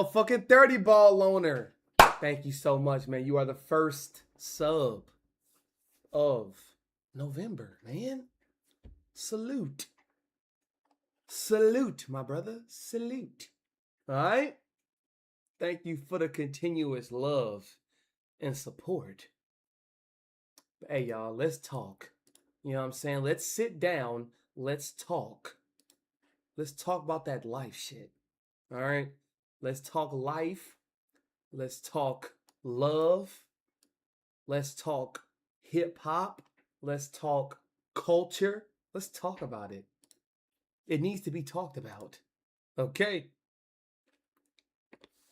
Fucking 30 ball loaner. Thank you so much, man. You are the first sub of November, man. Salute. Salute, my brother. Salute. All right? Thank you for the continuous love and support. But hey, y'all, let's talk. You know what I'm saying? Let's sit down. Let's talk. Let's talk about that life shit. All right? Let's talk life. Let's talk love. Let's talk hip hop. Let's talk culture. Let's talk about it. It needs to be talked about. Okay?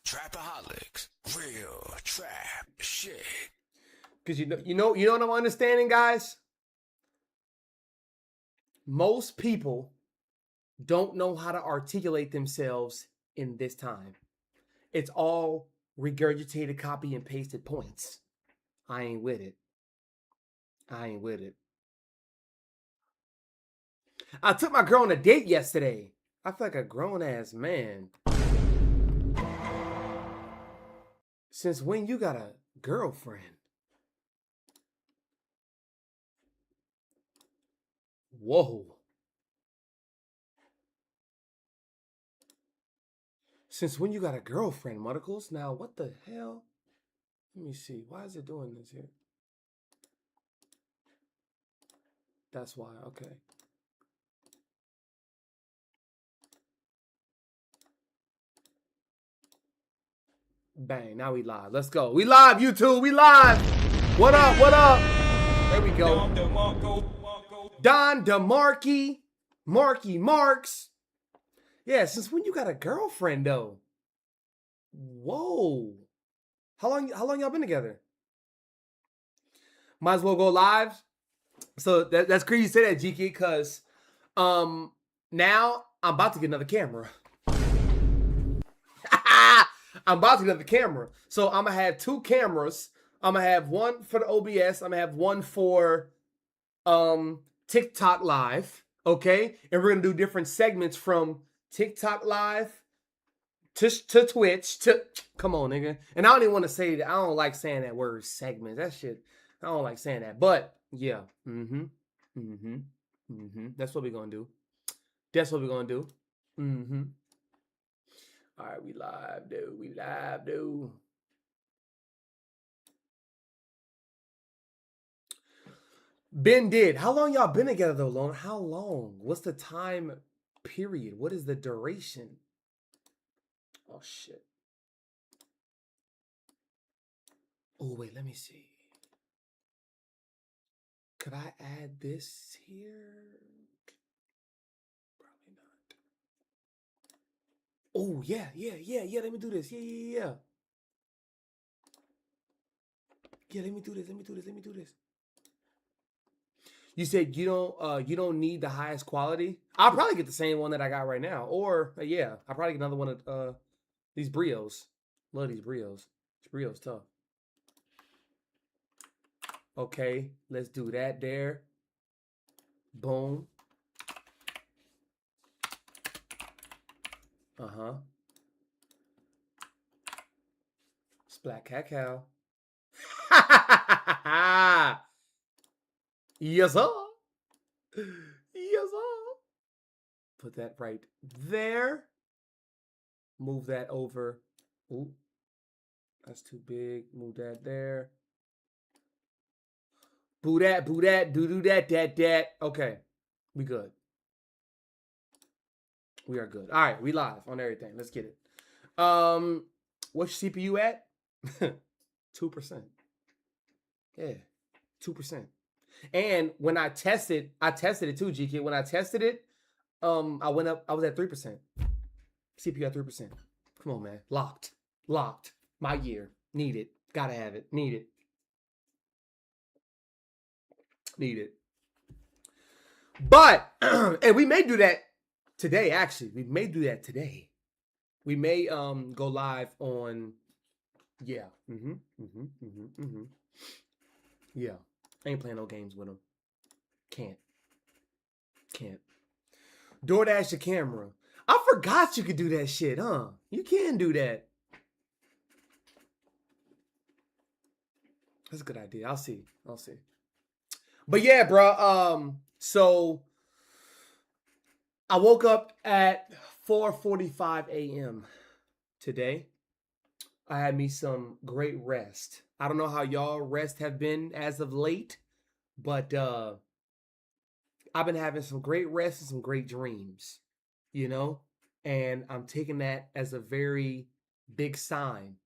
Trapaholics, real trap shit. Because you know what I'm understanding, guys? Most people don't know how to articulate themselves in this time. It's all regurgitated, copy and pasted points. I ain't with it. I ain't with it. I took my girl on a date yesterday. I feel like a grown-ass man. Since when you got a girlfriend? Whoa. Since when you got a girlfriend, Muddicles? Now, what the hell? Let me see. Why is it doing this here? That's why. Okay. Bang. Now we live. Let's go. We live, YouTube. We live. What up? What up? There we go. Don DeMarque. Marky Marks. Yeah, since when you got a girlfriend, though? Whoa. How long y'all been together? Might as well go live. So that's crazy you say that, GK, because now I'm about to get another camera. I'm about to get another camera. So I'm going to have two cameras. I'm going to have one for the OBS. I'm going to have one for TikTok Live. Okay? And we're going to do different segments from TikTok Live to Twitch to... Come on, nigga. And I don't even want to say that. I don't like saying that word, segment. That shit, I don't like saying that. But, yeah. That's what we're going to do. That's what we're going to do. All right, we live, dude. We live, dude. Ben did. How long y'all been together, though, Lone? How long? What's the time period? What is the duration? Oh, shit. Oh, wait, let me see. Could I add this here? Probably not. Oh, yeah. Let me do this. Yeah. Yeah, let me do this. You said you don't need the highest quality? I'll probably get the same one that I got right now. Or, yeah, I'll probably get another one of these brios. Love these brios. This brio's tough. Okay, let's do that there. Boom. It's black cacao. Yes, sir. Yes, sir. Put that right there. Move that over. Ooh, that's too big. Move that there. Boo that, do that. Okay, we good. We are good. All right, we live on everything. Let's get it. What's your CPU at? 2%. Yeah, 2%. And when I tested it too, GK. When I tested it, I went up. I was at 3%. CPU at 3%. Come on, man. Locked. My year. Need it. Gotta have it. Need it. But and we may do that today. Actually, we may do that today. We may go live on. Yeah. Yeah. I ain't playing no games with them. Can't. DoorDash the camera. I forgot you could do that shit, huh? You can do that. That's a good idea. I'll see. But yeah, bro. So I woke up at 4:45 a.m. today. I had me some great rest. I don't know how y'all rest have been as of late, but I've been having some great rest and some great dreams, you know? And I'm taking that as a very big sign.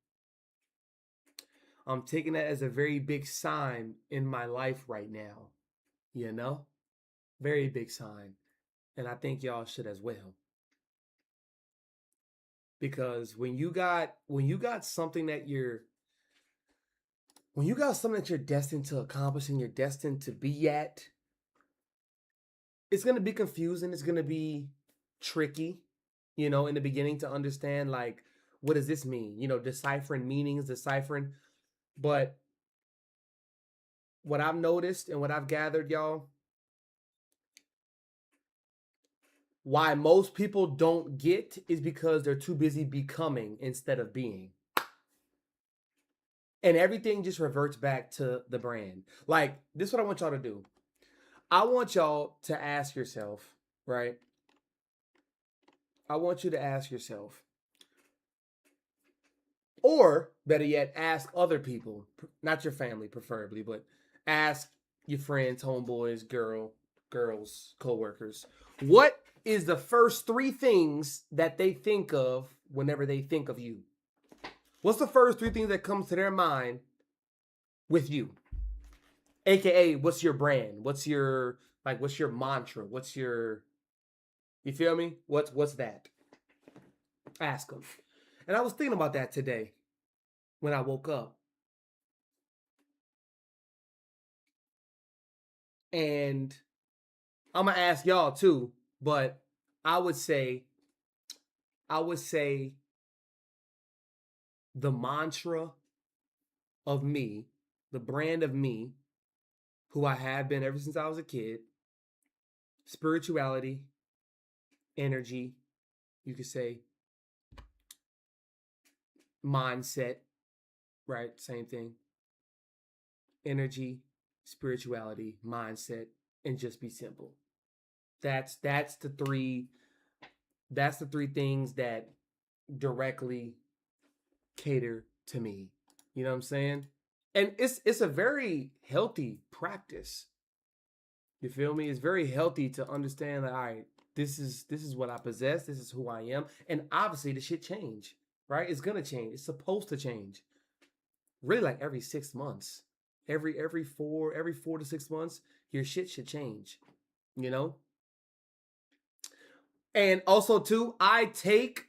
I'm taking that as a very big sign in my life right now, you know? Very big sign. And I think y'all should as well. Because when you got something that you're destined to accomplish and you're destined to be at, it's going to be confusing. It's going to be tricky, in the beginning to understand, like, what does this mean? Deciphering meanings, But what I've noticed and what I've gathered, y'all, why most people don't get is because they're too busy becoming instead of being. And everything just reverts back to the brand. Like, this is what I want y'all to do. I want y'all to ask yourself, right? I want you to ask yourself, or better yet, ask other people, not your family preferably, but ask your friends, homeboys, girls, co-workers. What is the first 3 things that they think of whenever they think of you? What's the first 3 things that comes to their mind with you? AKA, what's your brand? What's your mantra? You feel me? What's that? Ask them. And I was thinking about that today when I woke up. And I'm going to ask y'all too, but I would say the mantra of me, the brand of me, who I have been ever since I was a kid, spirituality, energy, you could say, mindset, right? Same thing. Energy, spirituality, mindset, and just be simple. That's the 3 things that directly cater to me. You know what I'm saying? And it's a very healthy practice. You feel me? It's very healthy to understand that, all right, this is what I possess, this is who I am. And obviously the shit change, right? It's gonna change. It's supposed to change. Really, like every 6 months. Every 4 to 6 months, your shit should change. And also too, I take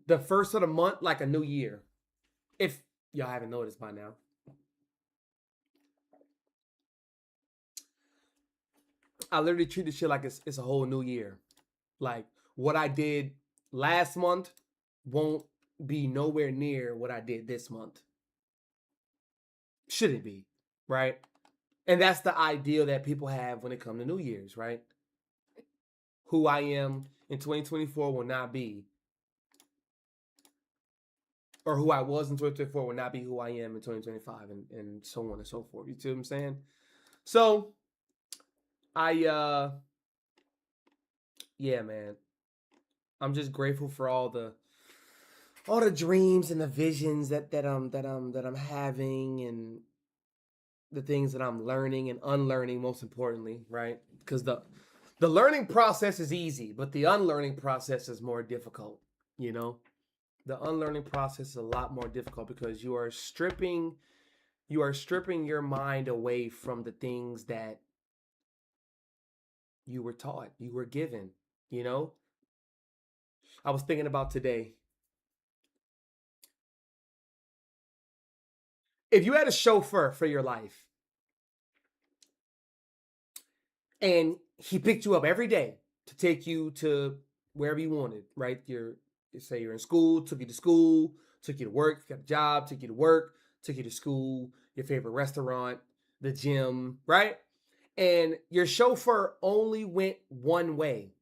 the first of the month like a new year. If y'all haven't noticed by now. I literally treat this shit like it's a whole new year. Like, what I did last month won't be nowhere near what I did this month. Shouldn't be, right? And that's the ideal that people have when it comes to New Year's, right? Who I am in 2024 will not be, or who I was in 2024 will not be who I am in 2025, and so on and so forth. You see what I'm saying? So, yeah, man. I'm just grateful for all the dreams and the visions that I'm having, and the things that I'm learning and unlearning, most importantly, right? Because the learning process is easy, but the unlearning process is more difficult, The unlearning process is a lot more difficult because you are stripping your mind away from the things that you were taught, you were given, I was thinking about today. If you had a chauffeur for your life and he picked you up every day to take you to wherever you wanted, right? Say you're in school, took you to school, took you to work, you got a job, took you to work, took you to school, your favorite restaurant, the gym, right? And your chauffeur only went one way.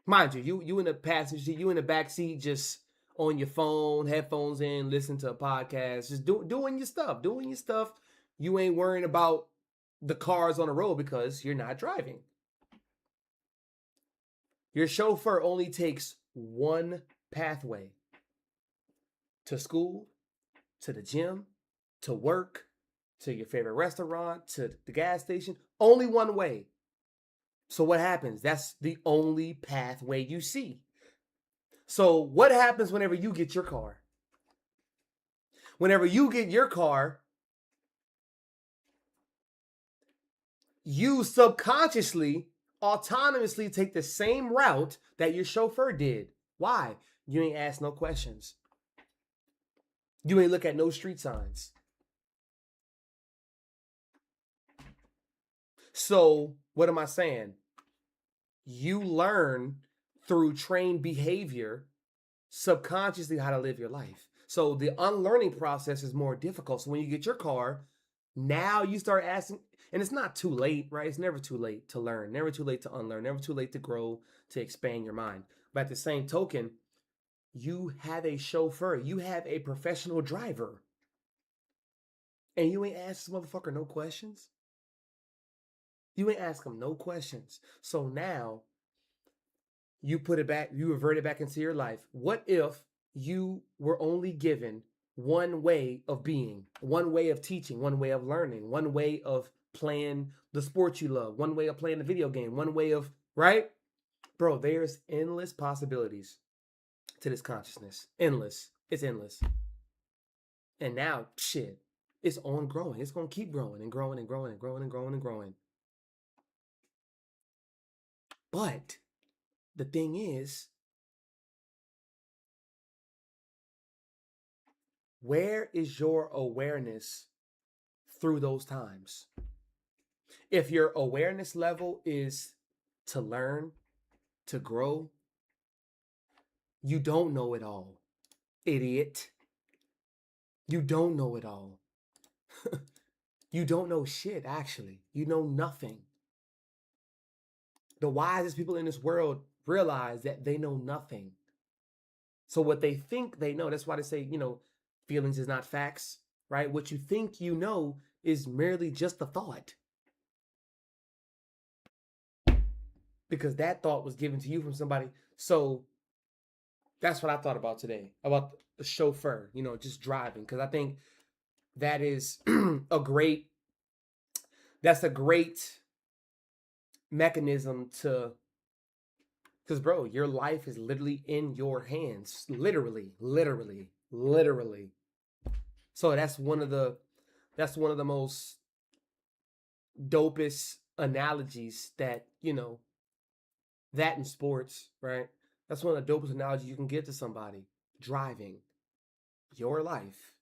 Mind you, you in the passenger seat, you in the back seat, just on your phone, headphones in, listening to a podcast, just doing your stuff. You ain't worrying about the cars on the road because you're not driving. Your chauffeur only takes one pathway: to school, to the gym, to work, to your favorite restaurant, to the gas station. Only one way. So what happens? That's the only pathway you see. So what happens whenever you get your car? Whenever you get your car, you subconsciously, autonomously take the same route that your chauffeur did. Why? You ain't ask no questions. You ain't look at no street signs. So what am I saying? You learn through trained behavior subconsciously how to live your life. So the unlearning process is more difficult. So when you get your car, now you start asking, and it's not too late, right? It's never too late to learn, never too late to unlearn, never too late to grow, to expand your mind. But at the same token, you have a chauffeur, you have a professional driver, and you ain't ask this motherfucker no questions. You ain't ask him no questions. So now you put it back, you revert it back into your life. What if you were only given one way of being, one way of teaching, one way of learning, one way of playing the sport you love, one way of playing the video game, one way of, right? Bro, there's endless possibilities to this consciousness. Endless. It's endless. And now, shit, it's on growing. It's going to keep growing and growing and growing and growing and growing and growing. But the thing is, where is your awareness through those times? If your awareness level is to learn, to grow, you don't know it all, idiot. You don't know it all. You don't know shit, actually. You know nothing. The wisest people in this world realize that they know nothing. So what they think they know, that's why they say, feelings is not facts, right? What you think you know is merely just a thought. Because that thought was given to you from somebody. So that's what I thought about today, about the chauffeur, just driving. Because I think that is that's a great mechanism to, because bro, your life is literally in your hands. Literally. So that's one of the most dopest analogies that, that in sports, right? That's one of the dopest analogies you can give to somebody. Driving. Your life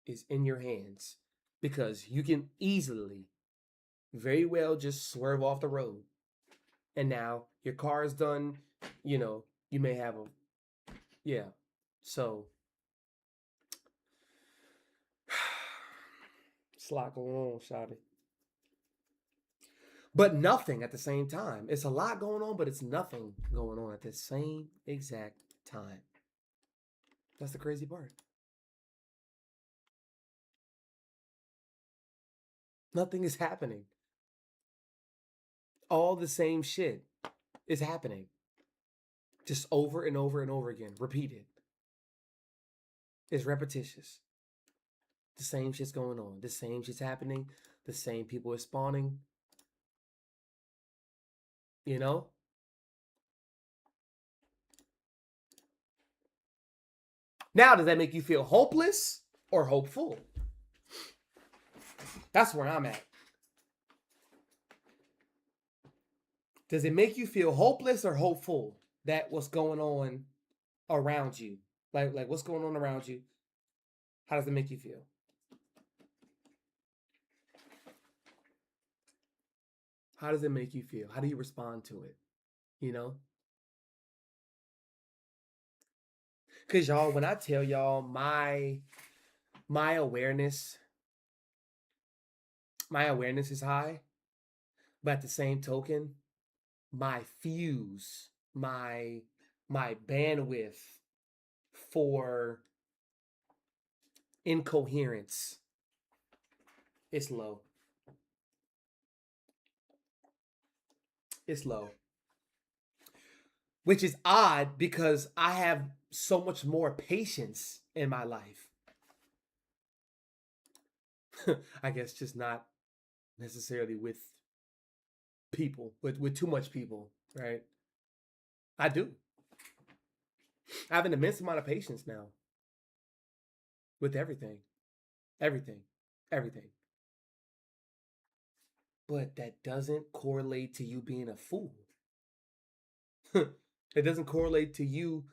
is in your hands because you can easily, very well just swerve off the road. And now your car is done, you may have so it's a lot going on, 𝗪𝙩. But nothing at the same time. It's a lot going on, but it's nothing going on at the same exact time. That's the crazy part. Nothing is happening. All the same shit is happening. Just over and over and over again. Repeated. It's repetitious. The same shit's going on. The same shit's happening. The same people are spawning. Now, does that make you feel hopeless or hopeful? That's where I'm at. Does it make you feel hopeless or hopeful that what's going on around you? Like what's going on around you? How does it make you feel? How does it make you feel? How do you respond to it? Because y'all, when I tell y'all my awareness is high, but at the same token, my my bandwidth for incoherence is low. It's low. Which is odd because I have so much more patience in my life. I guess just not necessarily with people, with too much people, right? I do. I have an immense amount of patience now with everything. Everything. But that doesn't correlate to you being a fool. It doesn't correlate to you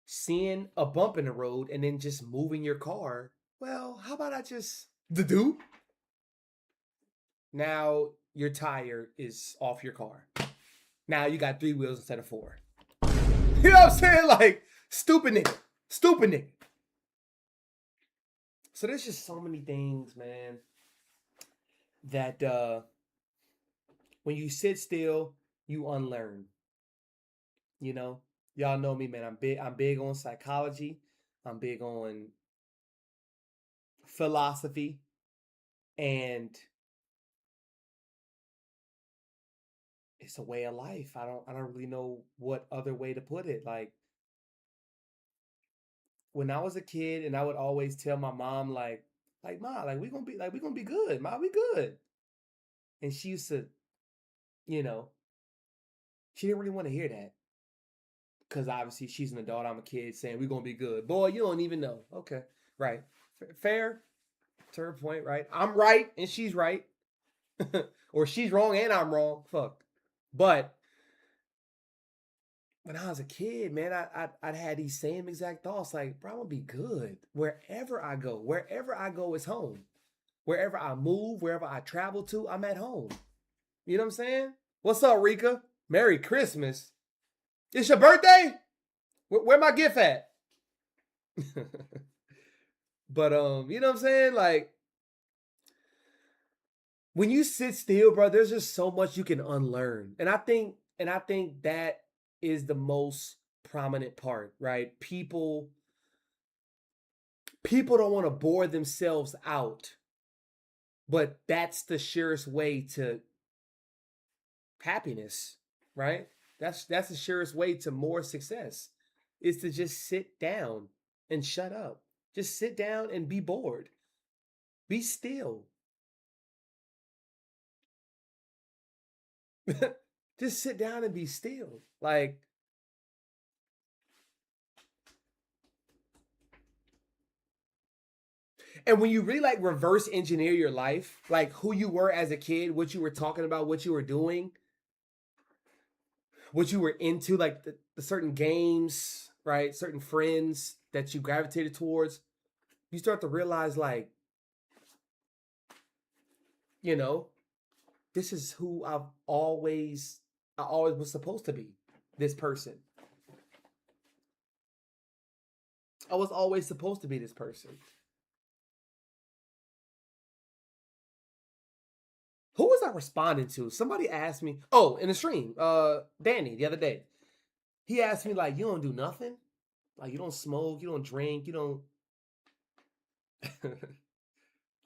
seeing a bump in the road and then just moving your car. Well, how about I just do? Now your tire is off your car. Now you got 3 wheels instead of 4. You know what I'm saying? Like, stupid nigga. So there's just so many things, man, that when you sit still, you unlearn. You know, y'all know me, man. I'm big on psychology. I'm big on philosophy, and it's a way of life. I don't really know what other way to put it. Like, when I was a kid, and I would always tell my mom, like, Ma, like we gonna be good, Ma, we good. And she used to, you know, she didn't really want to hear that. Because obviously she's an adult, I'm a kid, saying we're gonna be good. Boy, you don't even know. Okay. Right. Fair to her point, right? I'm right and she's right. Or she's wrong and I'm wrong. Fuck. But when I was a kid, man, I'd had these same exact thoughts, like, bro, I'm gonna be good. Wherever I go is home. Wherever I move, wherever I travel to, I'm at home. You know what I'm saying? What's up, Rika? Merry Christmas. It's your birthday? Where my gift at? But you know what I'm saying? Like, when you sit still, bro, there's just so much you can unlearn. And I think that is the most prominent part, right? People don't want to bore themselves out. But that's the surest way to happiness, right? That's the surest way to more success, is to just sit down and shut up. Just sit down and be bored. Be still. Just sit down and be still. Like, and when you really like reverse engineer your life, like who you were as a kid, what you were talking about, what you were doing, what you were into, like the certain games, right? Certain friends that you gravitated towards, you start to realize, like, you know, this is who I always was supposed to be. This person. I was always supposed to be this person. Who was I responding to? Somebody asked me, oh, in the stream, Danny, the other day. He asked me, like, you don't do nothing? Like, you don't smoke, you don't drink, you don't...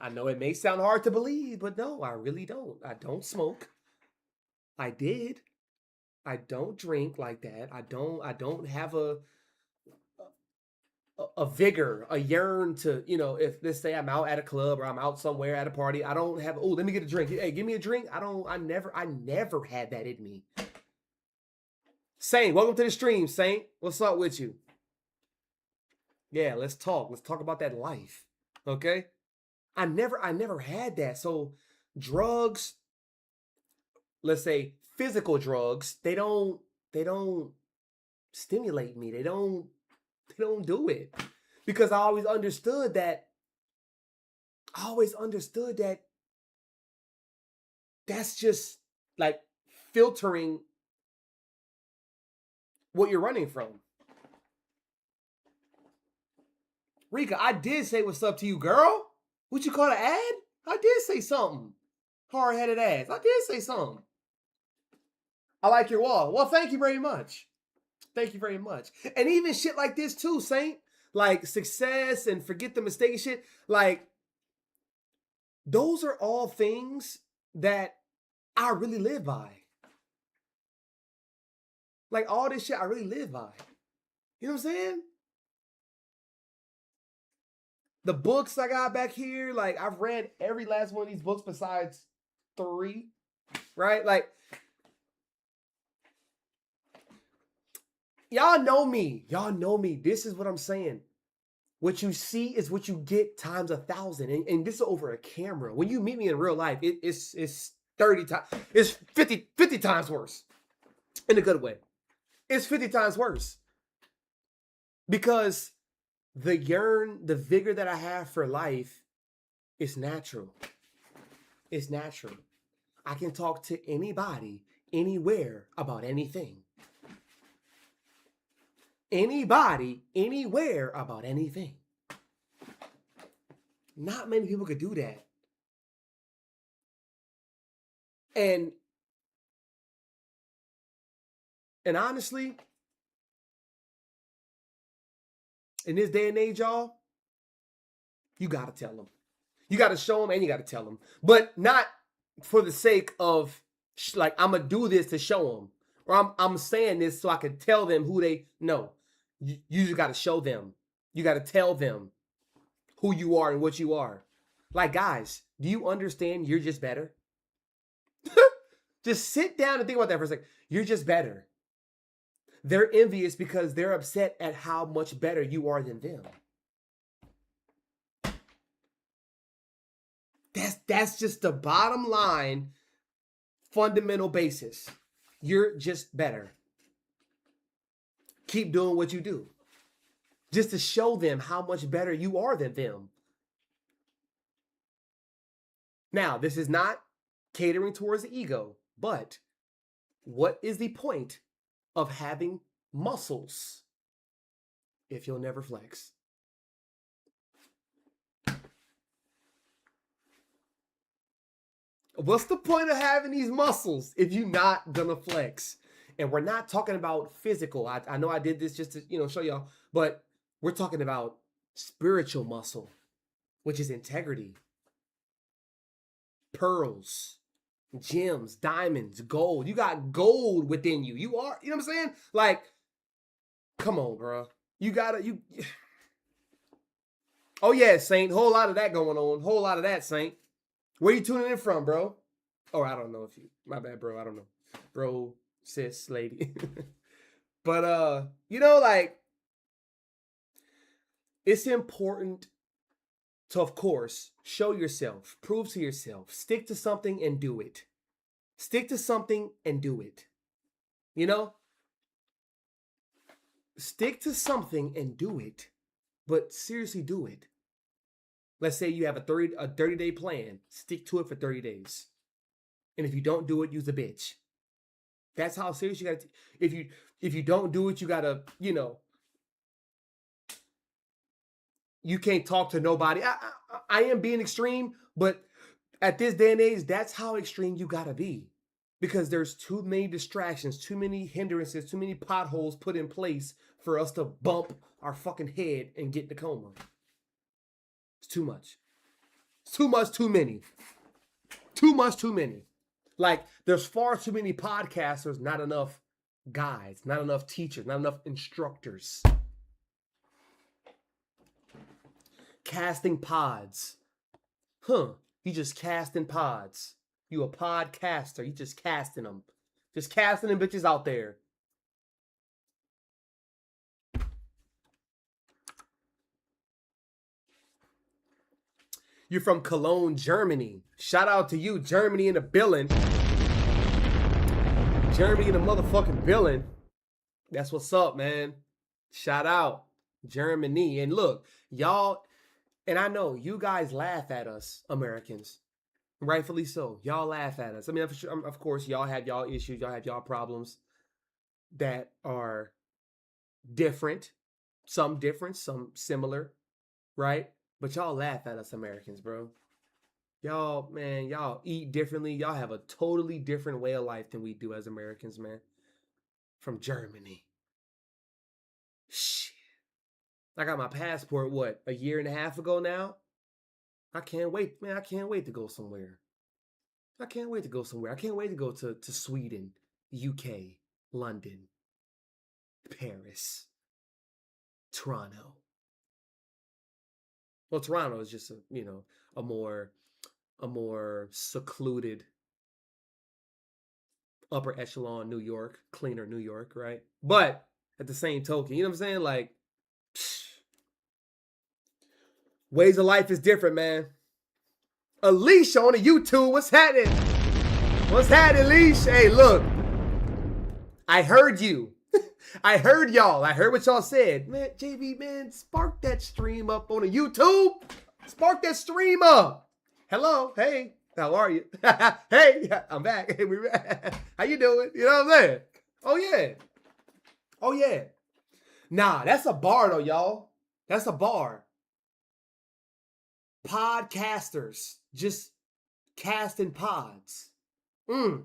I know it may sound hard to believe, but no, I really don't. I don't smoke. I did. I don't drink like that. I don't have a vigor, a yearn to, you know, if let's say I'm out at a club or I'm out somewhere at a party, I don't have, oh, let me get a drink. Hey, give me a drink. I never had that in me. Saint, welcome to the stream, Saint. What's up with you? Yeah, let's talk. Let's talk about that life. Okay? I never had that. So drugs, let's say physical drugs, they don't stimulate me. They don't do it. Because I always understood that that's just like filtering what you're running from. Rika, I did say what's up to you, girl. What you call an ad? I did say something. Hard-headed ass. I did say something. I like your wall. Well, thank you very much. Thank you very much. And even shit like this too, Saint. Like success and forget the mistake and shit. Like, those are all things that I really live by. Like, all this shit I really live by. You know what I'm saying? The books I got back here, like, I've read every last one of these books besides 3, right? Like, y'all know me. Y'all know me. This is what I'm saying. What you see is what you get times 1,000. And this is over a camera. When you meet me in real life, it's 30 times, it's 50 times worse. In a good way. It's 50 times worse. Because the vigor that I have for life is natural. It's natural. I can talk to anybody, anywhere about anything. Anybody, anywhere about anything. Not many people could do that. And honestly, in this day and age, y'all, you gotta tell them. You gotta show them and you gotta tell them. But not for the sake of, like, I'm gonna do this to show them. Or I'm saying this so I can tell them who they know. You just gotta show them. You gotta tell them who you are and what you are. Like, guys, do you understand you're just better? Just sit down and think about that for a second. You're just better. They're envious because they're upset at how much better you are than them. That's just the bottom line, fundamental basis. You're just better. Keep doing what you do. Just to show them how much better you are than them. Now, this is not catering towards the ego, but what is the point of having muscles if you'll never flex? What's the point of having these muscles if you're not gonna flex? And we're not talking about physical. I know I did this just to, show y'all, but we're talking about spiritual muscle, which is integrity. Pearls, gems, diamonds, gold. You got gold within you. You are, you know what I'm saying? Like, come on, bro. Oh yeah, Saint. Whole lot of that going on. Whole lot of that, Saint. Where you tuning in from, bro? Oh, I don't know if you. My bad, bro. I don't know. Bro, sis, lady. But like, it's important to, of course, show yourself, prove to yourself, stick to something and do it. Stick to something and do it. Stick to something and do it, but seriously do it. Let's say you have a 30-day plan. Stick to it for 30 days. And if you don't do it, use a bitch. That's how serious you got to. If you don't do it, you got to, you can't talk to nobody. I am being extreme, but at this day and age, that's how extreme you got to be. Because there's too many distractions, too many hindrances, too many potholes put in place for us to bump our fucking head and get in the coma. It's too much. It's too much, too many. Too much, too many. Like, there's far too many podcasters, not enough guides, not enough teachers, not enough instructors. Casting pods. You just casting pods. You a podcaster. You just casting them. Just casting them bitches out there. You're from Cologne, Germany. Shout out to you, Germany in the building. Germany in the motherfucking building. That's what's up, man. Shout out, Germany. And look, y'all, and I know you guys laugh at us, Americans. Rightfully so. Y'all laugh at us. I mean, of course, y'all have y'all issues. Y'all have y'all problems that are different. Some different, some similar, right? But y'all laugh at us Americans, bro. Y'all, man, y'all eat differently. Y'all have a totally different way of life than we do as Americans, man. From Germany. I got my passport, what, a year and a half ago now? I can't wait, man. I can't wait to go somewhere. I can't wait to go somewhere. I can't wait to go to Sweden, UK, London, Paris, Toronto. Well, Toronto is just a more secluded, upper echelon New York, cleaner New York, right? But at the same token, you know what I'm saying? Like, ways of life is different, man. Alicia on the YouTube, what's happening? What's happening, Alicia? Hey, look, I heard you. I heard y'all. I heard what y'all said. Man, JB, man, spark that stream up on the YouTube. Spark that stream up. Hello. Hey, how are you? Hey, I'm back. Hey, we're back. How you doing? You know what I'm saying? Oh, yeah. Oh, yeah. Nah, that's a bar, though, y'all. That's a bar. Podcasters just casting pods. Yeah,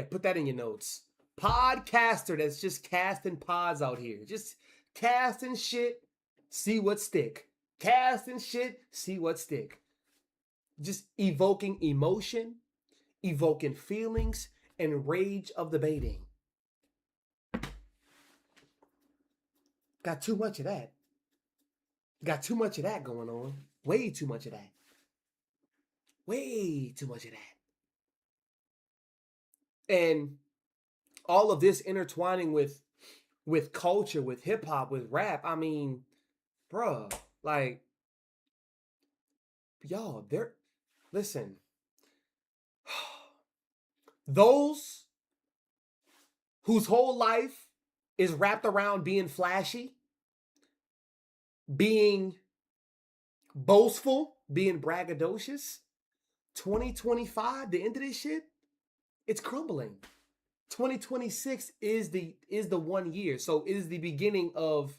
put that in your notes. Podcaster that's just casting pods out here. Just casting shit, see what stick. Casting shit, see what stick. Just evoking emotion, evoking feelings, and rage of debating. Got too much of that. Got too much of that going on. Way too much of that. Way too much of that. And all of this intertwining with culture, with hip hop, with rap. I mean, bruh, like, y'all, listen, those whose whole life is wrapped around being flashy, being boastful, being braggadocious, 2025, the end of this shit, it's crumbling. 2026 is the 1 year. So it is the beginning of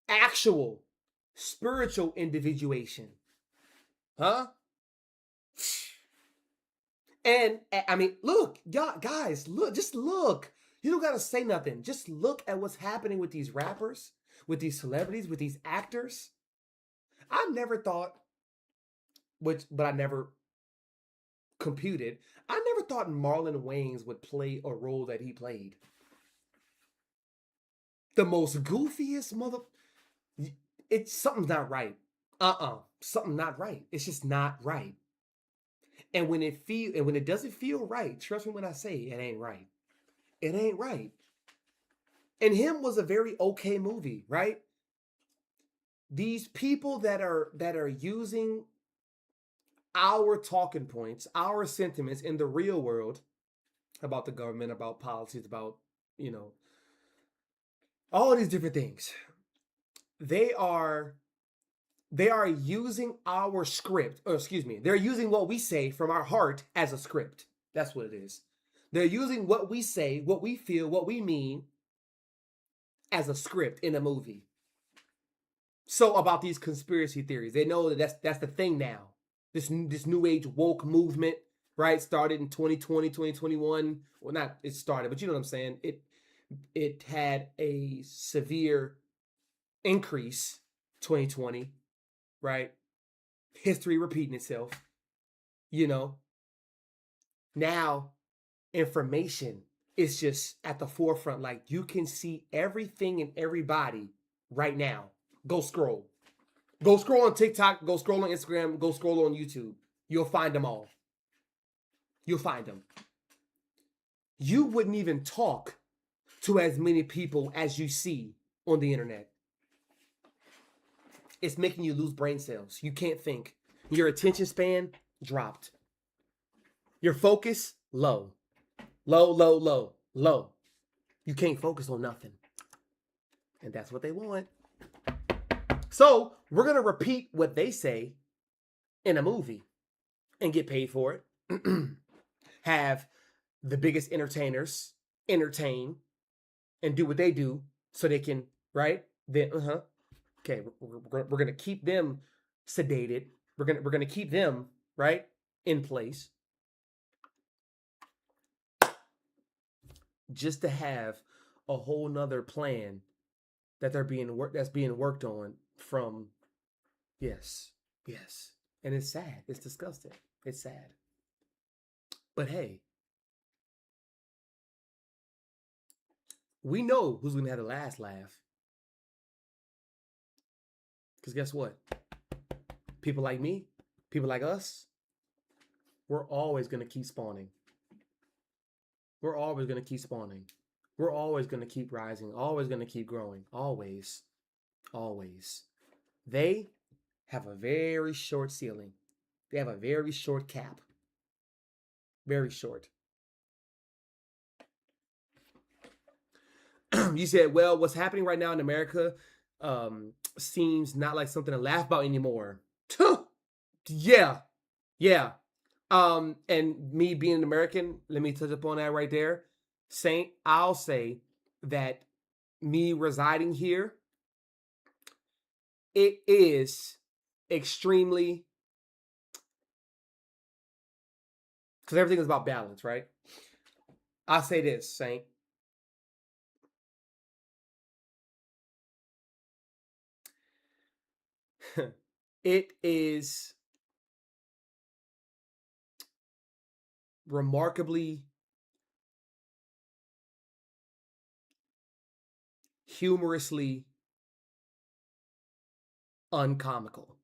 actual spiritual individuation. Huh? And I mean, look, y'all, guys, look, just look. You don't gotta say nothing. Just look at what's happening with these rappers, with these celebrities, with these actors. I never thought, but I never computed, I never thought Marlon Wayans would play a role that he played. The most goofiest something's not right. Something not right. It's just not right. And when it doesn't feel right, trust me when I say it ain't right. It ain't right. And Him was a very okay movie, right? These people that are using our talking points, our sentiments in the real world about the government, about policies, about, all these different things. They are using our script, or excuse me, they're using what we say from our heart as a script. That's what it is. They're using what we say, what we feel, what we mean as a script in a movie. So about these conspiracy theories, they know that that's the thing now. This new age woke movement, right? Started in 2020, 2021. Well, not it started, but you know what I'm saying? It had a severe increase 2020, right? History repeating itself. Now information is just at the forefront. Like, you can see everything and everybody right now. Go scroll. Go scroll on TikTok, go scroll on Instagram, go scroll on YouTube. You'll find them all. You'll find them. You wouldn't even talk to as many people as you see on the internet. It's making you lose brain cells. You can't think. Your attention span dropped. Your focus, low. Low, low, low, low. You can't focus on nothing. And that's what they want. So we're going to repeat what they say in a movie and get paid for it. Have the biggest entertainers entertain and do what they do so they can, right? Then, okay, we're going to keep them sedated. We're going to keep them, right, in place. just to have a whole nother plan that that's being worked on from, yes, and it's sad. It's disgusting. It's sad. But hey, we know who's gonna have the last laugh. Because guess what? People like me, people like us, we're always gonna keep spawning. We're always gonna keep spawning. We're always gonna keep rising. Always gonna keep growing. Always. Always. They have a very short ceiling. They have a very short cap. Very short. You said, well, what's happening right now in America seems not like something to laugh about anymore. Yeah. And me being an American, let me touch upon that right there. Saint, I'll say that me residing here, it is extremely, because everything is about balance, right? I'll say this, Saint. It is remarkably humorously uncomical.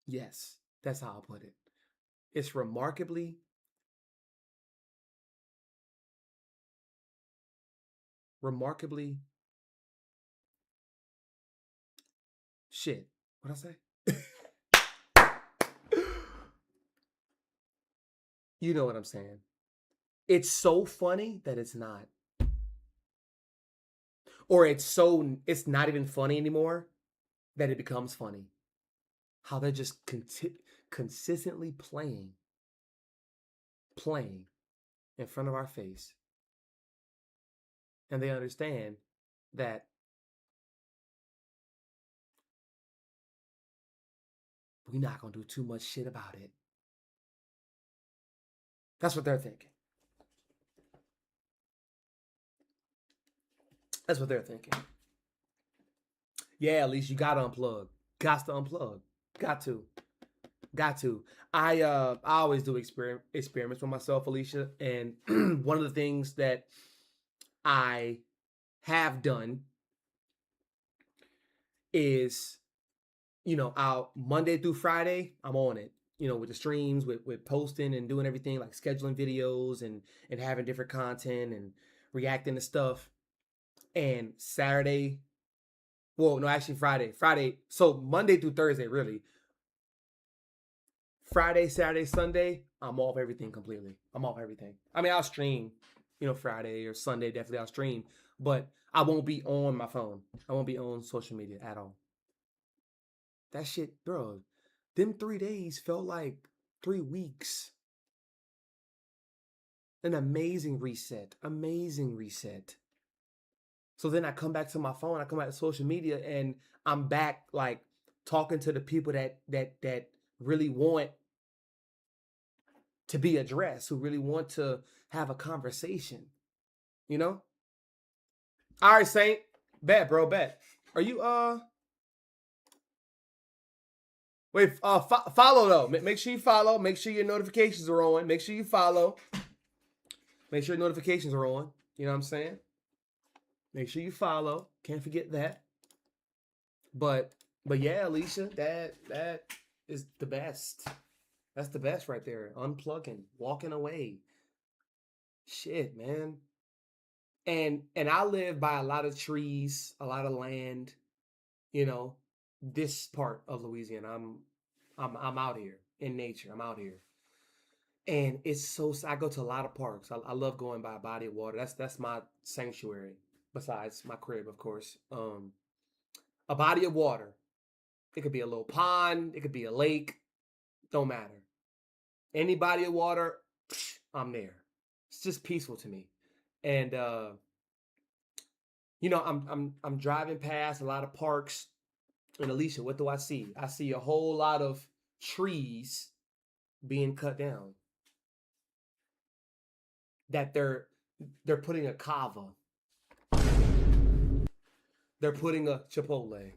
Yes, that's how I'll put it. It's remarkably shit. What'd I say? You know what I'm saying. It's so funny that it's not. Or it's not even funny anymore that it becomes funny. How they're just consistently playing in front of our face. And they understand that we're not going to do too much shit about it. That's what they're thinking. That's what they're thinking. Yeah, at least you got to unplug. Got to unplug. Got to. I always do experiments with myself, Alicia. And one of the things that I have done is, I'll Monday through Friday, I'm on it. With the streams, with posting and doing everything, like scheduling videos and having different content and reacting to stuff. And Saturday, well, no, actually Friday. So Monday through Thursday, really. Friday, Saturday, Sunday, I'm off everything completely. I'm off everything. I mean, I'll stream, Friday or Sunday, definitely I'll stream. But I won't be on my phone. I won't be on social media at all. That shit, bro, them 3 days felt like 3 weeks. An amazing reset. So then I come back to my phone, I come back to social media, and I'm back like talking to the people that really want to be addressed, who really want to have a conversation. All right, Saint. Bet, bro, bet. Are you wait, follow though. Make sure you follow. Make sure your notifications are on. Make sure you follow. Make sure your notifications are on. You know what I'm saying? Make sure you follow. Can't forget that. But yeah, Alicia, that is the best. That's the best right there. Unplugging, walking away. Shit, man. And I live by a lot of trees, a lot of land. This part of Louisiana, I'm out here in nature. I'm out here, and it's so. I go to a lot of parks. I love going by a body of water. That's my sanctuary. Besides my crib, of course. A body of water. It could be a little pond. It could be a lake. Don't matter. Any body of water, I'm there. It's just peaceful to me. And I'm driving past a lot of parks. And Alicia, what do I see? I see a whole lot of trees being cut down. that they're putting a kava, they're putting a Chipotle,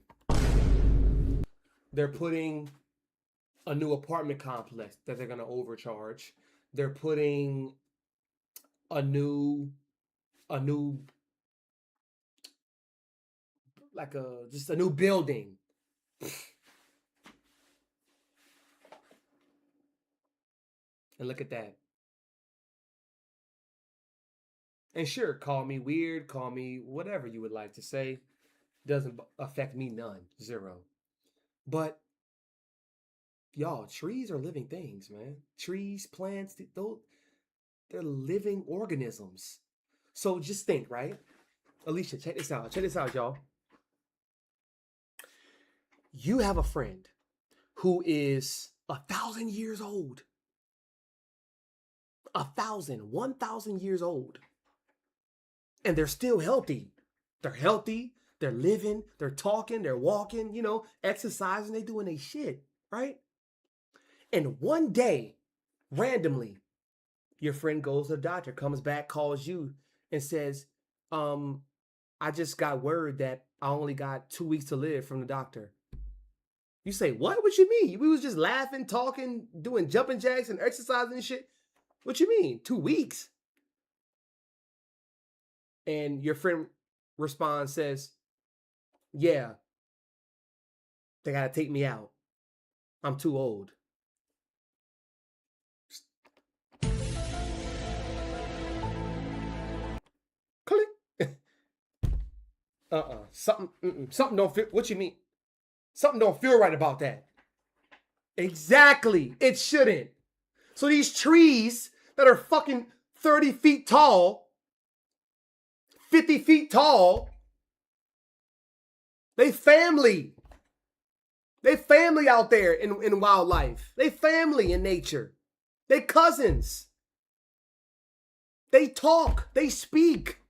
they're putting a new apartment complex that they're gonna overcharge, they're putting a new like just a new building. And look at that. And sure, call me weird, call me whatever you would like to say. Doesn't affect me none. Zero. But y'all, trees are living things, man. Trees, plants, they're living organisms. So just think, right? Alicia, check this out. Check this out, y'all. You have a friend who is 1,000 years old. 1,000 years old. And they're still healthy. They're healthy. They're living. They're talking. They're walking, you know, exercising. They doing their shit, right? And one day, randomly, your friend goes to the doctor, comes back, calls you, and says, I just got word that I only got 2 weeks to live from the doctor. You say, what? What you mean? We was just laughing, talking, doing jumping jacks and exercising and shit. What you mean? 2 weeks? And your friend responds, says, yeah, they gotta take me out. I'm too old. Click. Something don't feel. What you mean? Something don't feel right about that. Exactly. It shouldn't. So these trees that are fucking 30 feet tall, 50 feet tall, they family. They family out there in wildlife. They family in nature. They cousins. They talk. They speak.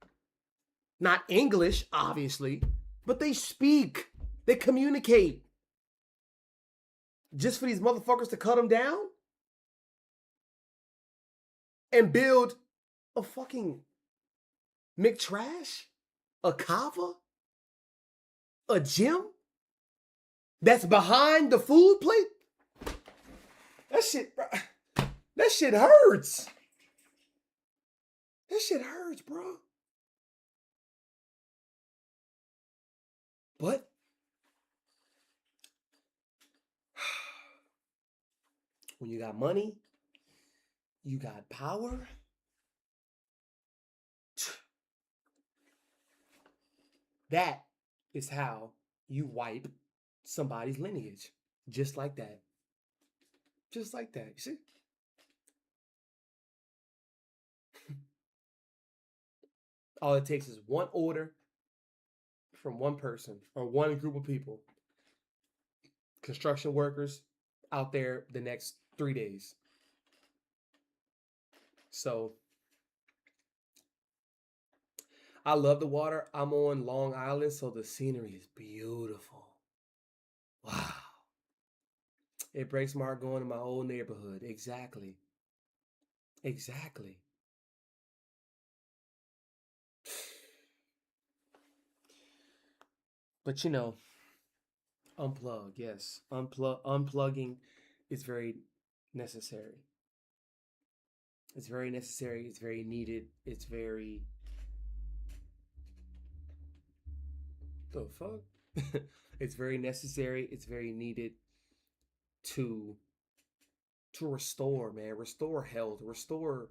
Not English, obviously, but they speak. They communicate. Just for these motherfuckers to cut them down? And build a fucking McTrash? A kava? A gym? That's behind the food plate? That shit hurts. That shit hurts, bro. But when you got money, you got power, that is how you wipe somebody's lineage. Just like that. Just like that. You see? All it takes is one order from one person or one group of people. Construction workers out there the next 3 days. So I love the water. I'm on Long Island, so the scenery is beautiful. Wow. It breaks my heart going to my old neighborhood. Exactly. Exactly. But you know, unplug, yes. Unplugging is very necessary. It's very necessary. It's very needed. It's very... The fuck? It's very necessary. It's very needed to restore, man. Restore health. Restore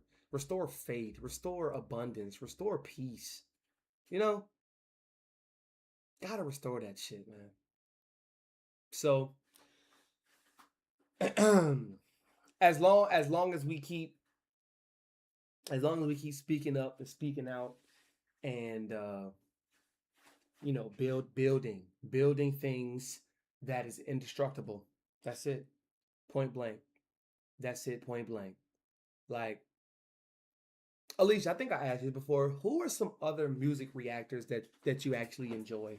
faith. Restore abundance. Restore peace. You know? Gotta restore that shit, man. So as long as we keep speaking up and speaking out and you know, building things that is indestructible. That's it. Point blank. That's it, point blank. Like, Alicia, I think I asked you before, who are some other music reactors that you actually enjoy?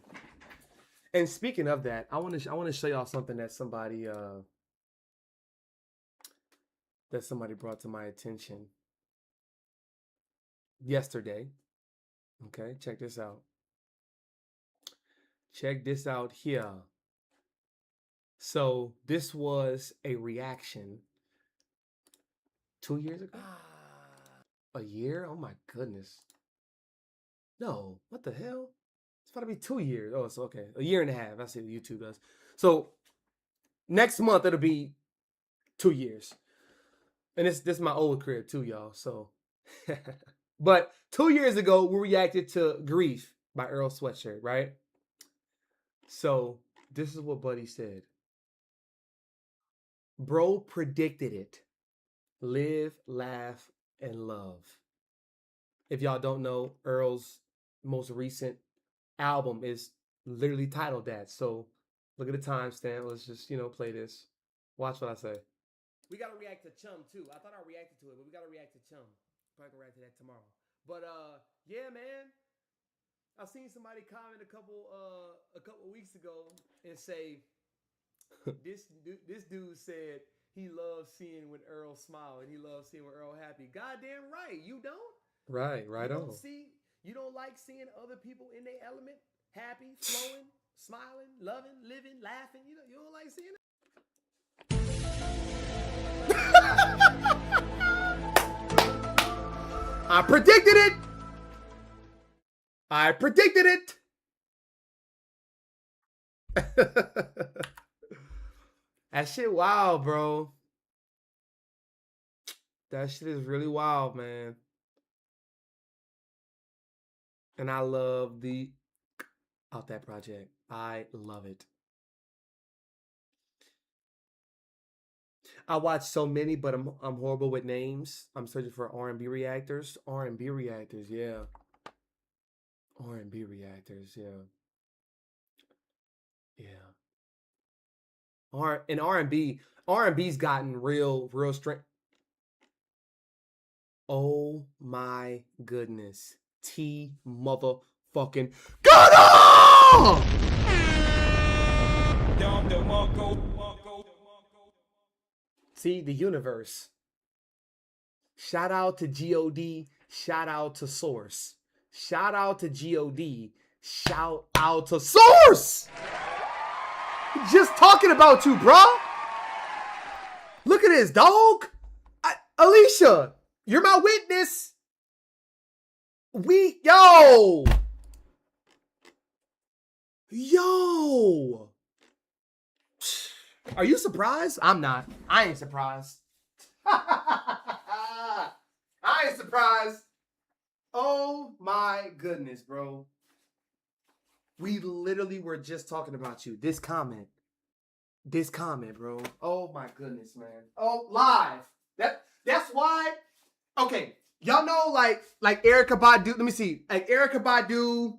And speaking of that, I want to show y'all something that somebody brought to my attention. yesterday. Okay, check this out. Check this out here. So this was a reaction 2 years ago? A year? Oh my goodness. No, what the hell? It's about to be 2 years. Oh, it's okay. A year and a half. I see what YouTube does. So next month it'll be 2 years. And this is my old crib too, y'all. So but 2 years ago we reacted to Grief by 𝘘𝘅𝘁𝗍𝗏𝗧, right? So this is what Buddy said. Bro predicted it. Live, laugh, and love. If y'all don't know, Earl's most recent album is literally titled that. So look at the timestamp. Let's just, play this. Watch what I say. We got to react to Chum too. I thought I reacted to it, but we got to react to Chum. Probably gonna react to that tomorrow. But yeah, man. I seen somebody comment a couple weeks ago and say this dude said he loves seeing when Earl smile and he loves seeing when Earl happy. Goddamn right, you don't. Right on. You don't like seeing other people in their element, happy, flowing, smiling, loving, living, laughing. You don't like seeing it. I predicted it. That shit wild, bro. That shit is really wild, man. And I love the Out That project. I love it. I watch so many, but I'm horrible with names. I'm searching for R&B reactors. R&B reactors, yeah. R&B reactors, yeah. Yeah. R&B's gotten real strength. Oh my goodness. T motherfucking gunner! See, the universe. Shout out to G.O.D. Shout out to Source. Shout out to G.O.D. Shout out to Source! Just talking about you, bro. Look at this, dog. Alicia, you're my witness. Yo. Are you surprised? I'm not. I ain't surprised. I ain't surprised. Oh my goodness, bro. We literally were just talking about you. This comment, bro. Oh my goodness, man. Oh, live. That's why. Okay, y'all know like Erykah Badu. Let me see. Like Erykah Badu.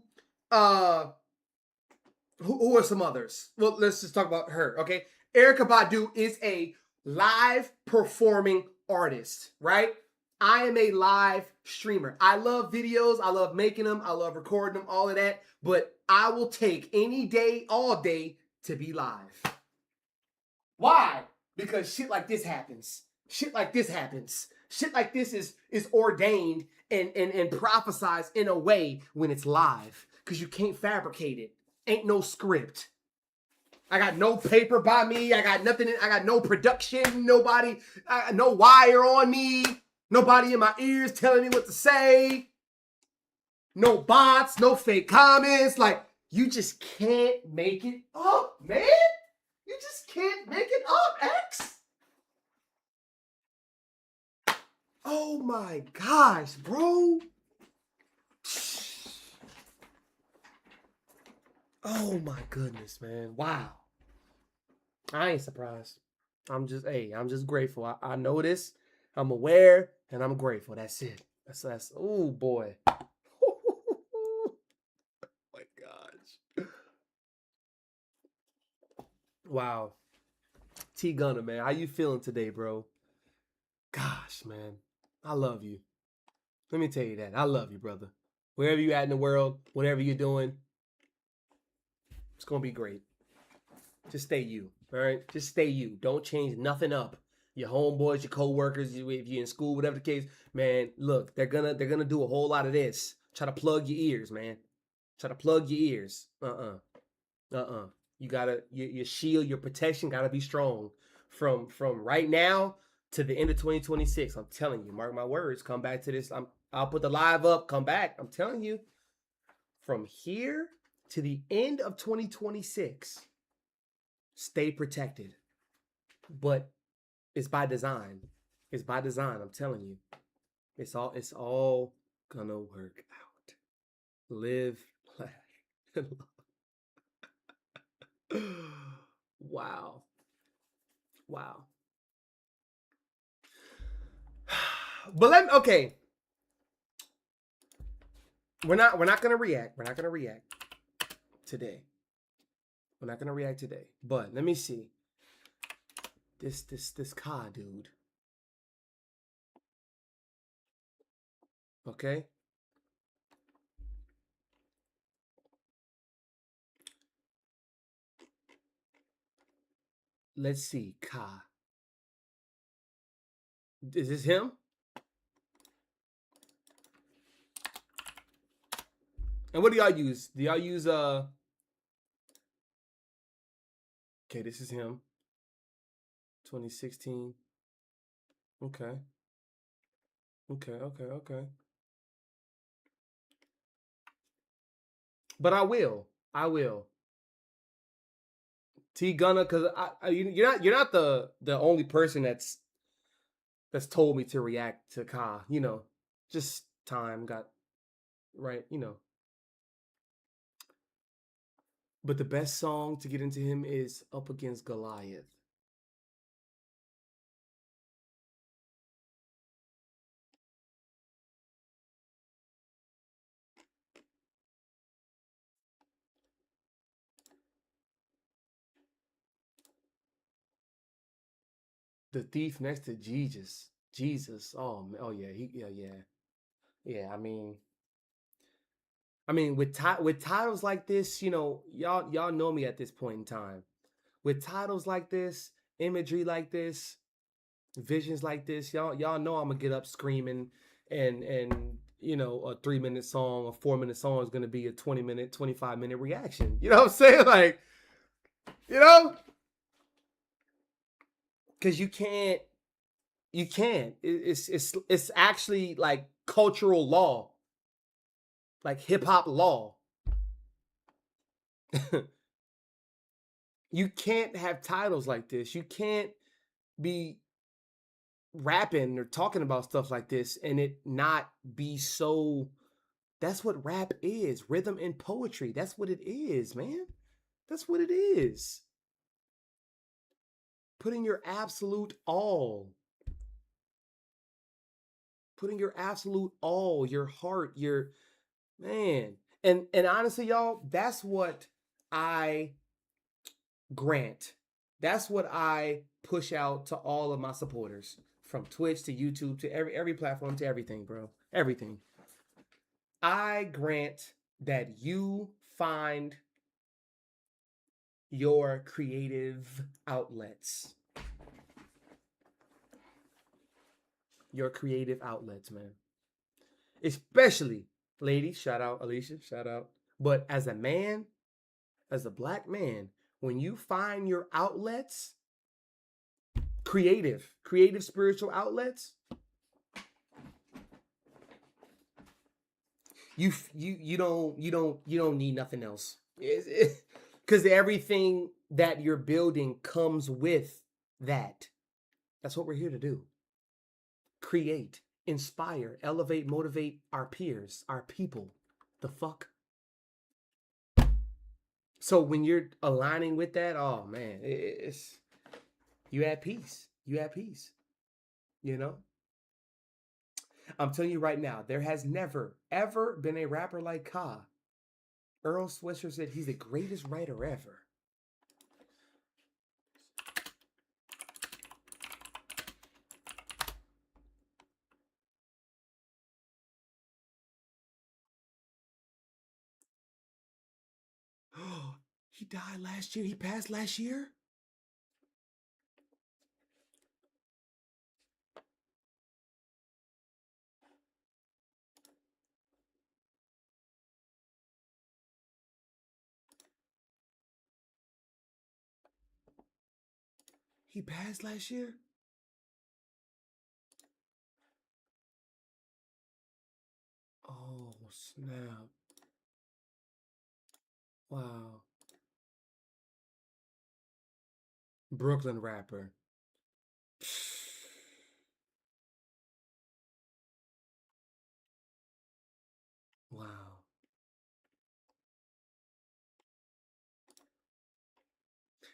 Who are some others? Well, let's just talk about her. Okay, Erykah Badu is a live performing artist, right? I am a live streamer. I love videos. I love making them. I love recording them, all of that. But I will take any day, all day, to be live. Why? Because shit like this happens. Shit like this is ordained and prophesized in a way when it's live. Because you can't fabricate it. Ain't no script. I got no paper by me. I got nothing. I got no production. Nobody. No wire on me. Nobody in my ears telling me what to say. No bots. No fake comments. Like, you just can't make it up, man. You just can't make it up, X. Oh my gosh, bro. Oh my goodness, man. Wow. I ain't surprised. I'm just grateful. I know this. I'm aware and I'm grateful. That's it. That's oh boy. Oh my gosh. Wow. 𝘘𝘅𝘁𝗏𝗏𝗧, man. How you feeling today, bro? Gosh, man. I love you. Let me tell you that. I love you, brother. Wherever you at in the world, whatever you're doing, it's going to be great. Just stay you, all right? Just stay you. Don't change nothing up. your homeboys, your co-workers, if you're in school, whatever the case, man, look, they're gonna do a whole lot of this. Try to plug your ears, man. Try to plug your ears. You gotta your shield, your protection gotta be strong from right now to the end of 2026. I'm telling you, mark my words. Come back to this. I'll put the live up. Come back. I'm telling you, from here to the end of 2026, stay protected. But it's by design. It's by design. I'm telling you, it's all gonna work out. Live, laugh, and love. Wow. Wow. But okay. We're not gonna react. We're not gonna react today. We're not gonna react today. But let me see. This 𝘘𝘅𝘁𝗍𝗶𝗹𝘀 dude. Okay. Let's see. 𝘘. Is this him? And what do y'all use? Do y'all use okay, this is him. 2016. Okay. Okay. But I will. 𝘘𝘅𝘁𝗍𝗪, because you're not the only person that's told me to react to 𝘘. You know, just time got right. You know. But the best song to get into him is Up Against Goliath. The thief next to Jesus. Oh yeah. Yeah. I mean, with titles like this, you know, y'all know me at this point in time. With titles like this, imagery like this, visions like this, y'all know I'm gonna get up screaming, and you know, a 3-minute song, a 4-minute song is gonna be a 20-minute, 25-minute reaction. You know what I'm saying? Like, you know, because you can't. It's actually like cultural law, like hip hop law. You can't have titles like this. You can't be rapping or talking about stuff like this and it not be so. That's what rap is. Rhythm and poetry. That's what it is, man. That's what it is. Putting your absolute all. Putting your absolute all, your heart, your man. And honestly, y'all, that's what I grant. That's what I push out to all of my supporters, from Twitch to YouTube to every platform, to everything, bro. Everything. I grant that you find your creative outlets. Your creative outlets, man. Especially, ladies, shout out Alicia, shout out. But as a man, as a black man, when you find your outlets, creative spiritual outlets, you don't need nothing else. Because everything that you're building comes with that. That's what we're here to do. Create, inspire, elevate, motivate our peers, our people. The fuck? So when you're aligning with that, oh man, it's you at peace. You at peace. You know? I'm telling you right now, there has never, ever been a rapper like 𝘘. Earl Swisher said he's the greatest writer ever. Oh, he died last year. He passed last year? He passed last year? Oh, snap. Wow. Brooklyn rapper. Wow.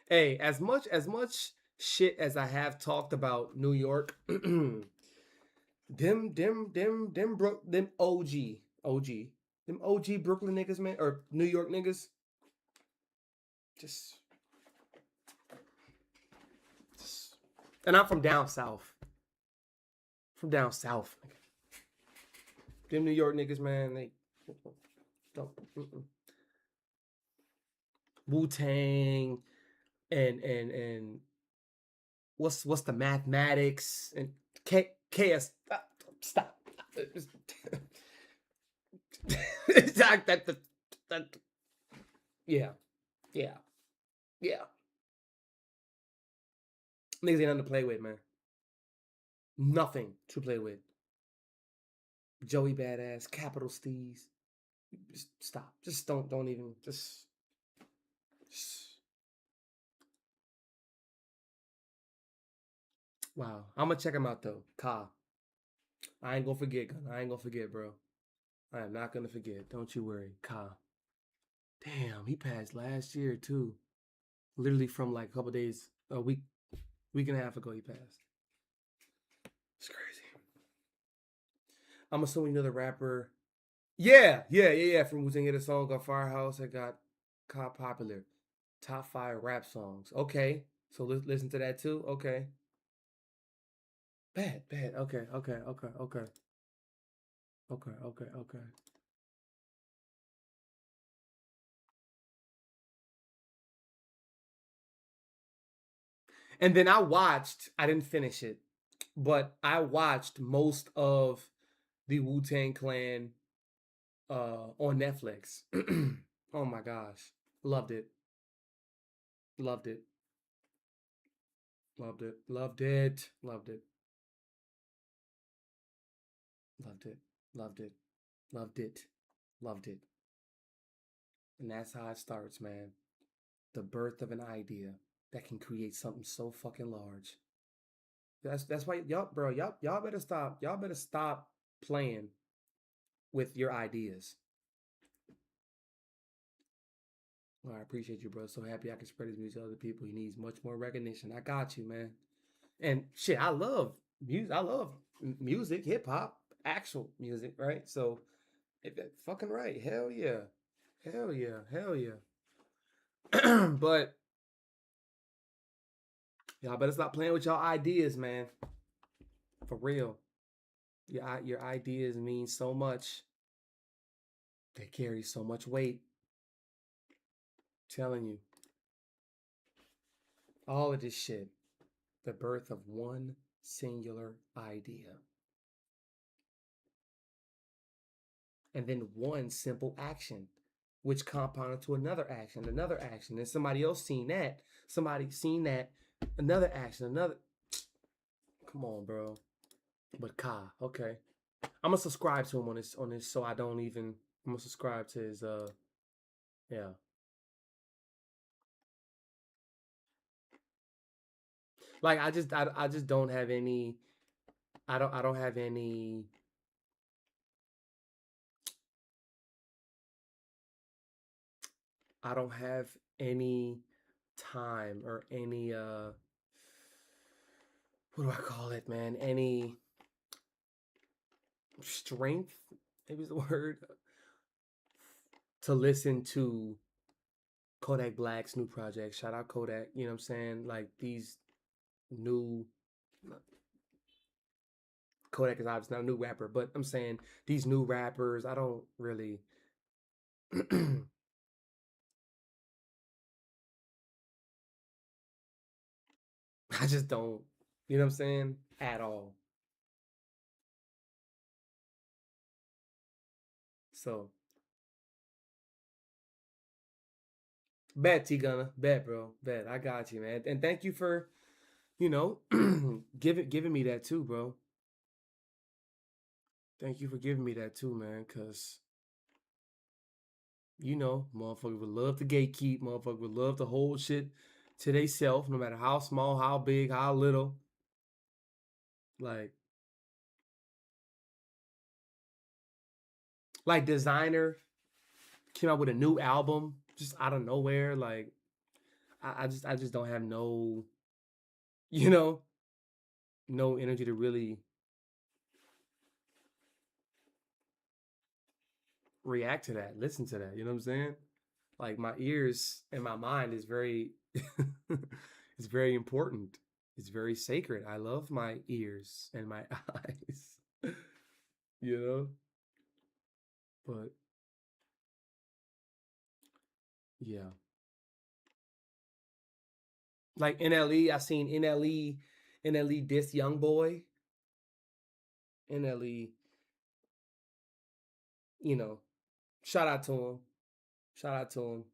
Hey, as much shit as I have talked about New York, them OG Brooklyn niggas, man, or New York niggas, just and I'm from down south. From down south. Them New York niggas, man, they don't. Wu-Tang and what's the mathematics and KS. Stop. Yeah. Niggas ain't nothing to play with, man. Nothing to play with. Joey Badass, Capital Steez. Just stop. Just don't even. Just. Wow. I'm gonna check him out though. Ka. I ain't gonna forget, bro. I am not gonna forget. Don't you worry. Ka. Damn, he passed last year too. Literally from like a couple days, a week and a half ago, he passed. It's crazy. I'm assuming you know the rapper. Yeah. From Wu-Tang, a song called Firehouse that got popular. Top 5 rap songs. Okay. So listen to that too. Okay. Bad. Okay. And then I didn't finish it, but I watched most of the Wu-Tang Clan on Netflix. Oh my gosh. Loved it. Loved it. And that's how it starts, man. The birth of an idea that can create something so fucking large. That's why y'all better stop. Y'all better stop playing with your ideas. Well, I appreciate you, bro. So happy I can spread his music to other people. He needs much more recognition. I got you, man. And shit, I love music. I love music, hip hop, actual music, right? So, fucking right. Hell yeah. But y'all better stop playing with y'all ideas, man. For real. Your ideas mean so much. They carry so much weight. I'm telling you. All of this shit. The birth of one singular idea. And then one simple action, which compounded to another action. And somebody else seen that. Another action, another. Come on, bro. But Ka, okay. I'm gonna subscribe to him on this, so I don't even. I'm gonna subscribe to his. Yeah. Like I just don't have any. I don't have any. I don't have any time or any what do I call it, man? Any strength, maybe is the word, to listen to Kodak Black's new project. Shout out Kodak, you know what I'm saying? Like these new Kodak is obviously not a new rapper, but I'm saying these new rappers, I don't really I just don't, you know what I'm saying? At all. So bet T Gunna, bet bro, bet. I got you, man. And thank you for you know, giving me that too, bro. Thank you for giving me that too, man, because, you know, motherfucker would love to gatekeep. Motherfucker would love to hold shit to they self, no matter how small, how big, how little. Like Designer came out with a new album just out of nowhere. Like, I just don't have no, you know, no energy to really react to that, listen to that. You know what I'm saying? Like my ears and my mind is very it's very important. It's very sacred. I love my ears and my eyes. You know? But yeah. Like NLE, I seen NLE diss Young Boy. NLE, you know, shout out to him. Shout out to him.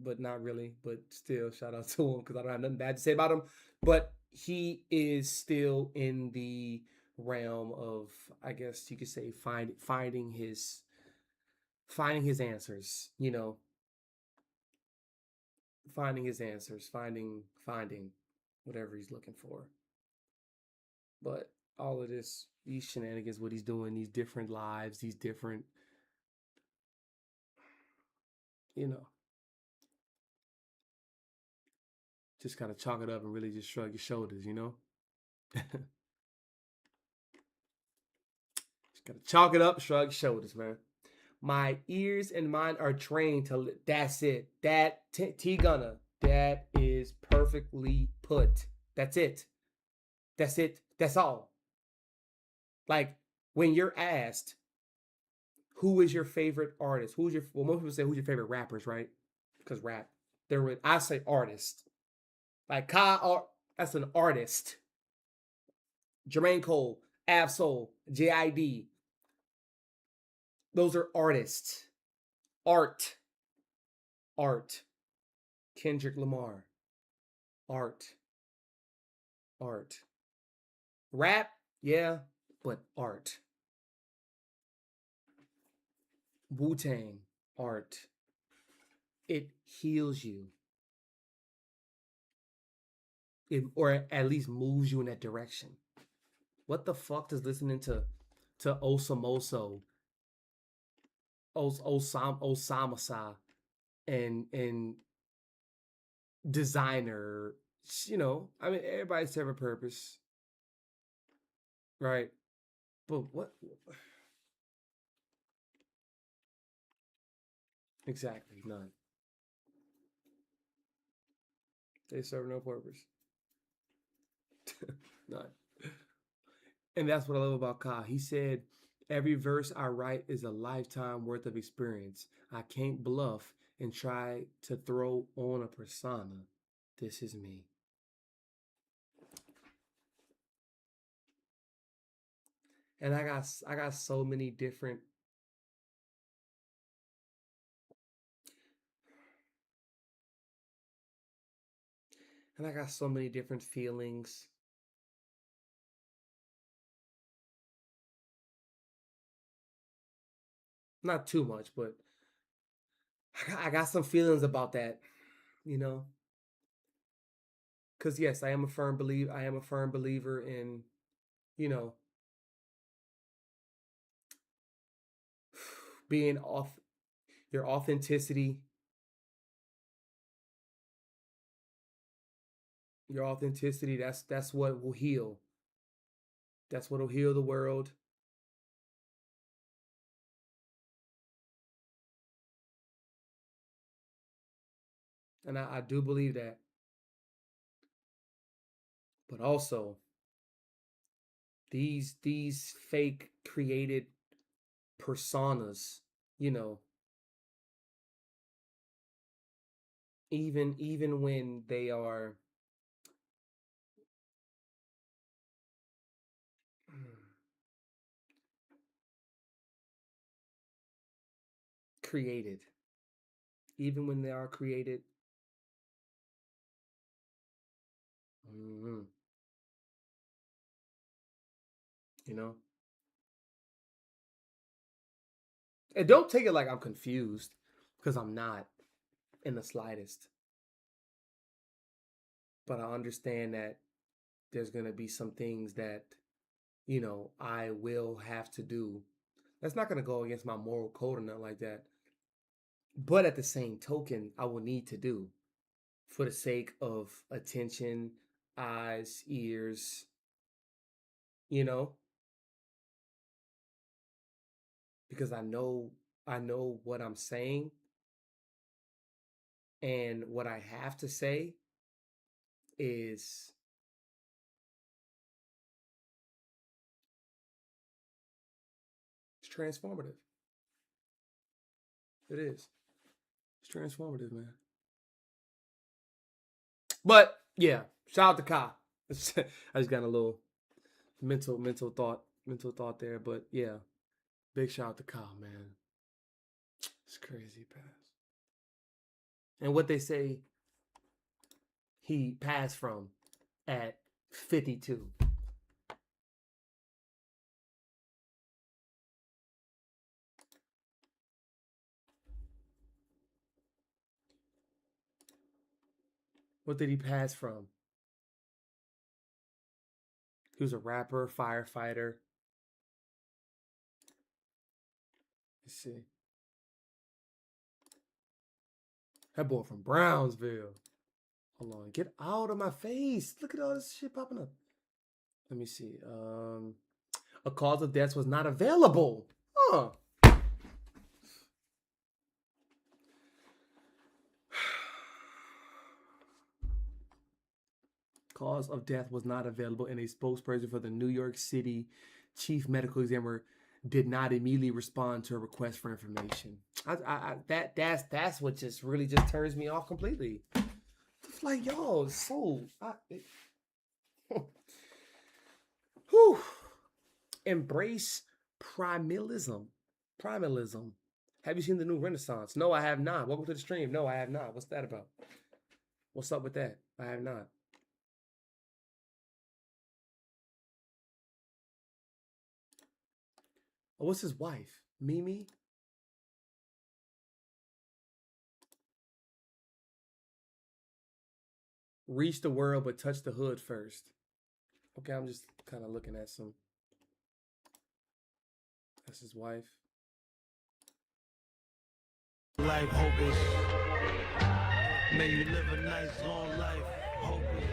But not really. But still, shout out to him because I don't have nothing bad to say about him. But he is still in the realm of, I guess you could say, finding his answers. You know, finding his answers, finding whatever he's looking for. But all of this, these shenanigans, what he's doing, these different lives, these different, you know, just kind of chalk it up and really just shrug your shoulders, you know? Just gotta chalk it up, shrug shoulders, man. My ears and mind are trained to, that's it. That, T-Gunna, that is perfectly put. That's it. That's it. That's all. Like, when you're asked, who is your favorite artist? Well, most people say, who's your favorite rappers, right? Because rap. I say artist. Like, that's an artist. Jermaine Cole, Ab-Soul, JID. Those are artists. Art. Kendrick Lamar. Art. Rap, yeah, but art. Wu-Tang, art. It heals you. Or at least moves you in that direction. What the fuck does listening to Osamoso, Osamasa, and Designer, you know, I mean, everybody serve a purpose, right? But what exactly? None. They serve no purpose. None. And that's what I love about Ka. He said, every verse I write is a lifetime worth of experience. I can't bluff and try to throw on a persona. This is me. And I got so many different, feelings. Not too much, but I got some feelings about that, you know. Because yes, I am a firm believer in, you know, being off your authenticity. Your authenticity, that's what will heal. That's what will heal the world. And I do believe that. But also, these fake created personas, you know, even when they are created, even when they are created, Mm-hmm. You know? And don't take it like I'm confused, because I'm not in the slightest. But I understand that there's going to be some things that, you know, I will have to do. That's not going to go against my moral code or nothing like that. But at the same token, I will need to do for the sake of attention, eyes, ears, you know, because I know what I'm saying, and what I have to say is it's transformative. It is. It's transformative, man. But yeah, shout out to 𝗘𝘅𝘁𝗶𝗹𝘀. I just got a little mental thought there. But yeah, big shout out to 𝗘𝘅𝘁𝗶𝗹𝘀, man. It's crazy, pass. And what they say he passed from at 52. What did he pass from? He was a rapper, firefighter. Let's see. That boy from Brownsville. Hold on. Get out of my face. Look at all this shit popping up. Let me see. A cause of death was not available. Huh. Cause of death was not available, and a spokesperson for the New York City chief medical examiner did not immediately respond to a request for information. That's what just really just turns me off completely. It's like, y'all, whew. Embrace primalism. Primalism. Have you seen the new Renaissance? No, I have not. Welcome to the stream. No, I have not. What's that about? What's up with that? I have not. Oh, what's his wife? Mimi? Reach the world, but touch the hood first. Okay, I'm just kind of looking at some. That's his wife. Life, hope is. May you live a nice long life, hope is.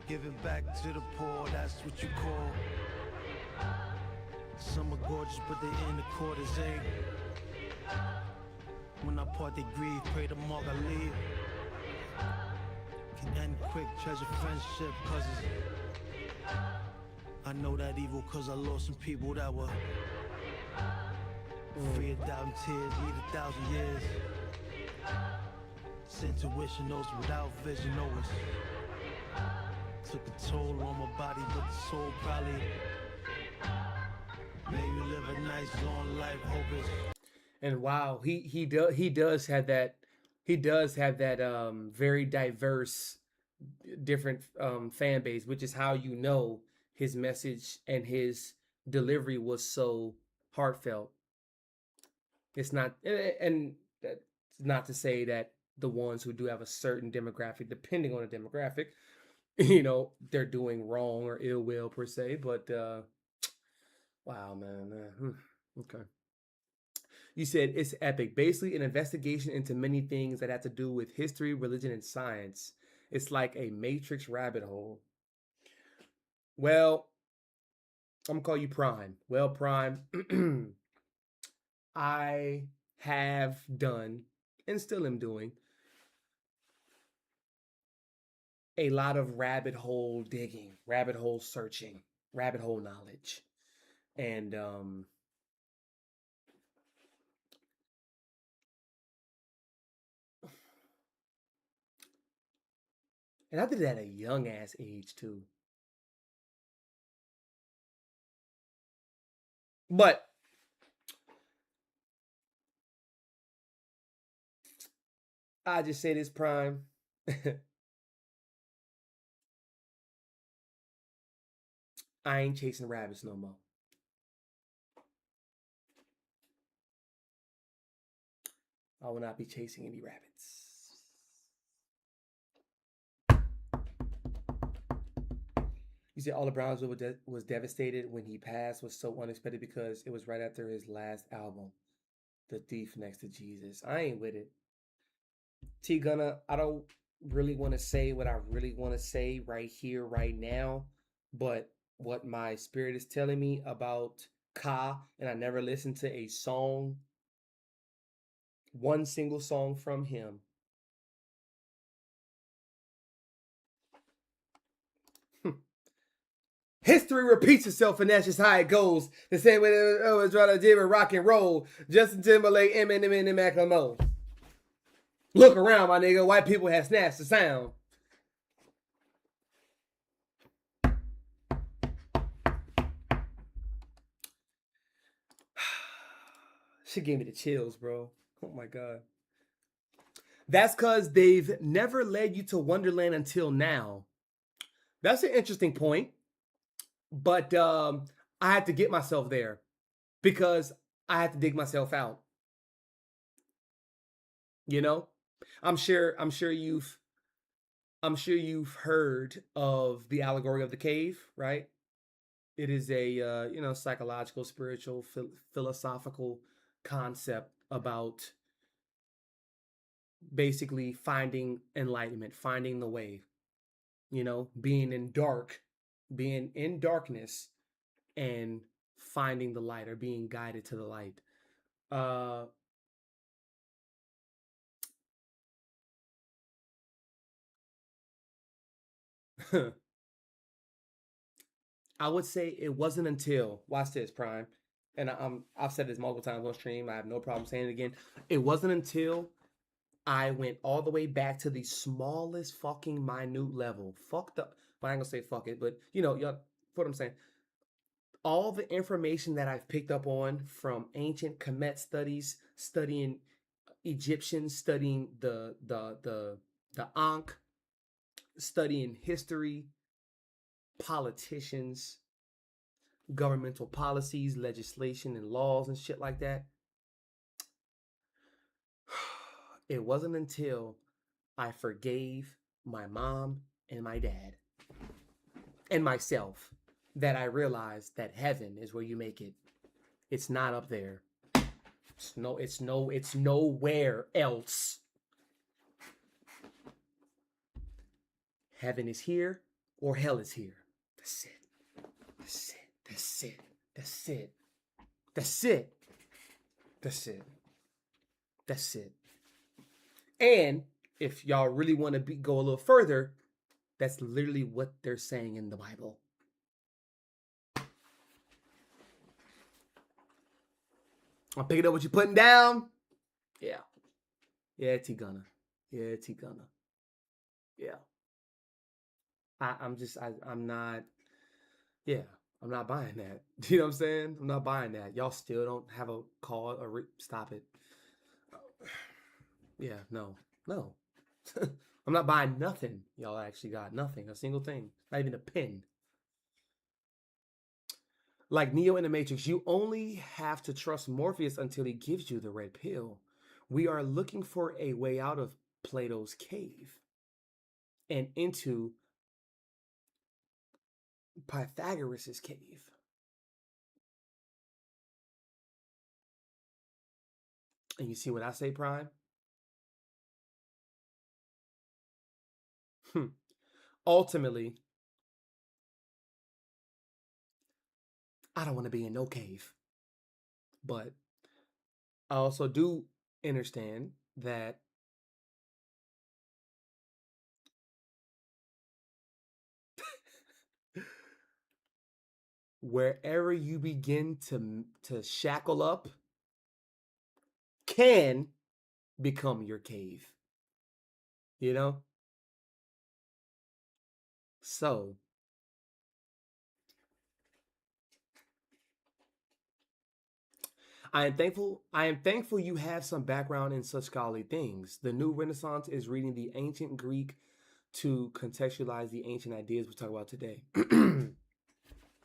Giving back to the poor, that's what you call. Some are gorgeous, but they in the quarters, ain't. When I part they grieve, pray to mark I leave. Can end quick, treasure friendship, cousins. I know that evil cause I lost some people that were free 1,000 tears, need 1,000 years. Sent tuition notes without vision, always. Took a toll on my body, but the soul probably. May you live a nice long life, hope it's. And wow, he does have that very diverse, different fan base, which is how you know his message and his delivery was so heartfelt. It's not, and that's not to say that the ones who do have a certain demographic, depending on the demographic, you know, they're doing wrong or ill will per se, but wow, man. Okay. You said it's epic. Basically, an investigation into many things that have to do with history, religion, and science. It's like a matrix rabbit hole. Well, I'm gonna call you Prime. Well, Prime, I have done and still am doing a lot of rabbit hole digging, rabbit hole searching, rabbit hole knowledge. And I did that at a young ass age too. But I just say this, Prime. I ain't chasing rabbits no more. I will not be chasing any rabbits. You see, all of Brownsville was devastated when he passed was so unexpected because it was right after his last album, The Thief Next to Jesus. I ain't with it. Gunna, I don't really want to say what I really want to say right here, right now, but what my spirit is telling me about Ka, and I never listened to a song, one single song from him. History repeats itself, and that's just how it goes. The same way it was trying to do with rock and roll. Justin Timberlake, Eminem, and Macklemore. Look around, my nigga. White people have snatched the sound. She gave me the chills, bro. Oh my God. That's because they've never led you to Wonderland until now. That's an interesting point. But I had to get myself there because I had to dig myself out. You know, I'm sure you've heard of the allegory of the cave, right? It is a psychological, spiritual, philosophical concept about basically finding enlightenment, finding the way. You know, being in darkness and finding the light, or being guided to the light. I would say it wasn't until, watch this, Prime, and I've said this multiple times on stream, I have no problem saying it again. It wasn't until I went all the way back to the smallest fucking minute level. Fucked up. But I ain't gonna say fuck it, but y'all, what I'm saying. All the information that I've picked up on from ancient Kemet studies, studying Egyptians, studying the Ankh, studying history, politicians, governmental policies, legislation, and laws and shit like that. It wasn't until I forgave my mom and my dad and myself that I realized that heaven is where you make it. It's not up there. It's nowhere else. Heaven is here or hell is here. That's it. That's it. That's it. That's it. That's it. That's it. That's it. And if y'all really want to go a little further, that's literally what they're saying in the Bible. I'm picking up what you're putting down. Yeah. Yeah, Gunna. Yeah, Gunna. Yeah. I'm not buying that. You know what I'm saying? I'm not buying that. Y'all still don't have a call or stop it. Yeah, no. I'm not buying nothing. Y'all actually got nothing, a single thing, not even a pin. Like Neo in the Matrix, you only have to trust Morpheus until he gives you the red pill. We are looking for a way out of Plato's cave and into Pythagoras' cave. And you see what I say, Prime? Ultimately, I don't want to be in no cave. But I also do understand that wherever you begin to shackle up can become your cave. You know? So I am thankful you have some background in such scholarly things. The new Renaissance is reading the ancient Greek to contextualize the ancient ideas we talk about today.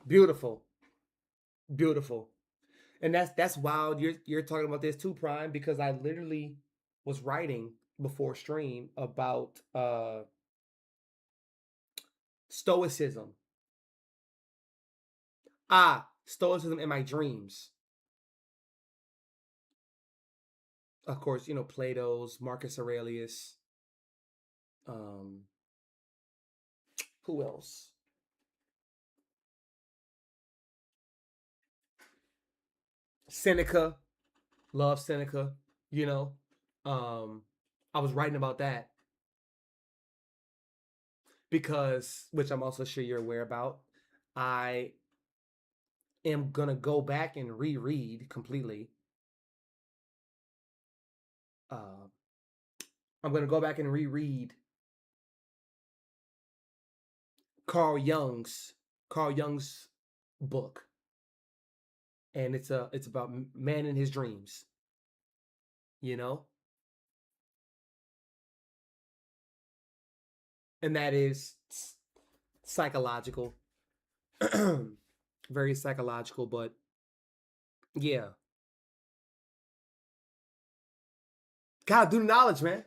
Beautiful. Beautiful. And that's wild. You're talking about this too, Prime, because I literally was writing before stream about stoicism. Stoicism in my dreams. Of course, you know, Plato's, Marcus Aurelius. Who else? Seneca. Love Seneca, you know. I was writing about that because, which I'm also sure you're aware about, I am gonna go back and reread completely. I'm gonna go back and reread Carl Jung's book, and it's about man in his dreams. You know, and that is psychological, very psychological, but yeah. Gotta do the knowledge, man.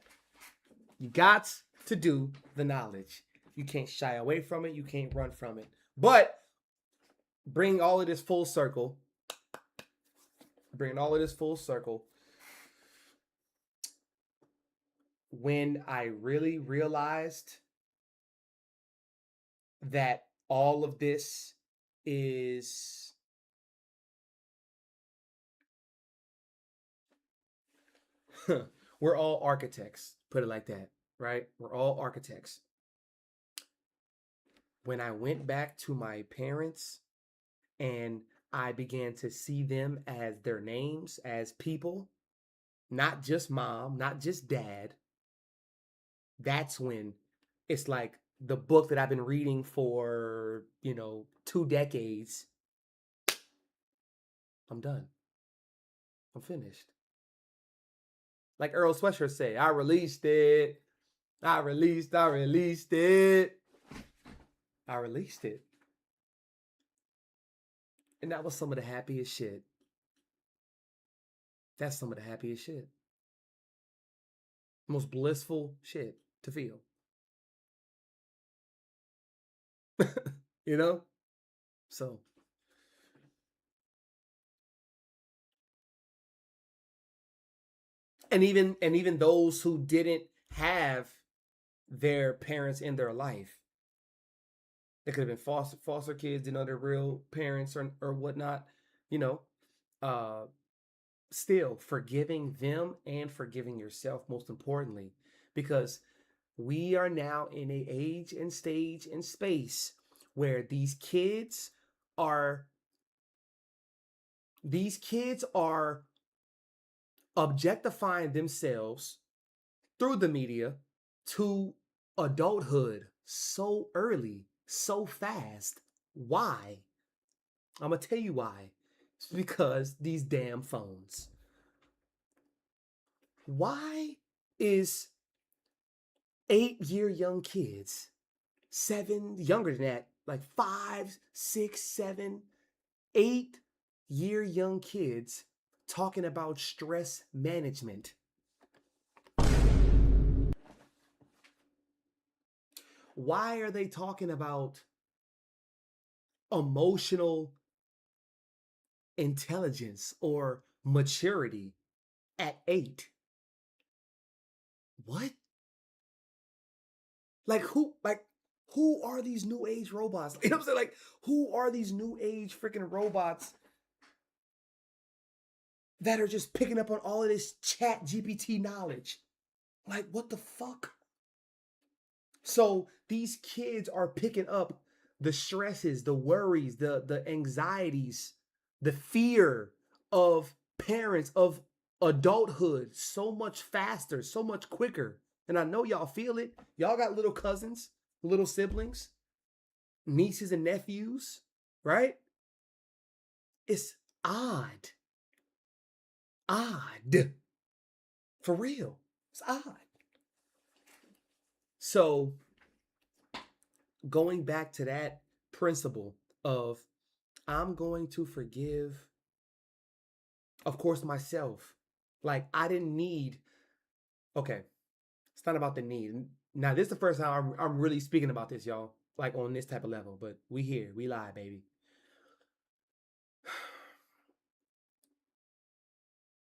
You got to do the knowledge. You can't shy away from it. You can't run from it. But bring all of this full circle. When I really realized that all of this is we're all architects, put it like that, right? We're all architects. When I went back to my parents and I began to see them as their names, as people, not just mom, not just dad, that's when it's like the book that I've been reading for, 2 decades. I'm done. I'm finished. Like Earl Sweatshirt say, I released it. I released it. And that was some of the happiest shit. That's some of the happiest shit. Most blissful shit to feel. You know? So. And even those who didn't have their parents in their life. They could have been foster kids, didn't know their real parents or whatnot, still forgiving them and forgiving yourself, most importantly, because we are now in an age and stage and space where these kids are objectifying themselves through the media to adulthood so early, so fast. Why? I'm gonna tell you why. It's because these damn phones. Why is 8-year young kids, 7, younger than that, like 5, 6, 7, 8-year young kids talking about stress management? Why are they talking about emotional intelligence or maturity at 8? What? Who are these new age robots? You know what I'm saying? Like, who are these new age freaking robots that are just picking up on all of this chat GPT knowledge? Like, what the fuck? So these kids are picking up the stresses, the worries, the anxieties, the fear of parents, of adulthood so much faster, so much quicker. And I know y'all feel it. Y'all got little cousins, little siblings, nieces and nephews, right? It's odd. For real. It's odd. So going back to that principle of I'm going to forgive, of course, myself. Like, I didn't need, okay, it's not about the need. Now, this is the first time I'm really speaking about this, y'all, like on this type of level, but we here, we live, baby.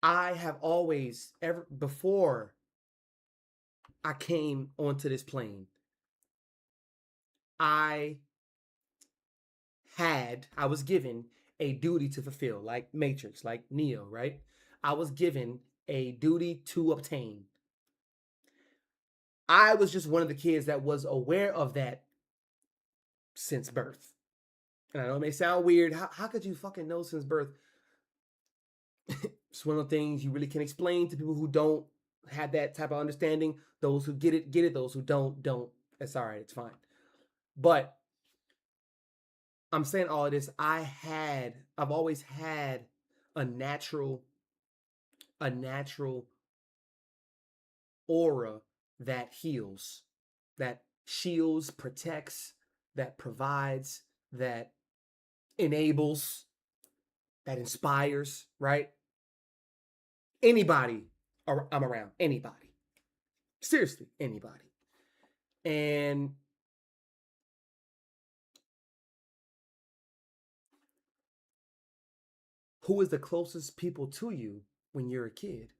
I have always, ever before I came onto this plane, I was given a duty to fulfill, like Matrix, like Neo, right? I was given a duty to obtain. I was just one of the kids that was aware of that since birth. And I know it may sound weird. How could you fucking know since birth? It's one of the things you really can explain to people who don't have that type of understanding. Those who get it, get it. Those who don't. It's all right. It's fine. But I'm saying all of this. I've always had a natural aura that heals, that shields, protects, that provides, that enables, that inspires, right? Anybody I'm around, anybody. Seriously, anybody. And who is the closest people to you when you're a kid?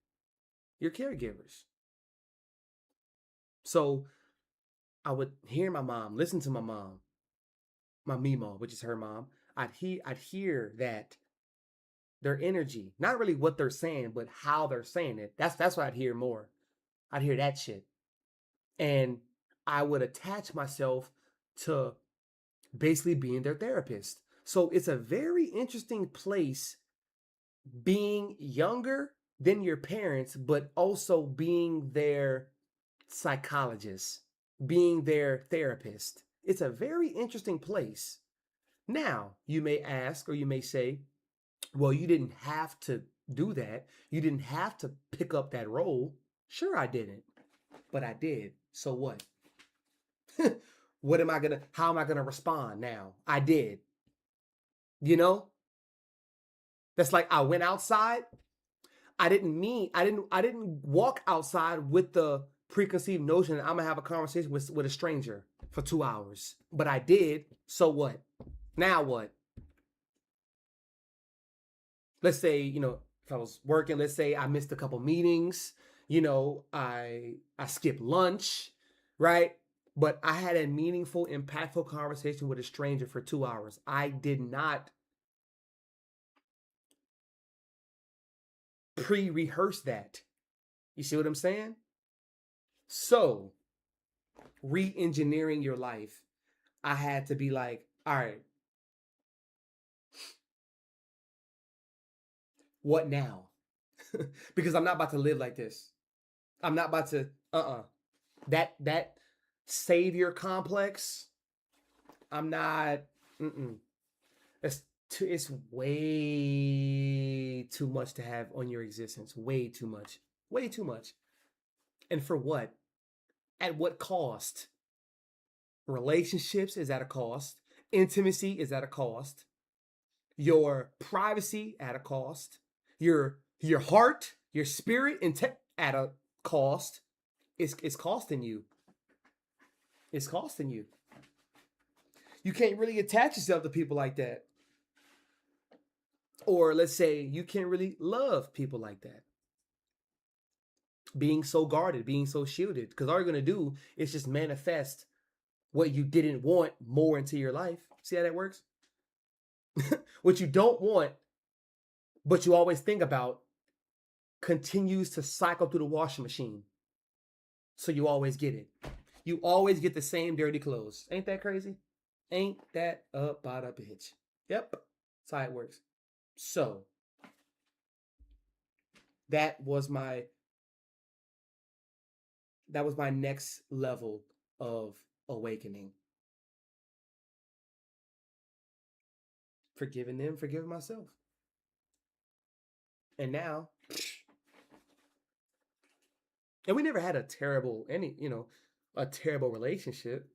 Your caregivers. So I would hear my mom, listen to my mom, my Mimo, which is her mom. I'd hear that their energy, not really what they're saying, but how they're saying it. That's what I'd hear more. I'd hear that shit. And I would attach myself to basically being their therapist. So it's a very interesting place being younger than your parents, but also being their psychologist, being their therapist. It's a very interesting place. Now, you may ask, or you may say, well, you didn't have to do that. You didn't have to pick up that role. Sure, I didn't, but I did. So what? How am I gonna respond now? I did. You know? That's like I went outside. I didn't walk outside with the preconceived notion that I'm gonna have a conversation with a stranger for 2 hours. But I did. So what? Now what? Let's say, if I was working, let's say I missed a couple meetings, I skipped lunch, right? But I had a meaningful, impactful conversation with a stranger for 2 hours. I did not pre-rehearse that. You see what I'm saying? So, re-engineering your life, I had to be like, all right, what now? Because I'm not about to live like this. I'm not about to, that savior complex, I'm not, it's way too much to have on your existence. Way too much. And for what? At what cost? Relationships is at a cost. Intimacy is at a cost. Your privacy at a cost. Your heart, your spirit at a cost. It's costing you. It's costing you. You can't really attach yourself to people like that. Or let's say you can't really love people like that. Being so guarded, being so shielded. Because all you're going to do is just manifest what you didn't want more into your life. See how that works? What you don't want, but you always think about, continues to cycle through the washing machine. So you always get it. You always get the same dirty clothes. Ain't that crazy? Ain't that about a bitch? Yep. That's how it works. So that was my next level of awakening. Forgiving them, forgiving myself. And now, and we never had a terrible relationship.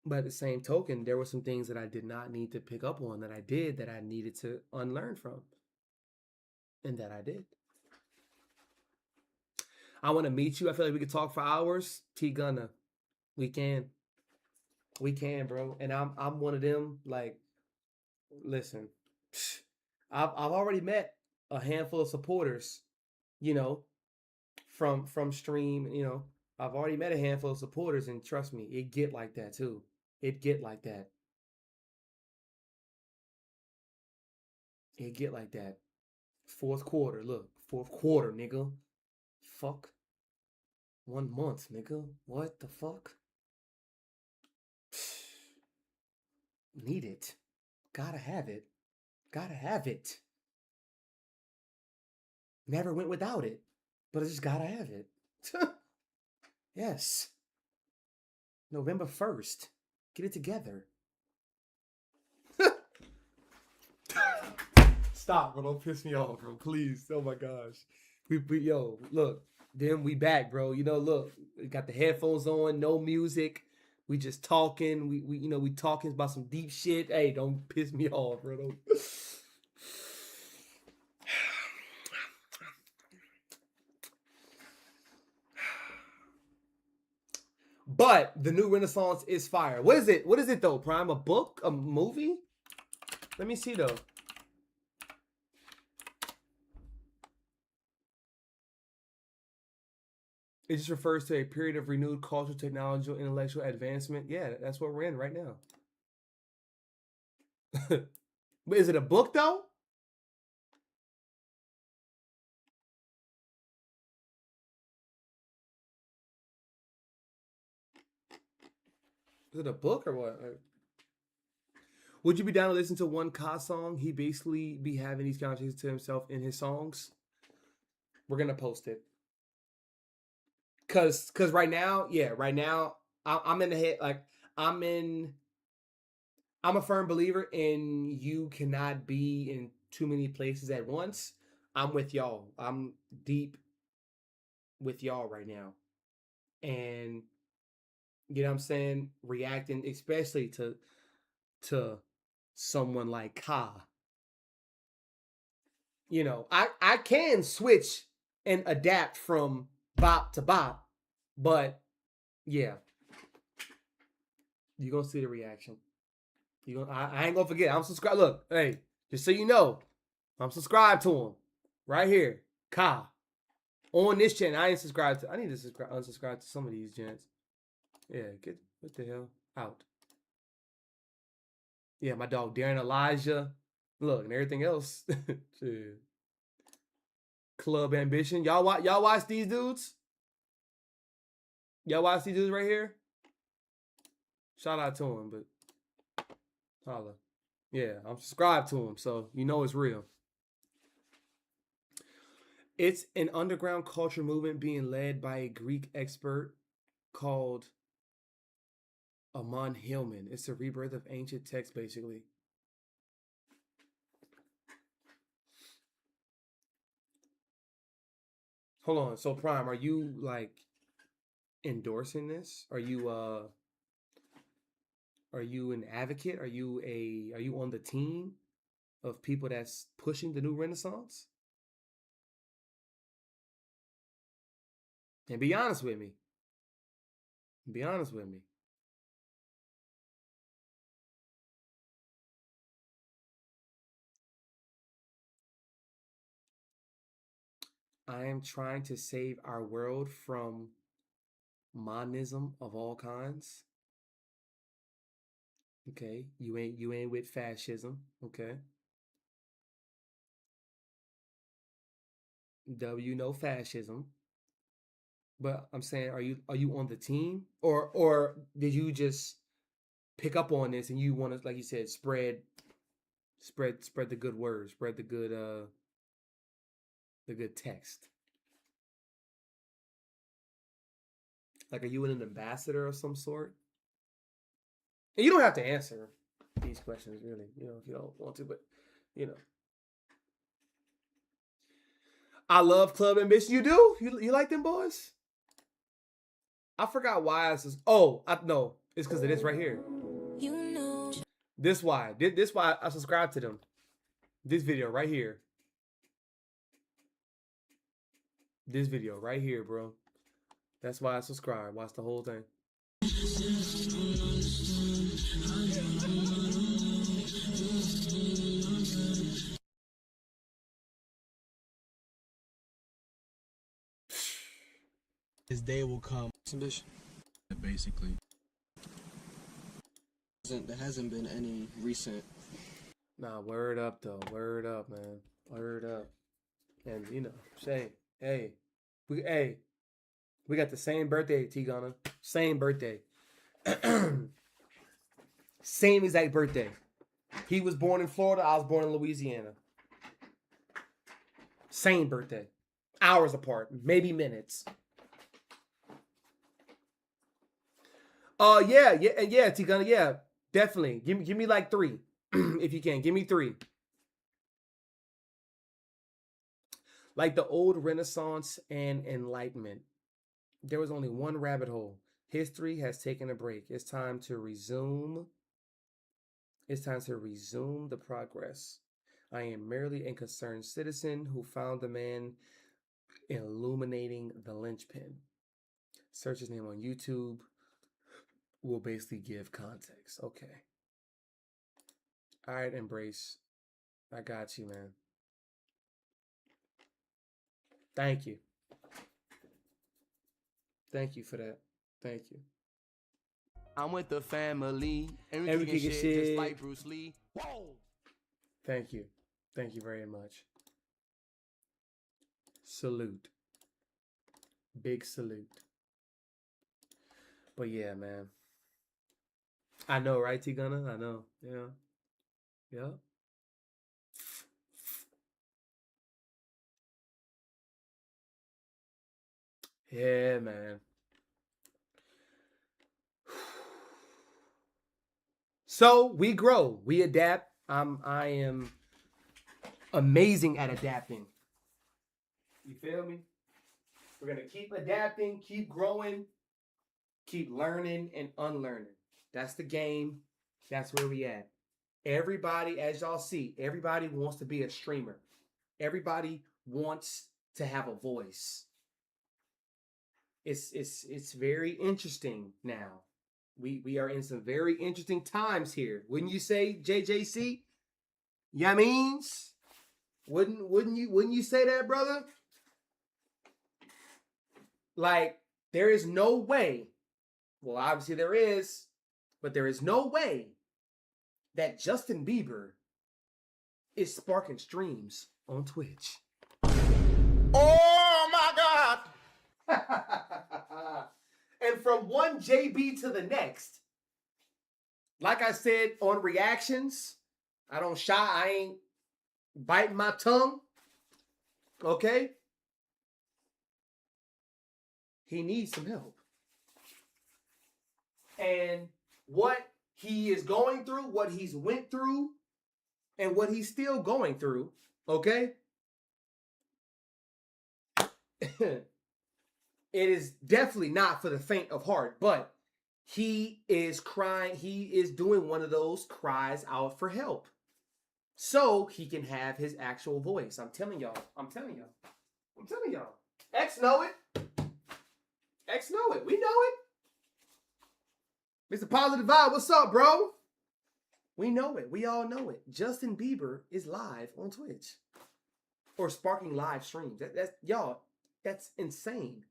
But at the same token, there were some things that I did not need to pick up on that I did that I needed to unlearn from. And that I did. I want to meet you. I feel like we could talk for hours. Gunna. We can. We can, bro. And I'm one of them, like, listen, I've already met a handful of supporters, you know, from stream, you know. I've already met a handful of supporters, and trust me, it get like that too. It get like that. It get like that. Fourth quarter, look. Fourth quarter, nigga. Fuck. 1 month, nigga. What the fuck? Need it. Gotta have it. Gotta have it. Never went without it. But I just gotta have it. Yes. November 1st. Get it together. Stop, bro. Don't piss me off, bro. Please. Oh my gosh. Yo, look. Then we back, bro. You know, look. We got the headphones on, no music. We just talking. We talking about some deep shit. Hey, don't piss me off, bro. Don't. But the new Renaissance is fire. What is it? What is it though, Prime? A book? A movie? Let me see though. It just refers to a period of renewed cultural, technological, intellectual advancement. Yeah, that's what we're in right now. But is it a book though? Is it a book or what? Would you be down to listen to one Ka song? He basically be having these conversations to himself in his songs. We're gonna post it. Cause right now, I'm in the head. Like I'm a firm believer in you cannot be in too many places at once. I'm with y'all. I'm deep with y'all right now. And you know what I'm saying? Reacting especially to someone like Ka. You know, I can switch and adapt from bop to bop, but yeah. You're gonna see the reaction. I ain't gonna forget. I'm subscribed. Look, hey, just so you know, I'm subscribed to him. Right here. Ka. On this channel. I ain't subscribed to. I need to unsubscribe to some of these gents. Yeah, get what the hell out. Yeah, my dog 𝘘𝘅𝘁𝗍𝗏. Look, and everything else. Shit. Club Ambition. Y'all watch these dudes? Y'all watch these dudes right here? Shout out to him, but holla. Yeah, I'm subscribed to him, so you know it's real. It's an underground culture movement being led by a Greek expert called 𝗈𝙂𝘍𝑚𝑎n. It's the rebirth of ancient texts, basically. Hold on. So Prime, are you like endorsing this? Are you an advocate? Are you on the team of people that's pushing the new Renaissance? And be honest with me. Be honest with me. I am trying to save our world from monism of all kinds. Okay, you ain't with fascism. Okay. W no fascism. But I'm saying, are you on the team, or did you just pick up on this and you want to, like you said, spread the good word, spread the good text? Like, are you an ambassador of some sort? And you don't have to answer these questions, really, you know, if you don't want to, but you know. I love Club Ambition. You do? You like them boys? I forgot why I says. Oh, no. It's because of this right here. You know. This why. This why I subscribe to them. This video right here. This video right here, bro. That's why I subscribe. Watch the whole thing. His day will come. Basically. There hasn't been any recent. Nah, word up though. Word up, man. Word up. And you know, Shay, hey, we got the same birthday, T-Gunna. Same birthday. Same exact birthday. He was born in Florida. I was born in Louisiana. Same birthday. Hours apart. Maybe minutes. Yeah, T-Gunna, yeah. Definitely. Give me like 3. If you can. Give me 3. Like the old Renaissance and Enlightenment. There was only one rabbit hole. History has taken a break. It's time to resume. It's time to resume the progress. I am merely a concerned citizen who found the man illuminating the linchpin. Search his name on YouTube. Will basically give context. Okay. All right, Embrace. I got you, man. Thank you. Thank you for that. Thank you. I'm with the family. And we kicking shit just like Bruce Lee. Whoa! Thank you. Thank you very much. Salute. Big salute. But yeah, man. I know, right, T-Gunna? I know. Yeah. Yeah. Yeah, man. So we grow, we adapt. I am amazing at adapting. You feel me? We're gonna keep adapting, keep growing, keep learning and unlearning. That's the game. That's where we at. Everybody, as y'all see, everybody wants to be a streamer. Everybody wants to have a voice. It's very interesting now. We are in some very interesting times here. Wouldn't you say, JJC? Yeah, means? Wouldn't you say that, brother? Like, there is no way. Well, obviously there is, but there is no way that Justin Bieber is sparking streams on Twitch. Oh my God! And from one JB to the next, like I said on reactions, I don't shy, I ain't biting my tongue. Okay? He needs some help. And what he is going through, what he's went through, and what he's still going through, okay? It is definitely not for the faint of heart, but he is crying. He is doing one of those cries out for help so he can have his actual voice. I'm telling y'all. I'm telling y'all. I'm telling y'all. X know it. X know it. We know it. Mr. Positive Vibe, what's up, bro? We know it. We all know it. Justin Bieber is live on Twitch or sparking live streams. That's y'all. That's insane.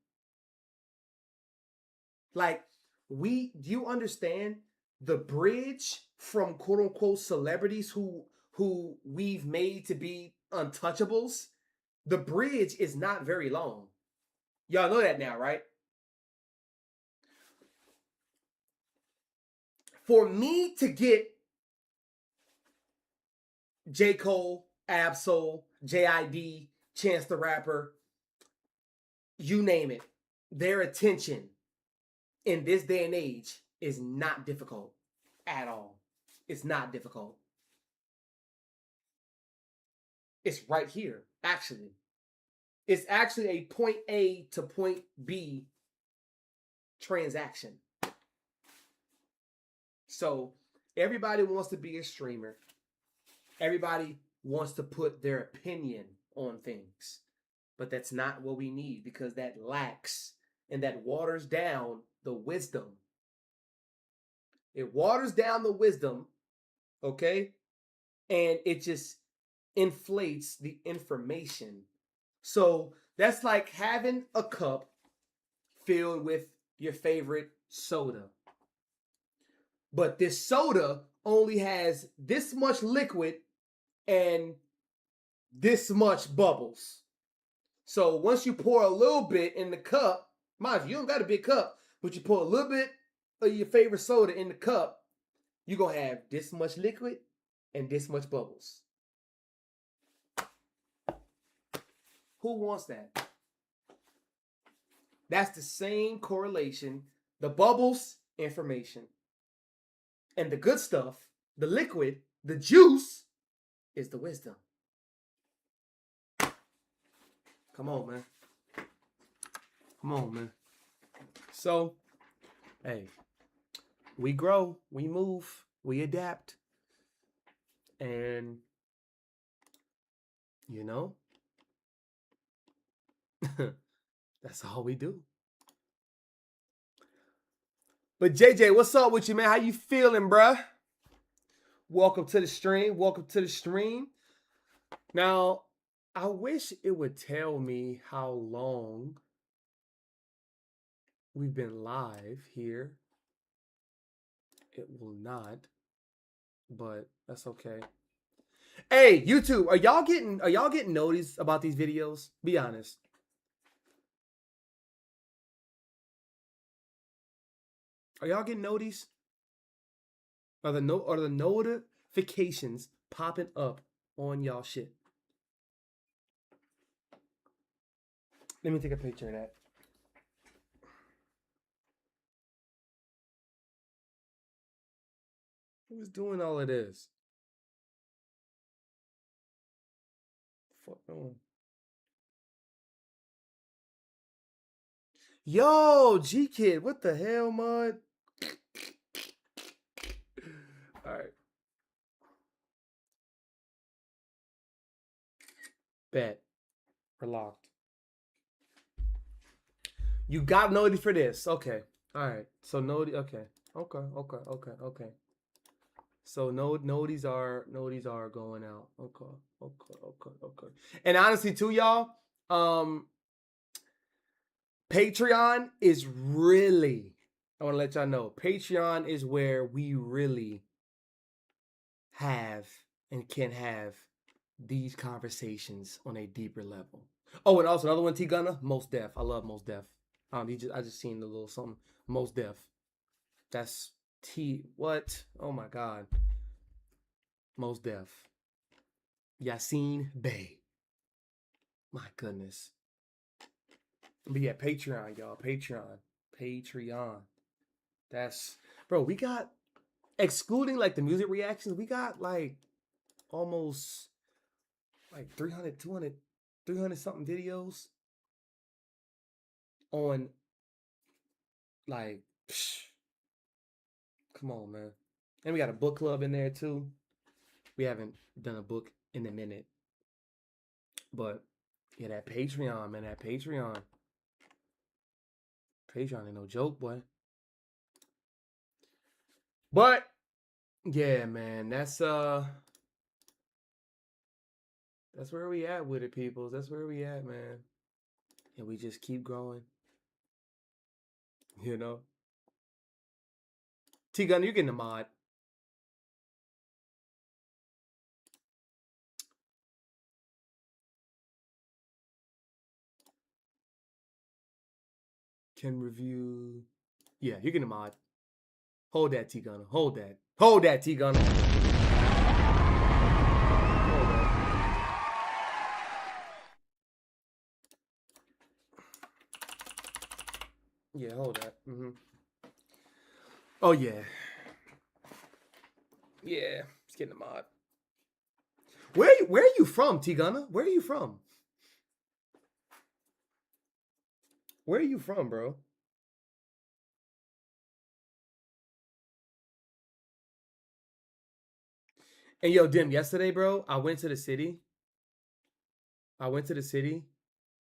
Like, do you understand the bridge from quote unquote celebrities who we've made to be untouchables? The bridge is not very long. Y'all know that now, right? For me to get J. Cole, Ab-Soul, J.I.D., Chance the Rapper, you name it, their attention in this day and age is not difficult at all. It's not difficult. It's right here, actually. It's actually a point A to point B transaction. So everybody wants to be a streamer. Everybody wants to put their opinion on things. But that's not what we need, because that lacks and that waters down the wisdom. It waters down the wisdom, okay? And it just inflates the information. So that's like having a cup filled with your favorite soda. But this soda only has this much liquid and this much bubbles. So once you pour a little bit in the cup, mind you, you don't got a big cup, but you pour a little bit of your favorite soda in the cup, you're going to have this much liquid and this much bubbles. Who wants that? That's the same correlation. The bubbles, information. And the good stuff, the liquid, the juice, is the wisdom. Come on, man. Come on, man. So, hey, we grow, we move, we adapt. And, you know, that's all we do. But JJ, what's up with you, man? How you feeling, bruh? Welcome to the stream. Welcome to the stream. Now, I wish it would tell me how long we've been live here. It will not, but that's okay. Hey, YouTube, are y'all getting notice about these videos? Be honest. Are y'all getting notice? Are the notifications popping up on y'all shit? Let me take a picture of that. Who's doing all of this? Fuck no. Yo, G-Kid, what the hell, mud? All right. Bet. We're locked. You got noti for this. Okay. All right. So noti. Okay. Okay. So noties are going out. Okay. And honestly, too, y'all, Patreon is really, I want to let y'all know, Patreon is where we really have and can have these conversations on a deeper level. Oh, and also another one, T-Gunna, Most Def. I love Most Def. I just seen the little something. Most Def. That's what? Oh my God. Most Def. 𝘽𝙪𝙨. My goodness. But yeah, Patreon, y'all. Patreon. That's, bro, we got, excluding like the music reactions, we got like almost like 300 something videos on, like, come on, man. And we got a book club in there too. We haven't done a book in a minute. But yeah, that Patreon, man, that Patreon ain't no joke, boy. But yeah, man, that's where we at with it, peoples. That's where we at, man. And we just keep growing. You know? T-Gun, you're getting a mod. Can review. Yeah, you're getting a mod. Hold that, T-Gunner. Hold that, T-Gunner. Hold that. Yeah, hold that. Oh, yeah. Yeah, it's getting a mod. Where are you from, T-Gunner? Where are you from? Where are you from, bro? And yo, Dim, yesterday, bro, I went to the city.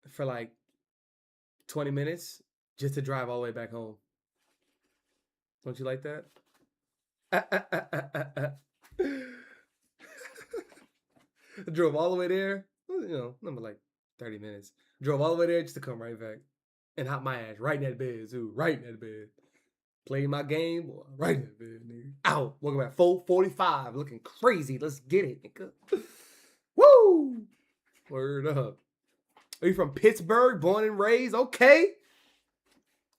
For like 20 minutes just to drive all the way back home. Don't you like that? I drove all the way there, number like 30 minutes. Drove all the way there just to come right back and hop my ass right in that bed, too. Right in that bed. Played my game, boy, right in that bed, nigga. Out. Welcome at 4:45, looking crazy. Let's get it, nigga. Woo! Word up. Are you from Pittsburgh, born and raised? Okay.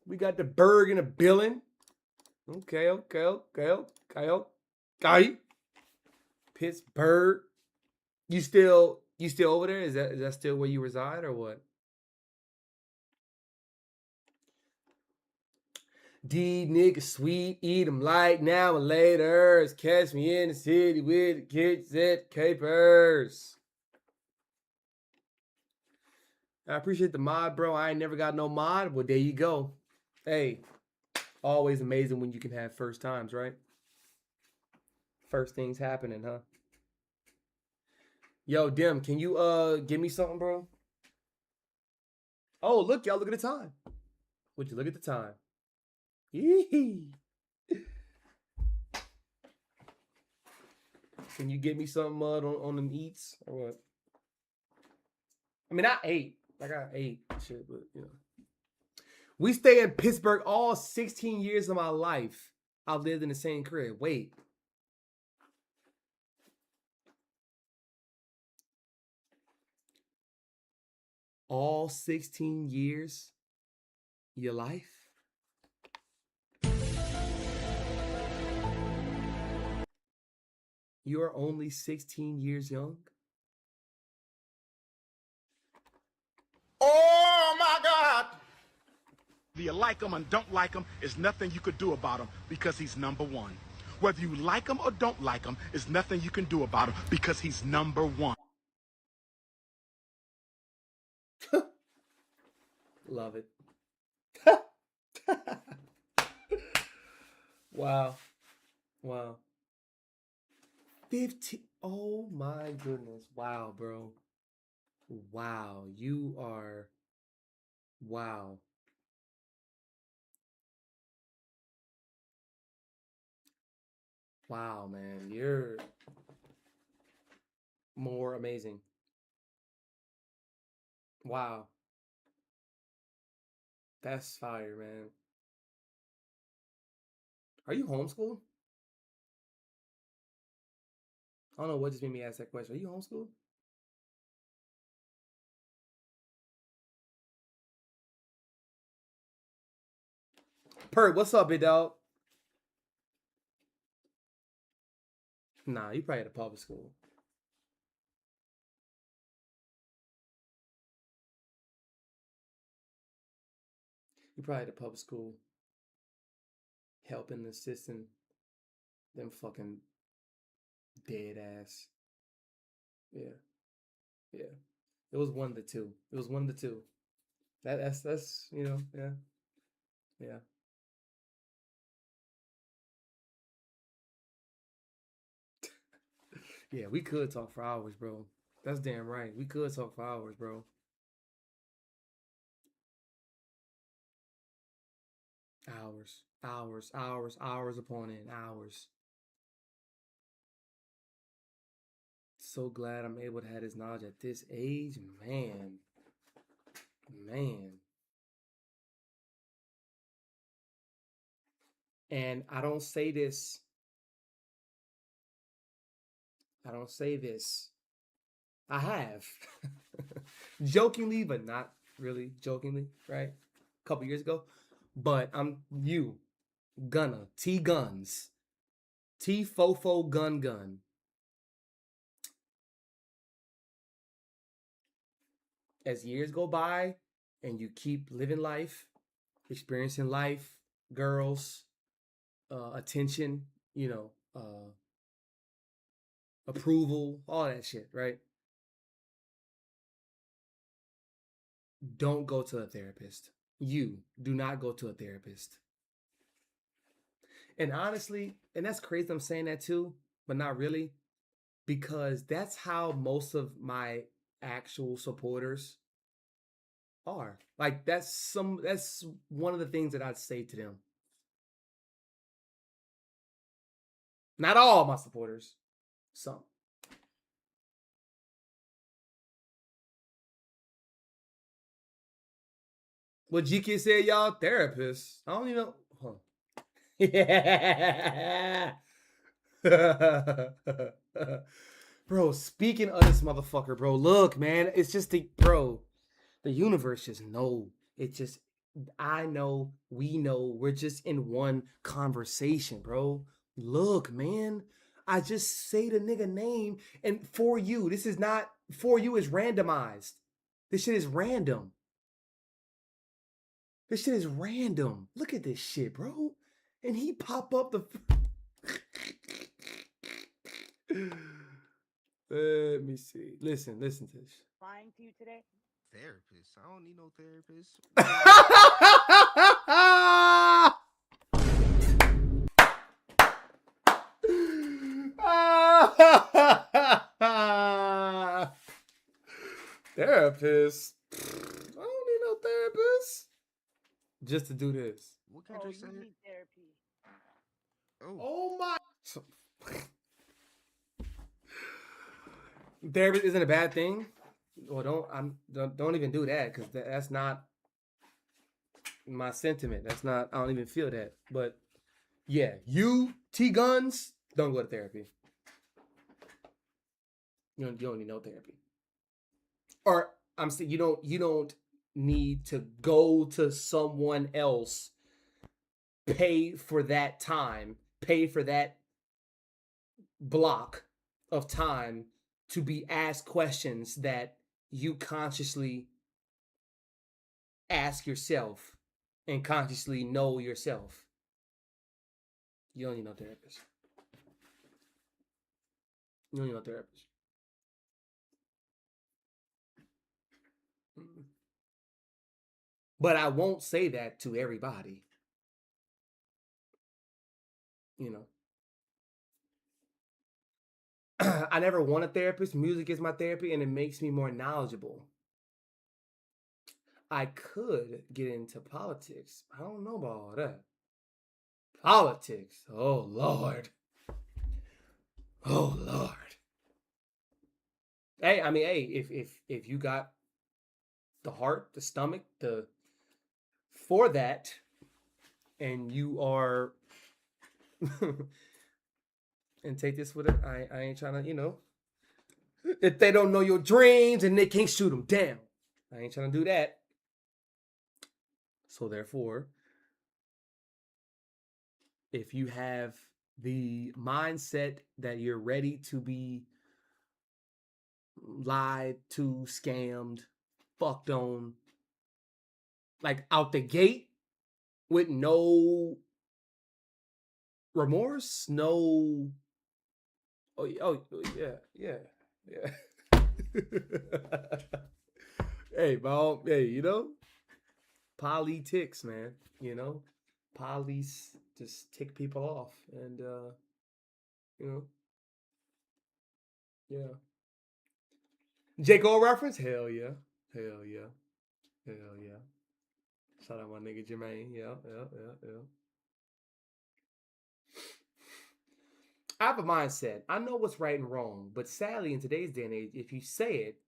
We got the Berg in the building. Okay. Pittsburgh. You still over there? Is that still where you reside or what? D nigga sweet, eat 'em like now and later. Catch me in the city with the kids at capers. I appreciate the mod, bro. I ain't never got no mod. Well, there you go. Hey, always amazing when you can have first times, right? First things happening, huh? Yo, Dim, can you give me something, bro? Oh, look, y'all, look at the time. Would you look at the time? Yee. Can you get me some mud on them eats or what? I mean, I ate. Like I ate shit, but we stay in Pittsburgh all 16 years of my life. I've lived in the same crib. Wait. All 16 years of your life? You are only 16 years young? Oh my God! Whether you like him or don't like him, there's nothing you could do about him because he's number one. Whether you like him or don't like him, there's nothing you can do about him because he's number one. Love it. Wow. 50. Oh my goodness. Wow, bro. Wow. You are. Wow. Wow, man. You're more amazing. Wow. That's fire, man. Are you homeschooled? I don't know what just made me ask that question. Are you homeschooled? Perk, what's up, big dog? Nah, you probably at a public school. You probably at a public school. Helping, assisting them fucking dead ass. Yeah. It was one of the two. That's yeah. Yeah, we could talk for hours, bro. That's damn right. We could talk for hours, bro. Hours upon end. Hours. So glad I'm able to have this knowledge at this age. Man. And I don't say this. I have. Jokingly, but not really jokingly, right? A couple years ago. But I'm Gunna, T-Guns. T-Fofo Gun. As years go by and you keep living life, experiencing life, girls, attention, approval, all that shit, right? Don't go to a therapist. You do not go to a therapist. And honestly, and that's crazy I'm saying that too, but not really. because that's how most of my actual supporters are. Like that's one of the things that I'd say to them. Not all my supporters, some. What GK said, y'all therapists. I don't even know. Huh. Yeah. Bro, speaking of this motherfucker, bro, look, man, it's just the universe just know. It just, I know, we know, we're just in one conversation, bro. Look, man, I just say the nigga name, and for you, this is not, for you is randomized. This shit is random. This shit is random. Look at this shit, bro. And he pop up the... Let me see. Listen to this. Lying to you today? Therapist? I don't need no therapist. Therapist? I don't need no therapist. Just to do this. What country said You it? need therapy. Oh my... Therapist isn't a bad thing. Well, don't even do that, because that's not my sentiment. That's not, I don't even feel that. But yeah, you T-Guns, don't go to therapy. You don't need no therapy. Or I'm saying you don't need to go to someone else, pay for that time, pay for that block of time to be asked questions that you consciously ask yourself and consciously know yourself. You don't need no therapist. You don't need no therapist. But I won't say that to everybody. You know. I never want a therapist. Music is my therapy, and it makes me more knowledgeable. I could get into politics. I don't know about all that. Politics. Oh, Lord. Oh, Lord. Hey, I mean, hey, if you got the heart, the stomach, for that, and you are... and take this with it. I ain't trying to, you know, if they don't know your dreams and they can't shoot them down. I ain't trying to do that. So therefore, if you have the mindset that you're ready to be lied to, scammed, fucked on, like out the gate with no remorse, no... Oh yeah. Hey, bro. Hey, you know, politics, man. You know, police just tick people off, and you know, yeah. J. Cole reference? Hell yeah. Shout out my nigga Jermaine. Yeah. I have a mindset. I know what's right and wrong, but sadly, in today's day and age, if you say it,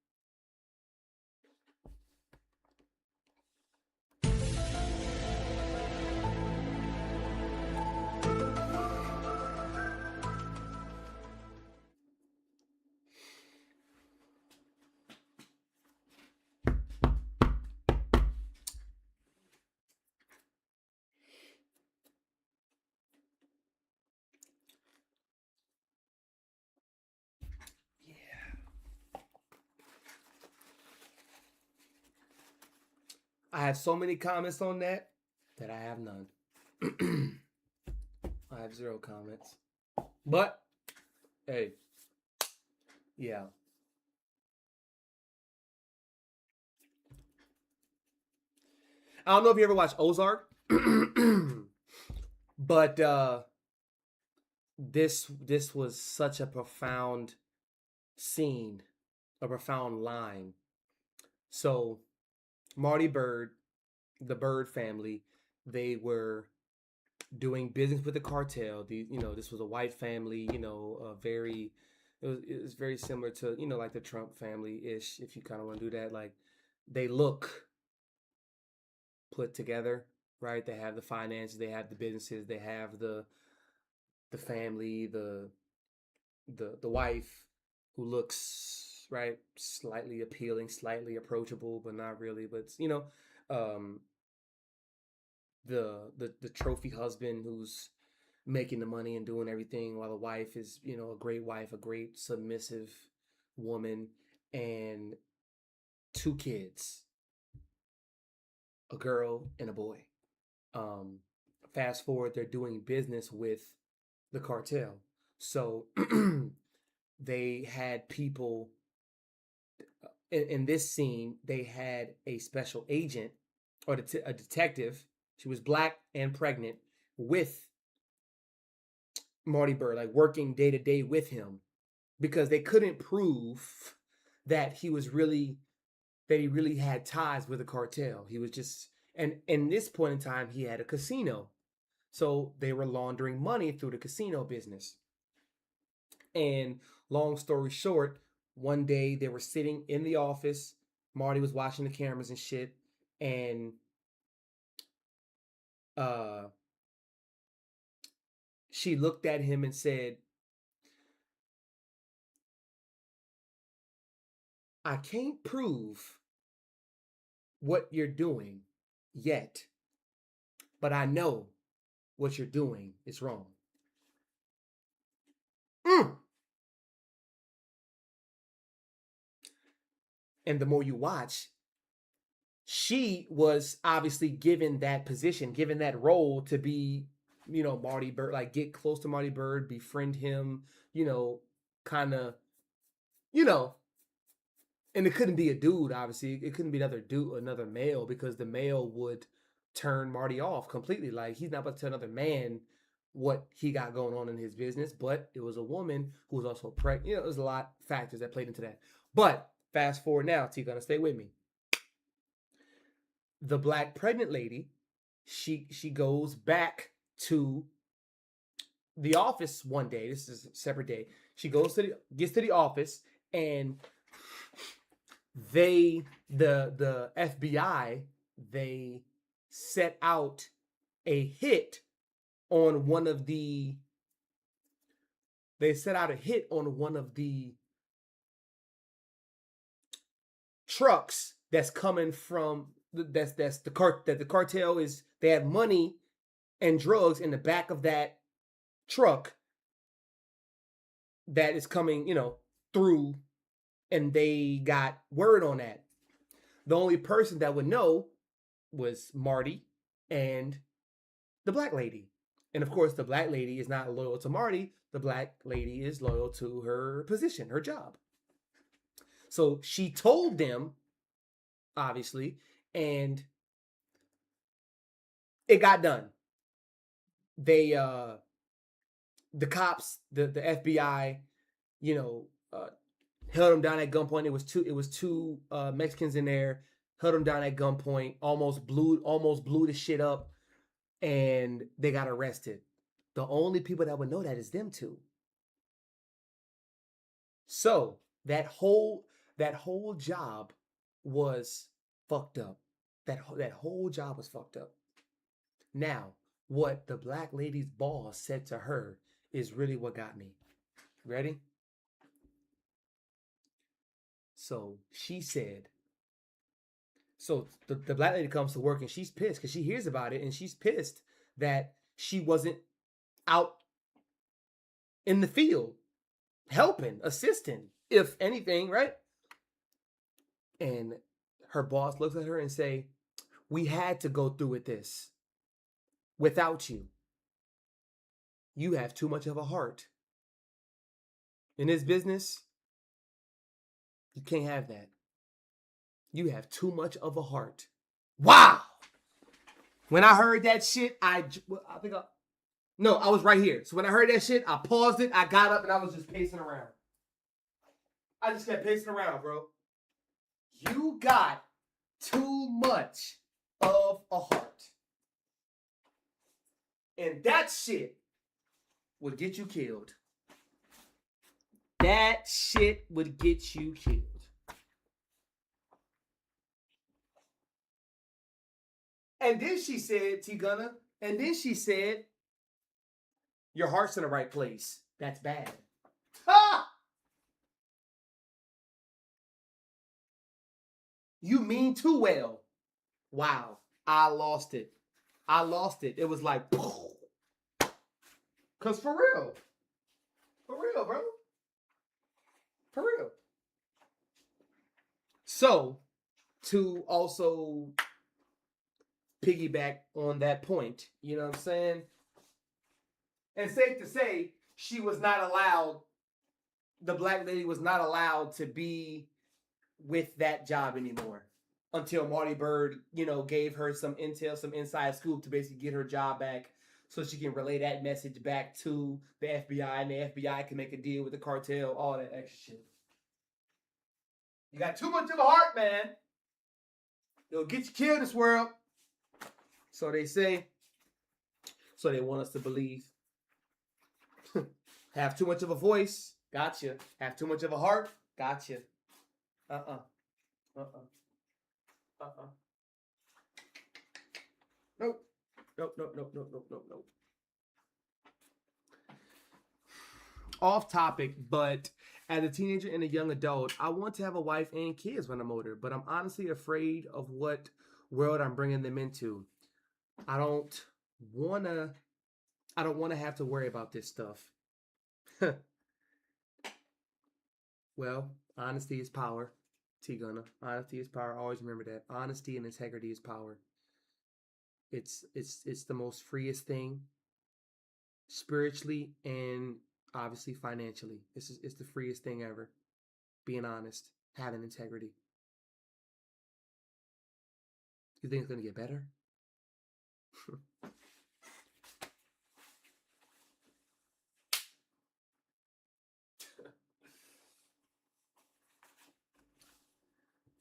I have so many comments on that I have none. I have 0 comments. But, hey, yeah. I don't know if you ever watched Ozark, but this was such a profound scene, a profound line. So Marty Byrde, the Byrde family, they were doing business with the cartel. This was a white family, it was very similar to, like the Trump family-ish, if you kind of want to do that. Like, they look put together, right? They have the finances, they have the businesses, they have the family, the wife who looks, right, slightly appealing, slightly approachable, but not really. But the trophy husband who's making the money and doing everything, while the wife is, a great wife, a great submissive woman, and 2 kids, a girl and a boy. Fast forward, they're doing business with the cartel. So they had people in this scene. They had a special agent or a detective. She was black and pregnant with Marty Byrde, like working day to day with him, because they couldn't prove that he really had ties with the cartel. He was just, and in this point in time, he had a casino. So they were laundering money through the casino business. And long story short, one day they were sitting in the office. Marty was watching the cameras and shit. And she looked at him and said, "I can't prove what you're doing yet, but I know what you're doing is wrong." And the more you watch, she was obviously given that position, given that role to be, Marty Byrde, like get close to Marty Byrde, befriend him, kind of, and it couldn't be a dude, obviously. It couldn't be another male, because the male would turn Marty off completely. Like, he's not about to tell another man what he got going on in his business. But it was a woman who was also pregnant. There's a lot of factors that played into that. But fast forward now, T, gonna stay with me. The black pregnant lady, she goes back to the office one day. This is a separate day. She gets to the office, and the FBI, they set out a hit on one of the trucks that's coming from that the cartel is. They have money and drugs in the back of that truck that is coming, through, and they got word on that. The only person that would know was Marty and the black lady. And of course, the black lady is not loyal to Marty. The black lady is loyal to her position, her job. So she told them, obviously, and it got done. They, the cops, the FBI, held him down at gunpoint. It was two Mexicans in there, held him down at gunpoint, almost blew the shit up, and they got arrested. The only people that would know that is them two. So that whole job was fucked up. That whole job was fucked up. Now, what the black lady's boss said to her is really what got me. Ready? So she said, so the black lady comes to work, and she's pissed because she hears about it, and she's pissed that she wasn't out in the field helping, assisting, if anything, right? And her boss looks at her and say, "We had to go through with this without you. You have too much of a heart. In this business, you can't have that. You have too much of a heart." Wow! When I heard that shit, I was right here. So when I heard that shit, I paused it, I got up, and I was just pacing around. I just kept pacing around, bro. You got too much of a heart. And that shit would get you killed. That shit would get you killed. And then she said, T-Gunna, and then she said, your heart's in the right place. That's bad. Ah! You mean too well. Wow. I lost it. I lost it. It was like, because for real. For real, bro. For real. So, to also piggyback on that point, you know what I'm saying? And safe to say, she was not allowed, the black lady was not allowed to be with that job anymore until Marty Bird, you know, gave her some intel, some inside scoop to basically get her job back so she can relay that message back to the FBI, and the FBI can make a deal with the cartel, all that extra shit. You got too much of a heart, man. It'll get you killed in this world. So they say. So they want us to believe. Have too much of a voice. Gotcha. Have too much of a heart. Gotcha. Nope. Nope. Off topic, but as a teenager and a young adult, I want to have a wife and kids when I'm older, but I'm honestly afraid of what world I'm bringing them into. I don't want to have to worry about this stuff. Well, honesty is power. T-Gunna. Honesty is power. Always remember that. Honesty and integrity is power. It's the most freest thing spiritually and obviously financially. It's the freest thing ever. Being honest, having integrity. You think it's going to get better?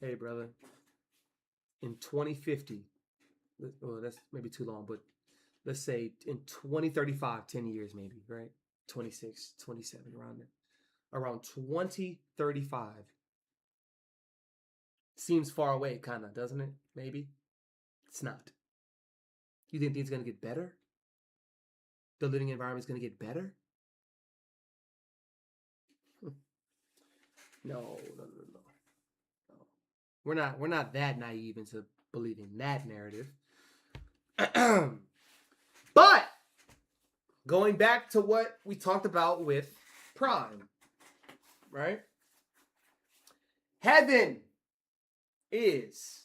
Hey, brother. In 2050, well, that's maybe too long, but let's say in 2035, 10 years maybe, right? 26, 27, around there. Around 2035. Seems far away, kind of, doesn't it? Maybe. It's not. You think things are going to get better? The living environment is going to get better? No. We're not that naive into believing that narrative. But going back to what we talked about with Prime, right? Heaven is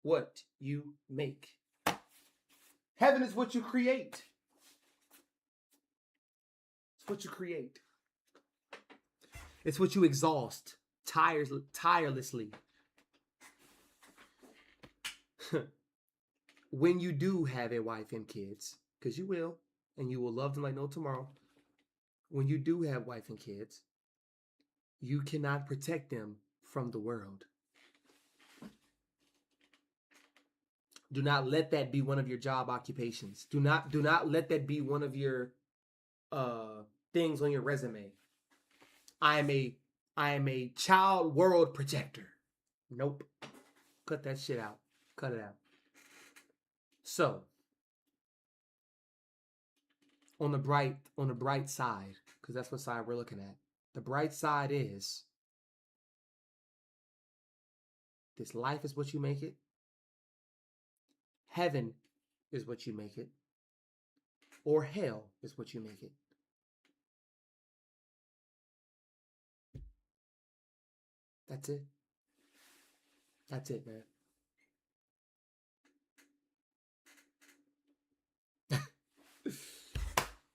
what you make. Heaven is what you create. It's what you create. It's what you exhaust tirelessly. When you do have a wife and kids, because you will, and you will love them like no tomorrow. When you do have wife and kids, you cannot protect them from the world. Do not let that be one of your job occupations. Do not let that be one of your things on your resume. I am a child world protector. Nope. Cut that shit out. Cut it out. So, on the bright side, because that's what side we're looking at. The bright side is this life is what you make it. Heaven is what you make it. Or hell is what you make it. That's it. That's it, man.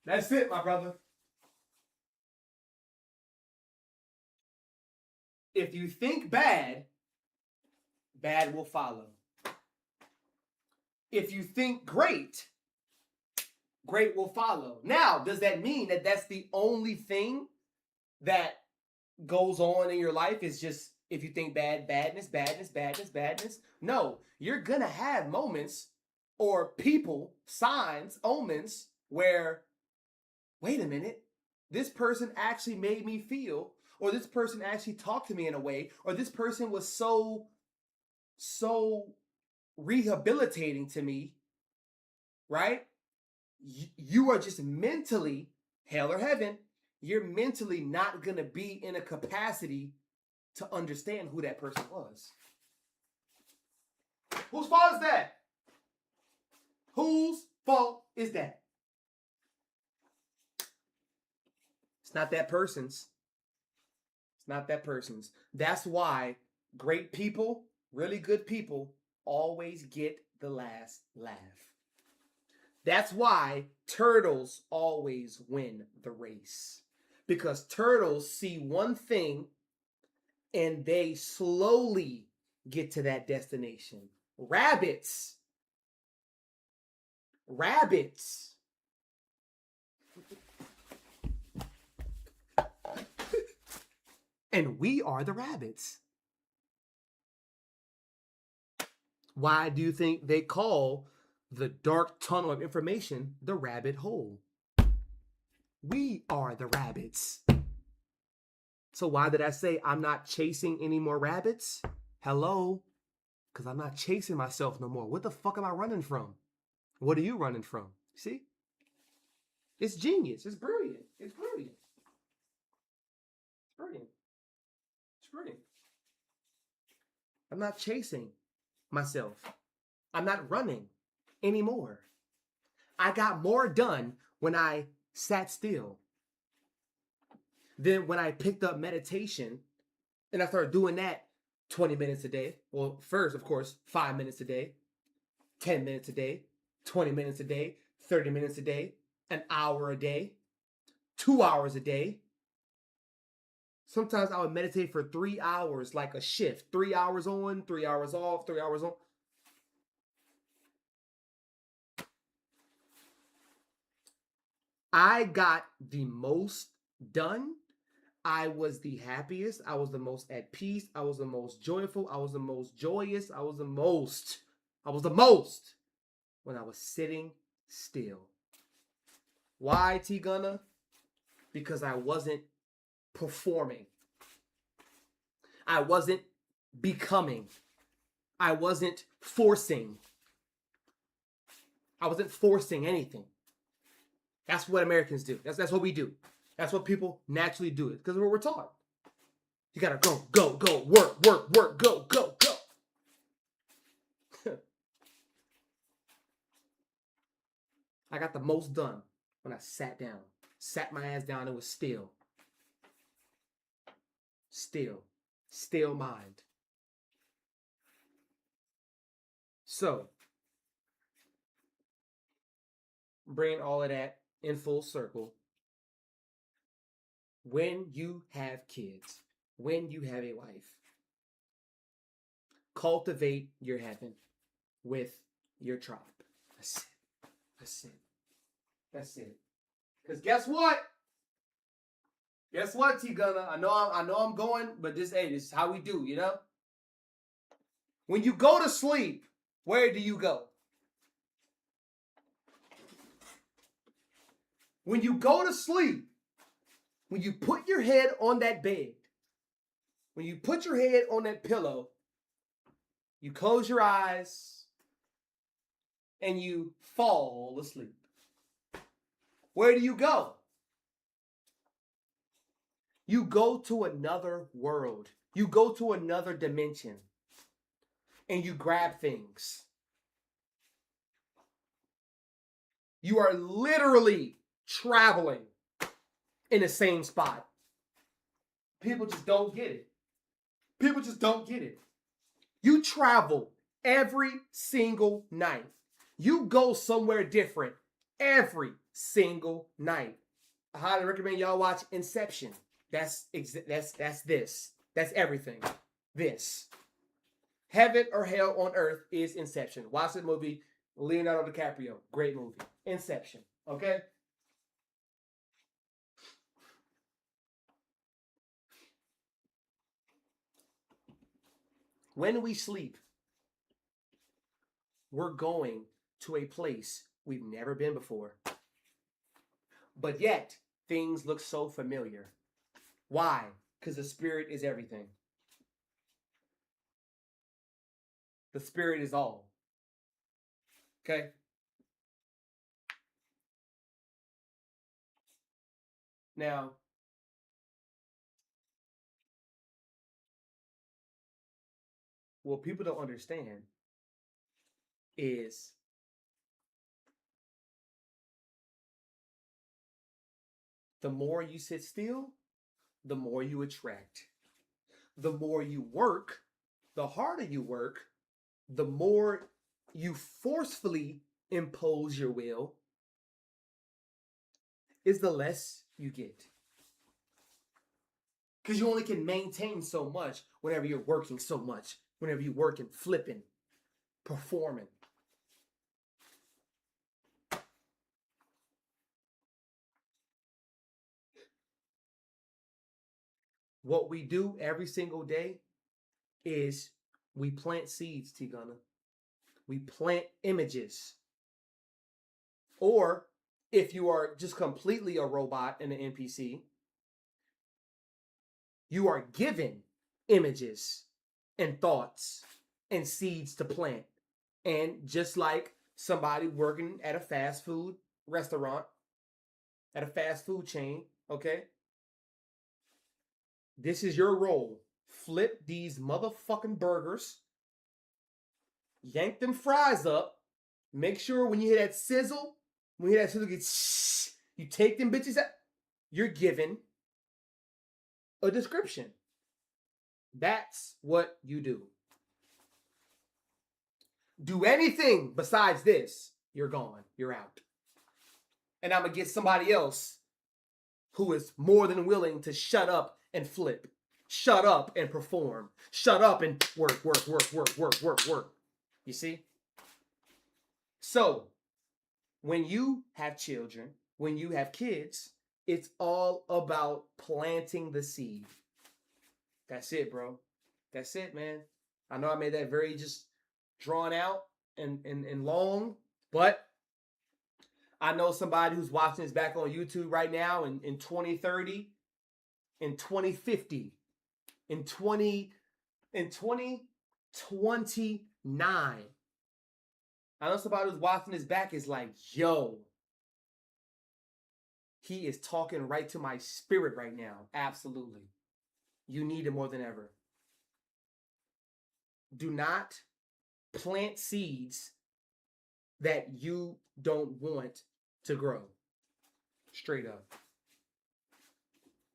That's it, my brother. If you think bad, bad will follow. If you think great, great will follow. Now, does that mean that that's the only thing that goes on in your life is just, if you think badness, badness, badness, badness. No, you're gonna have moments or people, signs, omens where, wait a minute, this person actually made me feel, or this person actually talked to me in a way, or this person was so rehabilitating to me, right? You are just mentally, hell or heaven, you're mentally not going to be in a capacity to understand who that person was. Whose fault is that? Whose fault is that? It's not that person's. It's not that person's. That's why great people, really good people, always get the last laugh. That's why turtles always win the race. Because turtles see one thing and they slowly get to that destination. Rabbits. And we are the rabbits. Why do you think they call the dark tunnel of information the rabbit hole? We are the rabbits. So why did I say I'm not chasing any more rabbits? Hello? Because I'm not chasing myself no more. What the fuck am I running from? What are you running from? See? It's genius. It's brilliant. It's brilliant. It's brilliant. It's brilliant. I'm not chasing myself. I'm not running anymore. I got more done when I sat still than when I picked up meditation and I started doing that 20 minutes a day. Well, first, of course, 5 minutes a day, 10 minutes a day, 20 minutes a day, 30 minutes a day, an hour a day, 2 hours a day. Sometimes I would meditate for 3 hours, like a shift. 3 hours on, 3 hours off, 3 hours on. I got the most done. I was the happiest. I was the most at peace. I was the most joyful. I was the most joyous. I was the most when I was sitting still. Why, T-Gunna? Because I wasn't performing. I wasn't becoming. I wasn't forcing. I wasn't forcing anything. That's what Americans do. That's what we do. That's what people naturally do. It's because of what we're taught. You gotta go, work, go. I got the most done when I sat down. Sat my ass down and was still. Still mind. So, bring all of that in full circle. When you have kids, when you have a wife, cultivate your heaven with your tribe. That's it. Because guess what? Guess what, T-Gunna? I know I'm going, but this is how we do, you know? When you go to sleep, where do you go? When you go to sleep, when you put your head on that bed, when you put your head on that pillow, you close your eyes and you fall asleep. Where do you go? You go to another world. You go to another dimension. And you grab things. You are literally traveling in the same spot. People just don't get it. People just don't get it. You travel every single night. You go somewhere different every single night. I highly recommend y'all watch Inception. That's this. That's everything. This. Heaven or Hell on Earth is Inception. Watch the movie. Leonardo DiCaprio. Great movie. Inception. Okay? When we sleep, we're going to a place we've never been before. But yet, things look so familiar. Why? Because the spirit is everything. The spirit is all. Okay? Now, what people don't understand is the more you sit still, the more you attract. The more you work, the harder you work, the more you forcefully impose your will, is the less you get. Because you only can maintain so much whenever you're working so much, whenever you're working, flipping, performing. What we do every single day is we plant seeds, Tigana. We plant images. Or if you are just completely a robot and an NPC, you are given images and thoughts and seeds to plant. And just like somebody working at a fast food restaurant, at a fast food chain, okay? This is your role. Flip these motherfucking burgers. Yank them fries up. Make sure when you hear that sizzle, gets, you take them bitches out. You're given a description. That's what you do. Do anything besides this, you're gone. You're out. And I'm going to get somebody else who is more than willing to shut up and flip. Shut up and perform. Shut up and work. You see? So, when you have children, when you have kids, it's all about planting the seed. That's it, bro. That's it, man. I know I made that very just drawn out and long, but I know somebody who's watching this back on YouTube right now in 2030, in 2050, in 2029. I know somebody who's watching this back is like, yo, he is talking right to my spirit right now. Absolutely. You need it more than ever. Do not plant seeds that you don't want to grow. Straight up.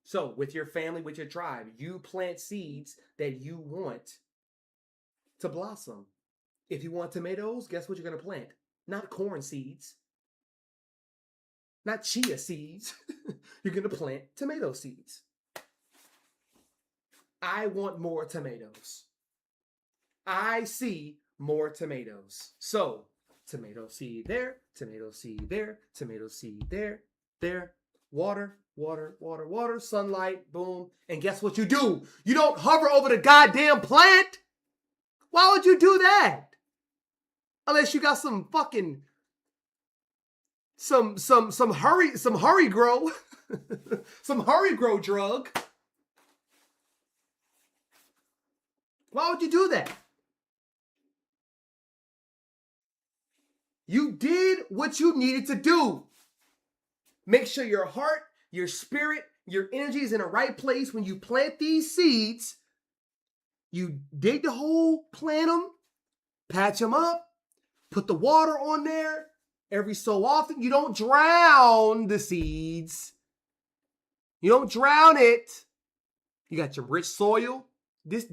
So, with your family, with your tribe, you plant seeds that you want to blossom. If you want tomatoes, guess what you're going to plant? Not corn seeds. Not chia seeds. You're going to plant tomato seeds. I want more tomatoes. I see more tomatoes. So, tomato seed there, tomato seed there, tomato seed there, there. Water, water, water, water, sunlight, boom. And guess what you do? You don't hover over the goddamn plant. Why would you do that? Unless you got some fucking some hurry grow, some hurry grow drug. Why would you do that? You did what you needed to do. Make sure your heart, your spirit, your energy is in the right place when you plant these seeds. You dig the hole, plant them, patch them up, put the water on there. Every so often, you don't drown the seeds. You don't drown it. You got your rich soil. This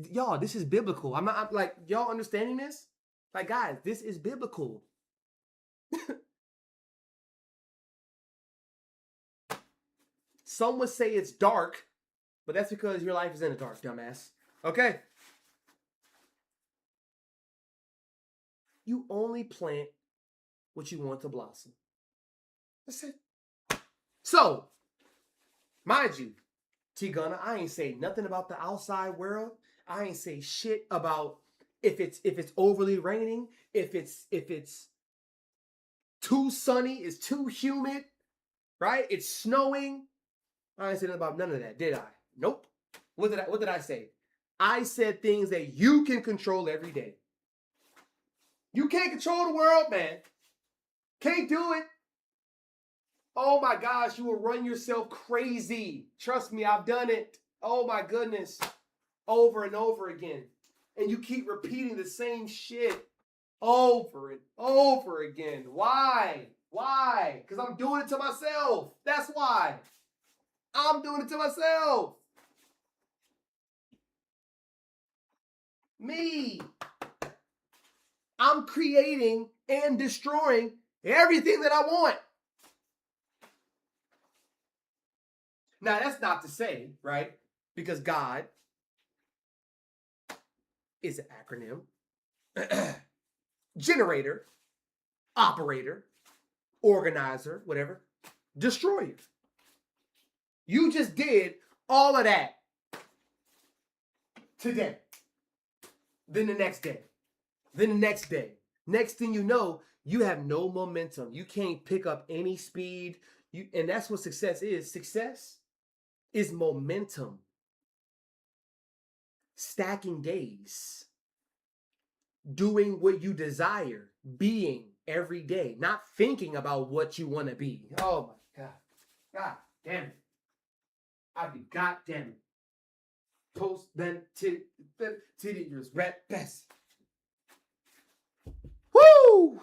is biblical. I'm like, y'all understanding this? Like, guys, this is biblical. Some would say it's dark, but that's because your life is in the dark, dumbass. Okay? You only plant what you want to blossom. That's it. So, mind you, T-Gunna, I ain't say nothing about the outside world. I ain't say shit about if it's overly raining, if it's too sunny, it's too humid, right? It's snowing. I didn't say nothing about none of that, did I? Nope. What did I say? I said things that you can control every day. You can't control the world, man. Can't do it. Oh my gosh, you will run yourself crazy. Trust me, I've done it. Oh my goodness. Over and over again. And you keep repeating the same shit over and over again. Why? Why? Because I'm doing it to myself. That's why. I'm doing it to myself. Me. I'm creating and destroying everything that I want. Now, that's not to say, right? Because God is an acronym. Generator, operator, organizer, whatever, destroyer. You just did all of that today. Then the next day. Then the next day. Next thing you know, you have no momentum. You can't pick up any speed. And that's what success is. Success is momentum. Stacking days. Doing what you desire. Being every day. Not thinking about what you want to be. Oh my God. God damn it. I'd be goddamn it. Post then titty yours rap best. Woo!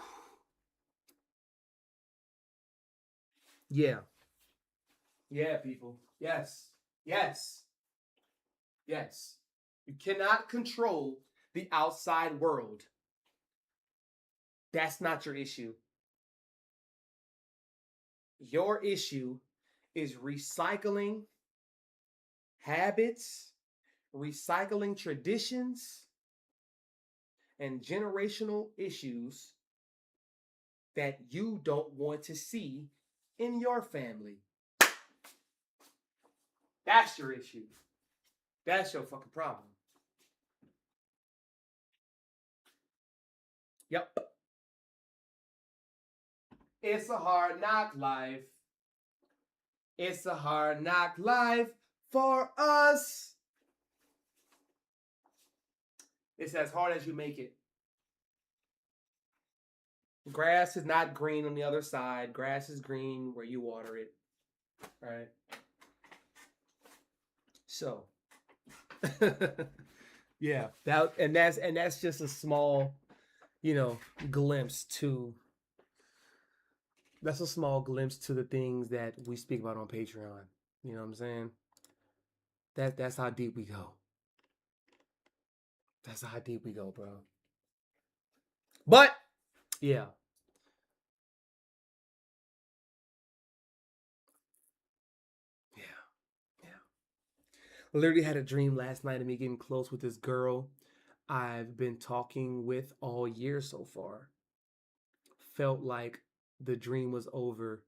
Yeah. Yeah, people. Yes. Yes. Yes. You cannot control the outside world. That's not your issue. Your issue is recycling habits, recycling traditions, and generational issues that you don't want to see in your family. That's your issue. That's your fucking problem. Yep. It's a hard knock life. It's a hard knock life for us. It's as hard as you make it. Grass is not green on the other side. Grass is green where you water it. Right? So, yeah, that's just a small, glimpse to. That's a small glimpse to the things that we speak about on Patreon. You know what I'm saying? That's how deep we go. That's how deep we go, bro. But yeah. I literally had a dream last night of me getting close with this girl I've been talking with all year so far. Felt like the dream was over.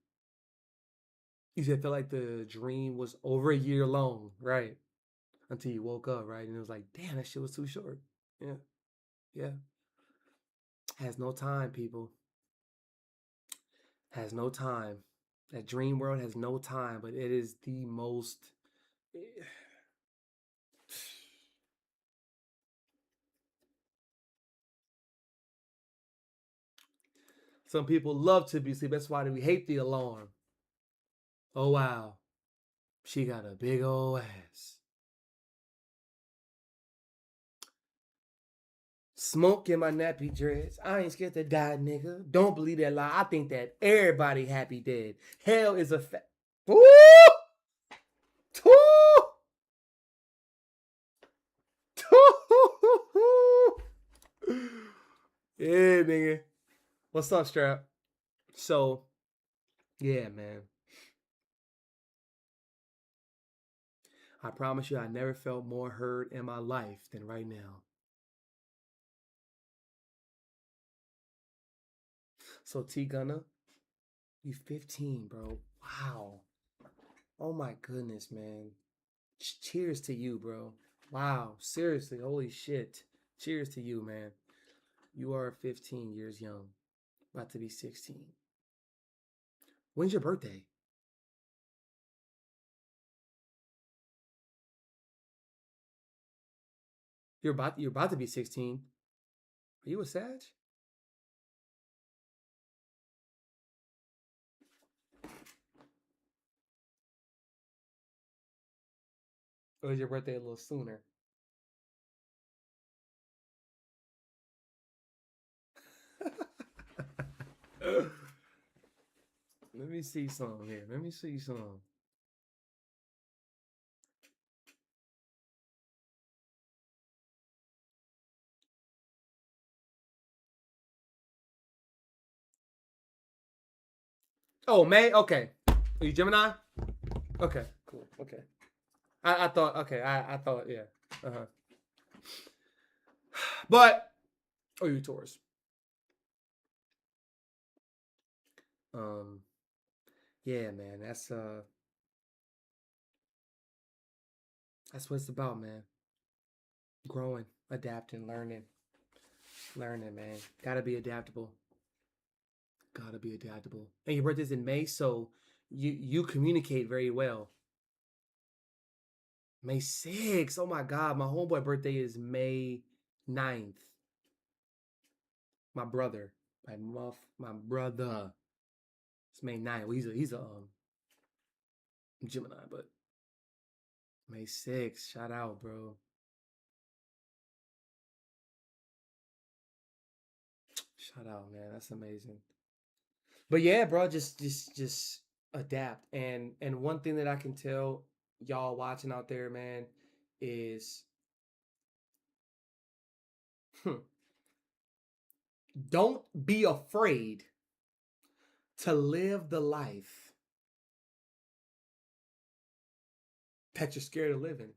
You said felt like the dream was over a year long, right? Until you woke up, right? And it was like, damn, that shit was too short. Yeah. Yeah. Has no time, people. Has no time. That dream world has no time, but it is the most... Some people love to be asleep. That's why we hate the alarm. Oh, wow. She got a big old ass. Smoke in my nappy dress. I ain't scared to die, nigga. Don't believe that lie. I think that everybody happy dead. Hell is a fact. Woo! Woo! Yeah, nigga. What's up, Strap? So, yeah, man. I promise you, I never felt more heard in my life than right now. So, T Gunna, you 15, bro. Wow. Oh my goodness, man. Cheers to you, bro. Wow. Seriously, holy shit. Cheers to you, man. You are 15 years young, about to be 16. When's your birthday? You're about to be 16. Are you a Sag? Or is your birthday a little sooner? Let me see some here. Let me see some. Oh, May? Okay. Are you Gemini? Okay, cool. Okay. I thought, okay, I thought, yeah. Uh-huh. But, oh, you Taurus. Yeah, man, that's what it's about, man. Growing, adapting, learning, man. Gotta be adaptable. Gotta be adaptable. And your birthday's in May, so you communicate very well. May 6th. Oh my God, my homeboy birthday is May 9th. My brother, my brother. It's May 9th. Well, he's a Gemini, but May 6th. Shout out, bro. Shout out, man. That's amazing. But yeah, bro, just adapt. And one thing that I can tell y'all watching out there, man, is don't be afraid to live the life that you're scared of living.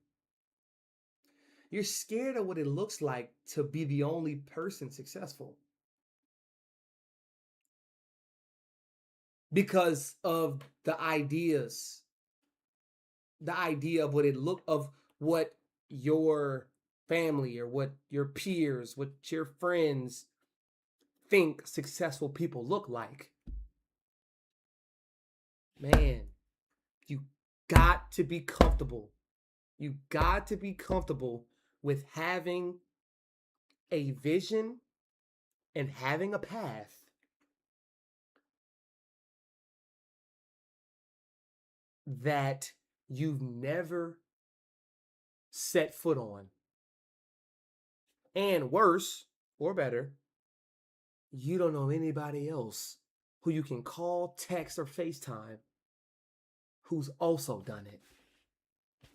You're scared of what it looks like to be the only person successful. Because of the idea of what your family or what your peers, what your friends think successful people look like. Man, you got to be comfortable. You got to be comfortable with having a vision and having a path that you've never set foot on. And worse or better, you don't know anybody else who you can call, text, or FaceTime who's also done it.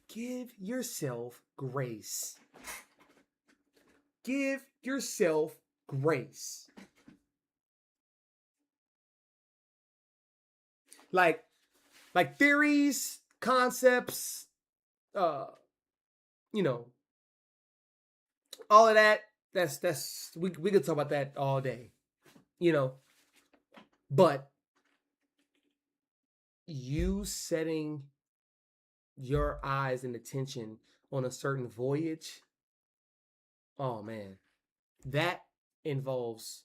Give yourself grace. Give yourself grace. Like theories, concepts, all of that, we could talk about that all day, but you setting your eyes and attention on a certain voyage, oh man, that involves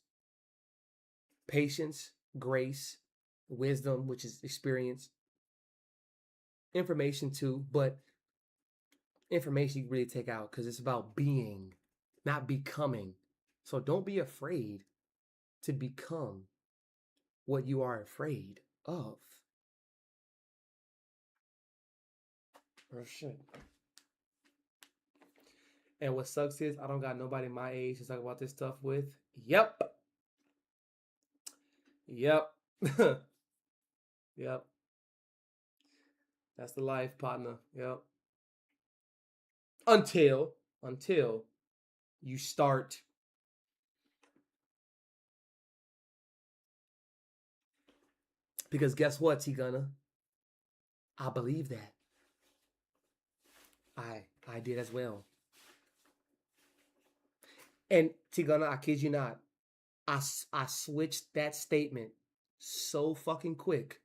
patience, grace, wisdom, which is experience, information too, but information you really take out because it's about being, not becoming. So don't be afraid to become what you are afraid of. Oh shit. And what sucks is I don't got nobody my age to talk about this stuff with. Yep. Yep. That's the life, partner. Yep. Until you start because guess what, Tigana? I believe that. I did as well. And Tigana, I kid you not, I switched that statement so fucking quick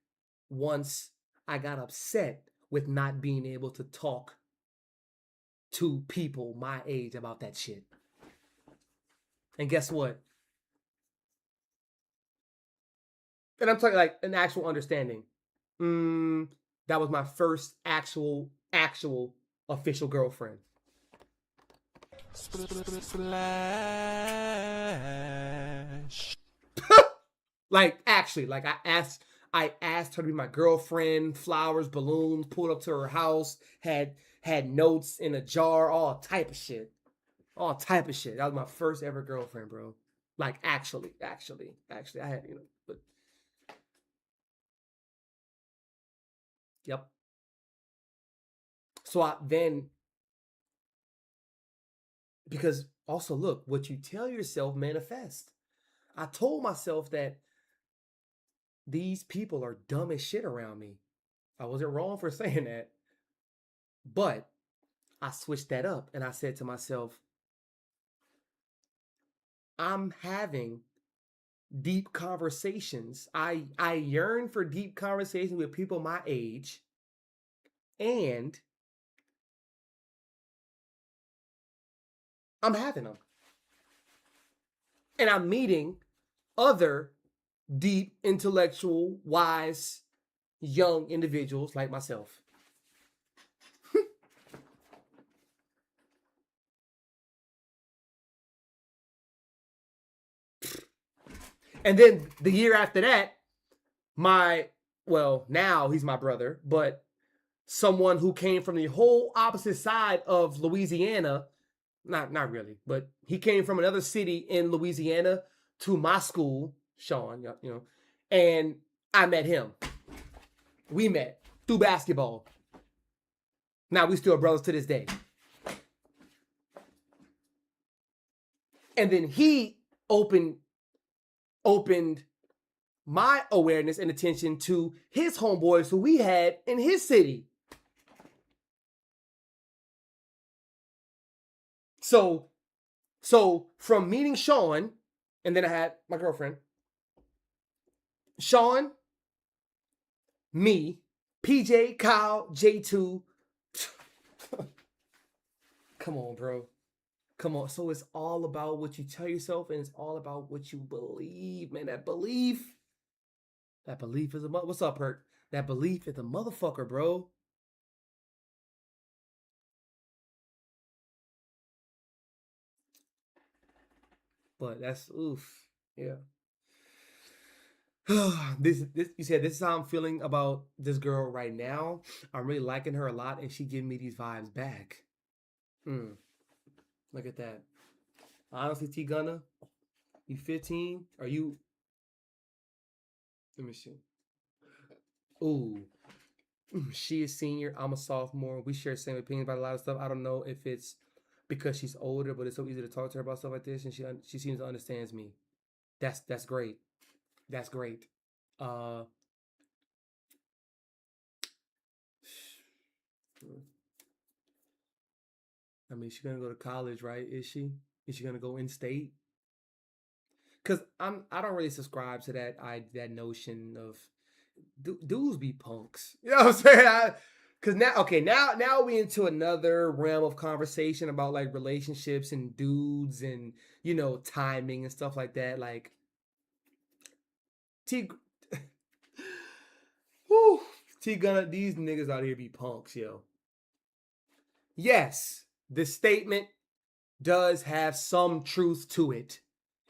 once I got upset with not being able to talk to people my age about that shit. And guess what? And I'm talking like an actual understanding. That was my first actual official girlfriend. Like actually, like I asked her to be my girlfriend, flowers, balloons, pulled up to her house, had notes in a jar, all type of shit. All type of shit. That was my first ever girlfriend, bro. Like actually, I had, but yep. So because also look, what you tell yourself manifests. I told myself that these people are dumb as shit around me. I wasn't wrong for saying that. But I switched that up and I said to myself, I'm having deep conversations. I yearn for deep conversations with people my age, and I'm having them. And I'm meeting other deep, intellectual, wise, young individuals like myself. And then the year after that, now he's my brother, but someone who came from the whole opposite side of Louisiana, not really, but he came from another city in Louisiana to my school, Sean, and I met him. We met through basketball. Now we still brothers to this day. And then he opened my awareness and attention to his homeboys who we had in his city. So from meeting Sean, and then I had my girlfriend, Sean, me, PJ, Kyle, J2. Come on, bro. Come on. So it's all about what you tell yourself, and it's all about what you believe, man. That belief is a what's up, Hurt? That belief is a motherfucker, bro. But that's oof, yeah. this you said this is how I'm feeling about this girl right now. I'm really liking her a lot, and she giving me these vibes back. Look at that. Honestly, T Gunna, you 15? Are you? Let me see. Ooh, she is senior. I'm a sophomore. We share the same opinion about a lot of stuff. I don't know if it's because she's older, but it's so easy to talk to her about stuff like this, and she seems to understands me. That's great. That's great. I mean, she's gonna go to college, right? Is she? Is she gonna go in state? Cause I don't really subscribe to that notion of dudes be punks. You know what I'm saying? Cause now we into another realm of conversation about like relationships and dudes and timing and stuff like that. Like T Gunna, these niggas out here be punks, yo. Yes, this statement does have some truth to it.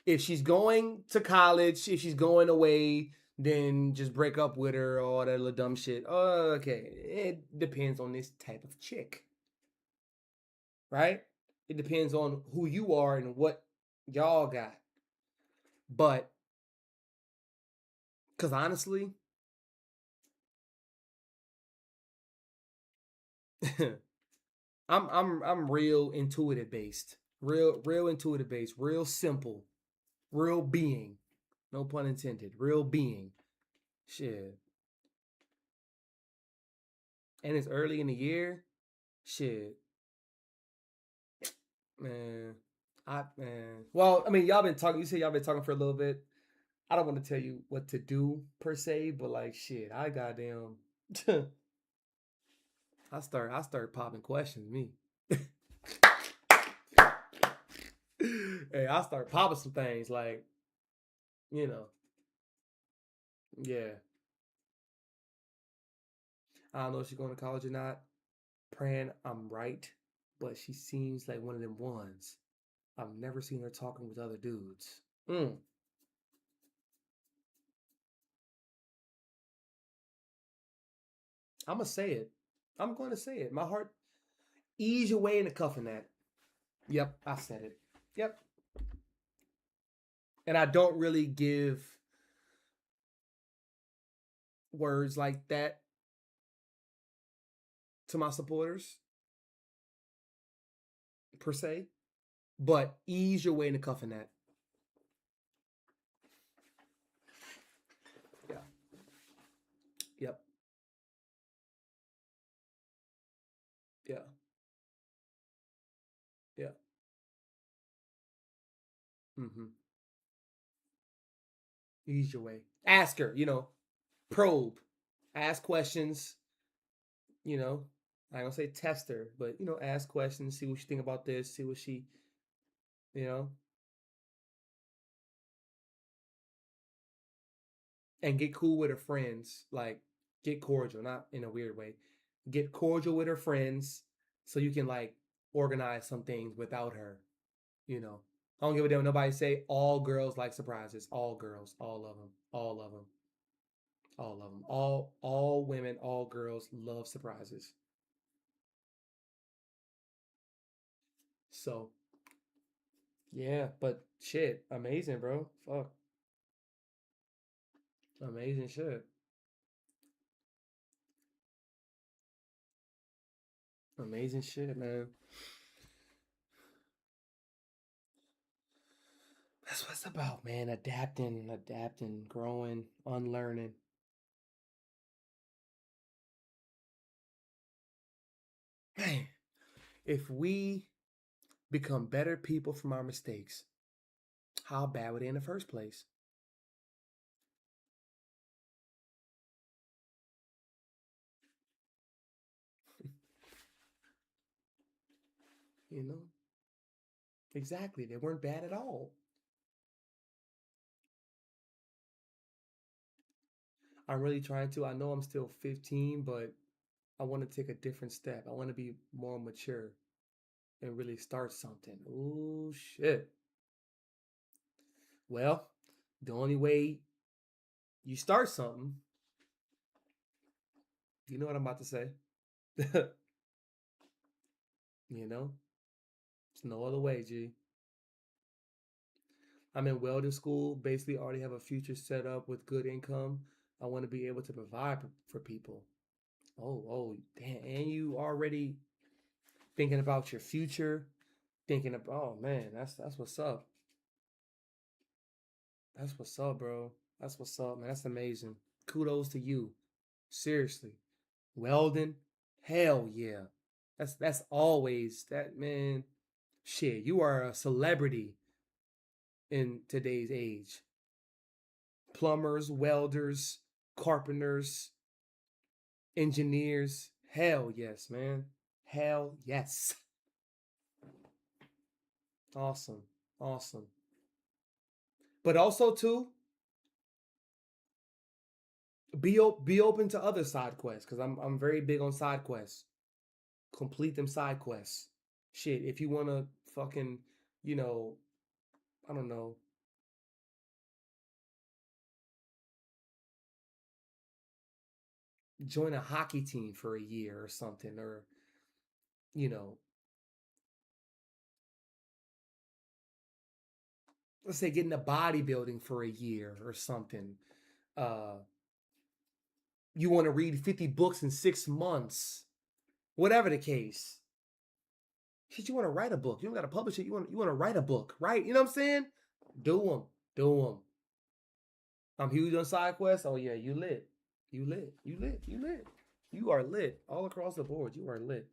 If she's going to college, if she's going away, then just break up with her, all that little dumb shit. Okay, it depends on this type of chick, right? It depends on who you are and what y'all got. But, because honestly, I'm real intuitive based, real intuitive based, real simple, real being. No pun intended. Real being. Shit. And it's early in the year. Shit. Man. Well, I mean, y'all been talking. You said y'all been talking for a little bit. I don't want to tell you what to do per se, but like shit, I goddamn I start popping questions, me. Hey, I start popping some things like, you know, yeah. I don't know if she's going to college or not. Praying I'm right, but she seems like one of them ones. I've never seen her talking with other dudes. I'm going to say it. I'm going to say it. My heart, ease your way in the cuffing that. Yep, I said it. Yep. And I don't really give words like that to my supporters, per se. But ease your way in the cuffing that. Yeah. Yep. Yeah. Yeah. Ease your way. Ask her, probe. Ask questions, I ain't gonna say test her, but, ask questions, see what she think about this, see what she, and get cool with her friends. Like, get cordial, not in a weird way. Get cordial with her friends so you can, like, organize some things without her, I don't give a damn what nobody say. All girls like surprises. All girls. All of them. All of them. All of them. All women, all girls love surprises. So, yeah, but shit, amazing, bro. Fuck. Amazing shit. Amazing shit, man. That's what it's about, man. Adapting, growing, unlearning. Man, if we become better people from our mistakes, how bad were they in the first place? Exactly. They weren't bad at all. I'm really trying to. I know I'm still 15, but I want to take a different step. I want to be more mature and really start something. Oh, shit. Well, the only way you start something, you know what I'm about to say. There's no other way, G. I'm in welding school, basically already have a future set up with good income. I want to be able to provide for people. Oh, damn. And you already thinking about your future, oh man, that's what's up. That's what's up, bro. That's what's up, man. That's amazing. Kudos to you. Seriously. Welding, hell yeah. That's always that, man. Shit, you are a celebrity in today's age. Plumbers, welders, carpenters, engineers. Hell yes, man. Hell yes. Awesome. Awesome. But also too, be open to other side quests, because I'm very big on side quests. Complete them side quests. Shit, if you want to fucking, I don't know, join a hockey team for a year or something, or, let's say get into bodybuilding for a year or something. You want to read 50 books in 6 months. Whatever the case. Shit, you want to write a book. You don't got to publish it. You want to write a book, right? You know what I'm saying? Do them. I'm huge on side quests. Oh yeah, you lit. You lit. You are lit. All across the board, you are lit.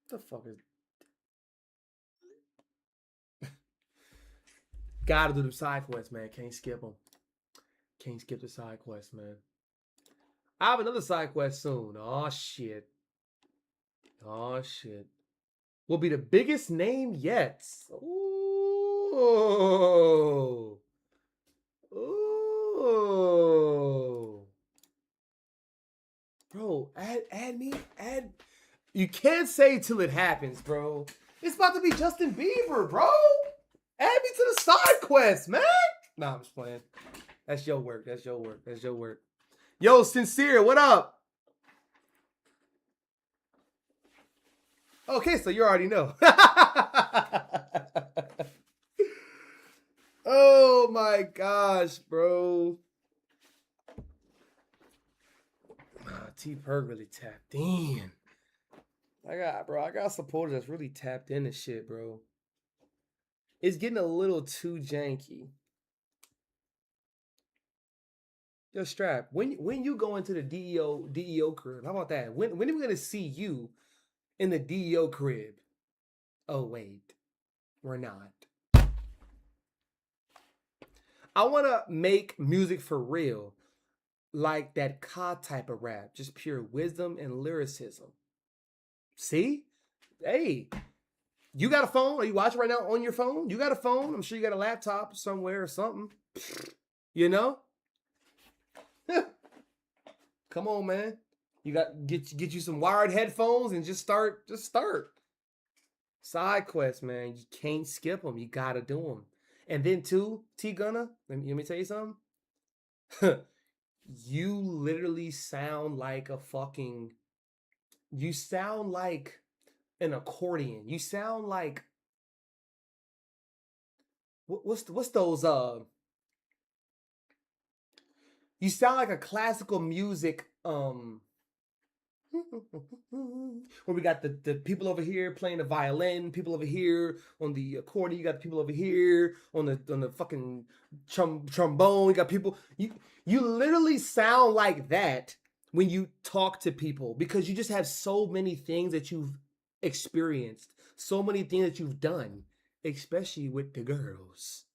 What the fuck is... Gotta do the side quests, man. Can't skip them. Can't skip the side quests, man. I have another side quest soon. Oh shit. Oh shit. Will be the biggest name yet. Ooh. Ooh. Bro, add me. You can't say till it happens, bro. It's about to be Justin Bieber, bro. Add me to the side quest, man. Nah, I'm just playing. That's your work. That's your work. That's your work. Yo, Sincere, what up? Okay, so you already know. Oh my gosh, bro. 𝗘𝘅𝘁𝗶𝗹𝗀 really tapped in. I got supporters that's really tapped into shit, bro. It's getting a little too janky. Yo, Strap, when you go into the DEO crib, how about that? When are we gonna see you in the DEO crib? Oh wait, we're not. I wanna make music for real, like that 𝗘𝘅𝘁𝗶𝗹𝗀 type of rap, just pure wisdom and lyricism. See? Hey, you got a phone? Are you watching right now on your phone? You got a phone? I'm sure you got a laptop somewhere or something. You know? Come on, man. You got get you some wired headphones and just start. Side quests, man. You can't skip them. You gotta do them. And then too, 𝗘𝘅𝘁, let me tell you something. You literally sound like a fucking. You sound like an accordion. You sound like what's those you sound like a classical music where we got the people over here playing the violin, people over here on the accordion, you got people over here on the fucking trombone, you got people you literally sound like that when you talk to people because you just have so many things that you've experienced, so many things that you've done, especially with the girls.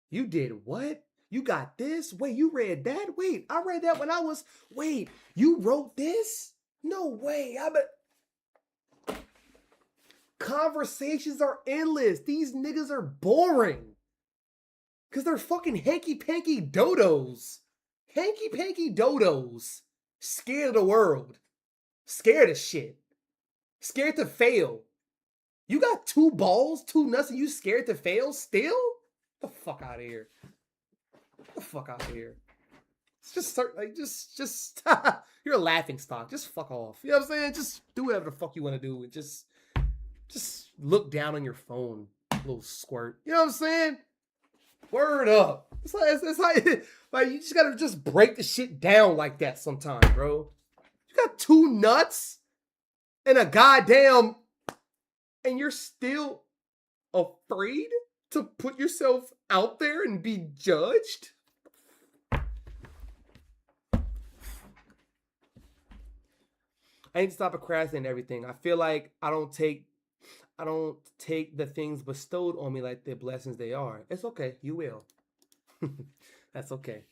You did what? You got this? Wait, you read that? Wait, I read that when I was... Wait, you wrote this? No way. I bet... Conversations are endless. These niggas are boring. Because they're fucking hanky-panky dodos. Hanky-panky dodos. Scared of the world. Scared of shit. Scared to fail. You got 2 balls, 2 nuts, and you scared to fail still? Get the fuck out of here. Get the fuck out of here. It's just start like just you're a laughing stock. Just fuck off. You know what I'm saying? Just do whatever the fuck you want to do and just look down on your phone, little squirt. You know what I'm saying? Word up. It's like you just gotta just break the shit down like that sometime, bro. You got 2 nuts and a goddamn, and you're still afraid to put yourself out there and be judged? I need to stop procrastinating everything. I feel like I don't take the things bestowed on me like the blessings they are. It's okay. You will. That's okay.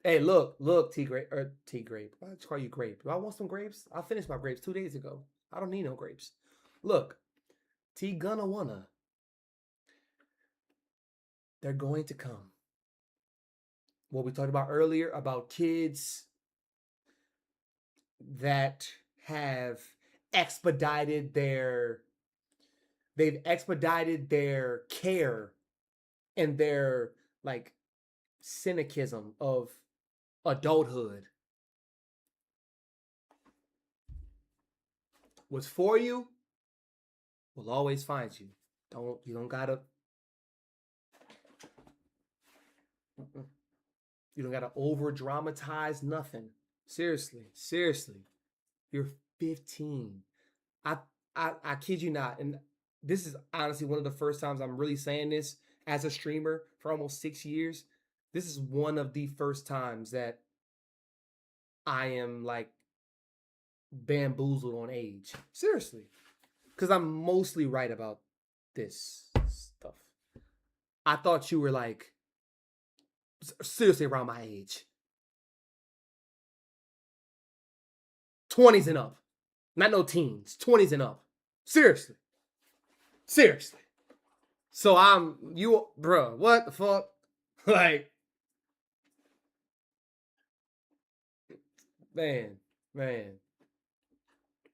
Hey, look, tea grape. Why did I call you grape? Do I want some grapes? I finished my grapes 2 days ago. I don't need no grapes. Look, 𝗘𝘅𝘁𝗶𝗹𝗀. They're going to come. What we talked about earlier about kids that have expedited their care and their like cynicism of adulthood. What's for you will always find you. You don't gotta over dramatize nothing. Seriously. You're 15. I kid you not, and this is honestly one of the first times I'm really saying this as a streamer for almost 6 years. This is one of the first times that I am like bamboozled on age. Seriously. Because I'm mostly right about this stuff. I thought you were like seriously around my age. 20s and up. Not no teens. 20s and up. Seriously. Seriously. So bruh, what the fuck? Like, man.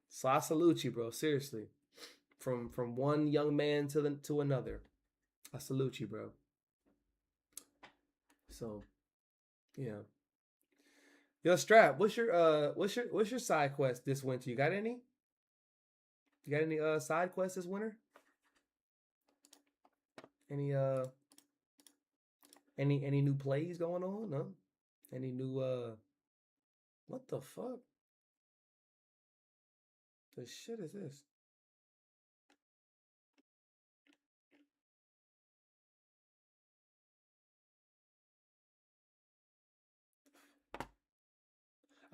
So I salute you, bro. Seriously. From one young man to another. I salute you, bro. So, yeah. Yo, Strap, what's your side quest this winter? You got any? You got any side quests this winter? Any new plays going on? No? Any new what the fuck? The shit is this?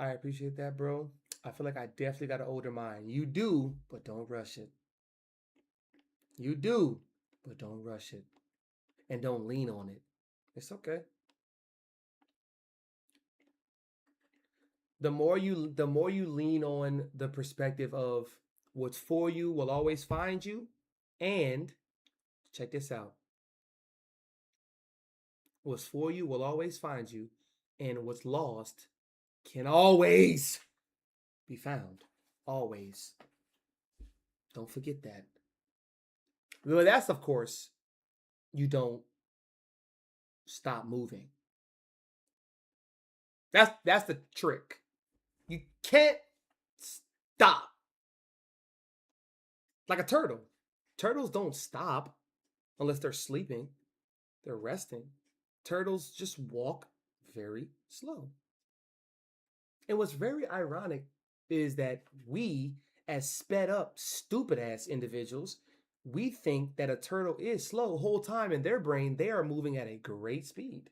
I appreciate that, bro. I feel like I definitely got an older mind. You do, but don't rush it. You do, but don't rush it. And don't lean on it. It's okay. The more you lean on the perspective of what's for you will always find you, and check this out. What's for you will always find you, and what's lost can always be found. Always. Don't forget that. Well, that's, of course, you don't stop moving. That's the trick. You can't stop. Like a turtle. Turtles don't stop unless they're sleeping. They're resting. Turtles just walk very slow. And what's very ironic is that we, as sped up, stupid ass individuals, we think that a turtle is slow. The whole time in their brain, they are moving at a great speed.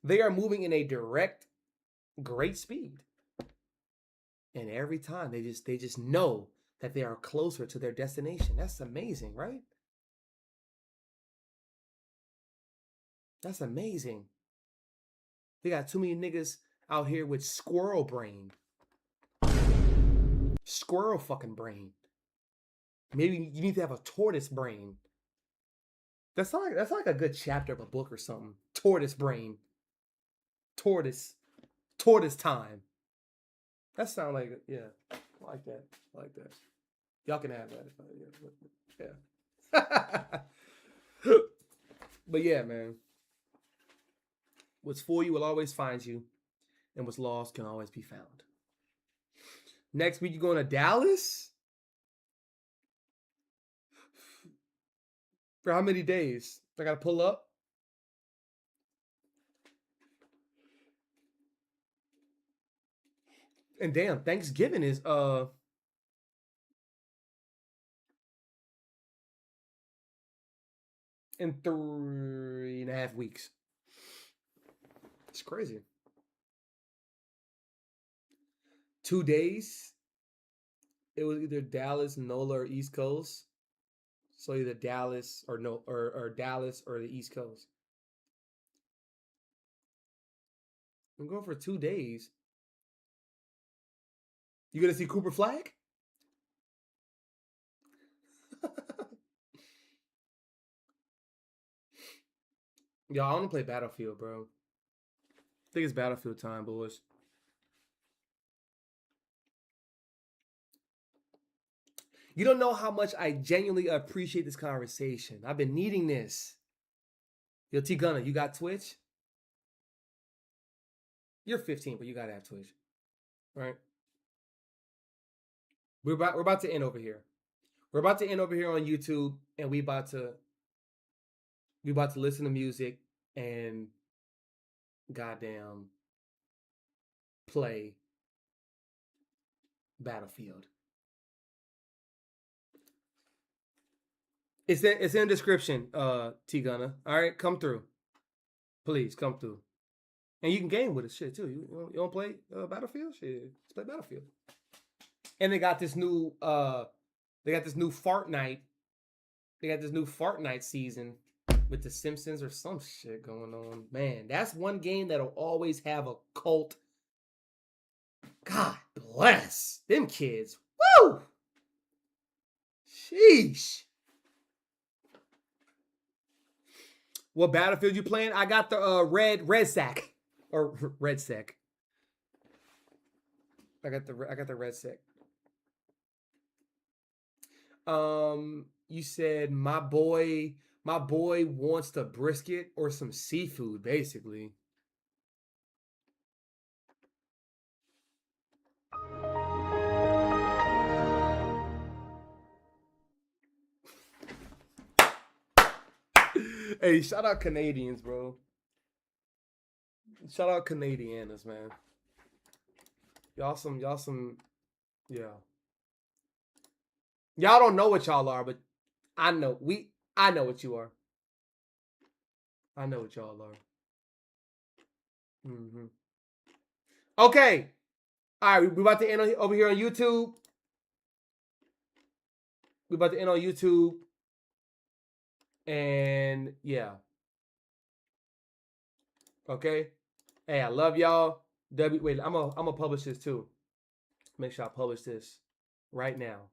They are moving in a direct, great speed. And every time they just know that they are closer to their destination. That's amazing, right? That's amazing. They got too many niggas out here with squirrel brain. Squirrel fucking brain. Maybe you need to have a tortoise brain. That's like a good chapter of a book or something. Tortoise brain. Tortoise time. That sounds like, yeah. I like that. I like that. Y'all can have that. Yeah. But yeah, man. What's for you will always find you, and what's lost can always be found. Next week, you going to Dallas? For how many days? I gotta pull up. And damn, Thanksgiving is in 3.5 weeks. It's crazy. 2 days. It was either Dallas, NOLA, or East Coast. So either Dallas or Dallas or the East Coast. I'm going for 2 days. You gonna see Cooper Flag? Y'all, I want to play Battlefield, bro. I think it's Battlefield time, boys. You don't know how much I genuinely appreciate this conversation. I've been needing this. Yo, T-Gunna, you got Twitch? You're 15, but you gotta have Twitch, right? We're about to end over here. We're about to end over here on YouTube, and we about to listen to music and goddamn play Battlefield. It's in the description, T-Gunna. All right, come through. Please come through. And you can game with us, shit, too. You don't play Battlefield? Shit, let's play Battlefield. And they got this new Fortnite. They got this new Fortnite season with the Simpsons or some shit going on. Man, that's one game that'll always have a cult God bless them kids. Woo! Sheesh. What Battlefield you playing? I got the red sack or red sack. I got the red sack. You said my boy wants the brisket or some seafood, basically. Hey, shout out Canadians, bro. Shout out Canadianas, man. Y'all some, yeah. Y'all don't know what y'all are, but I know what you are. I know what y'all are. Okay. All right, we about to end over here on YouTube. We about to end on YouTube. And yeah. Okay. Hey, I love y'all. Wait, I'm gonna publish this too. Make sure I publish this right now.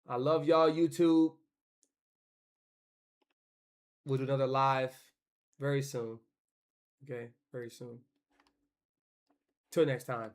I love y'all, YouTube. We'll do another live very soon. Okay, very soon. Till next time.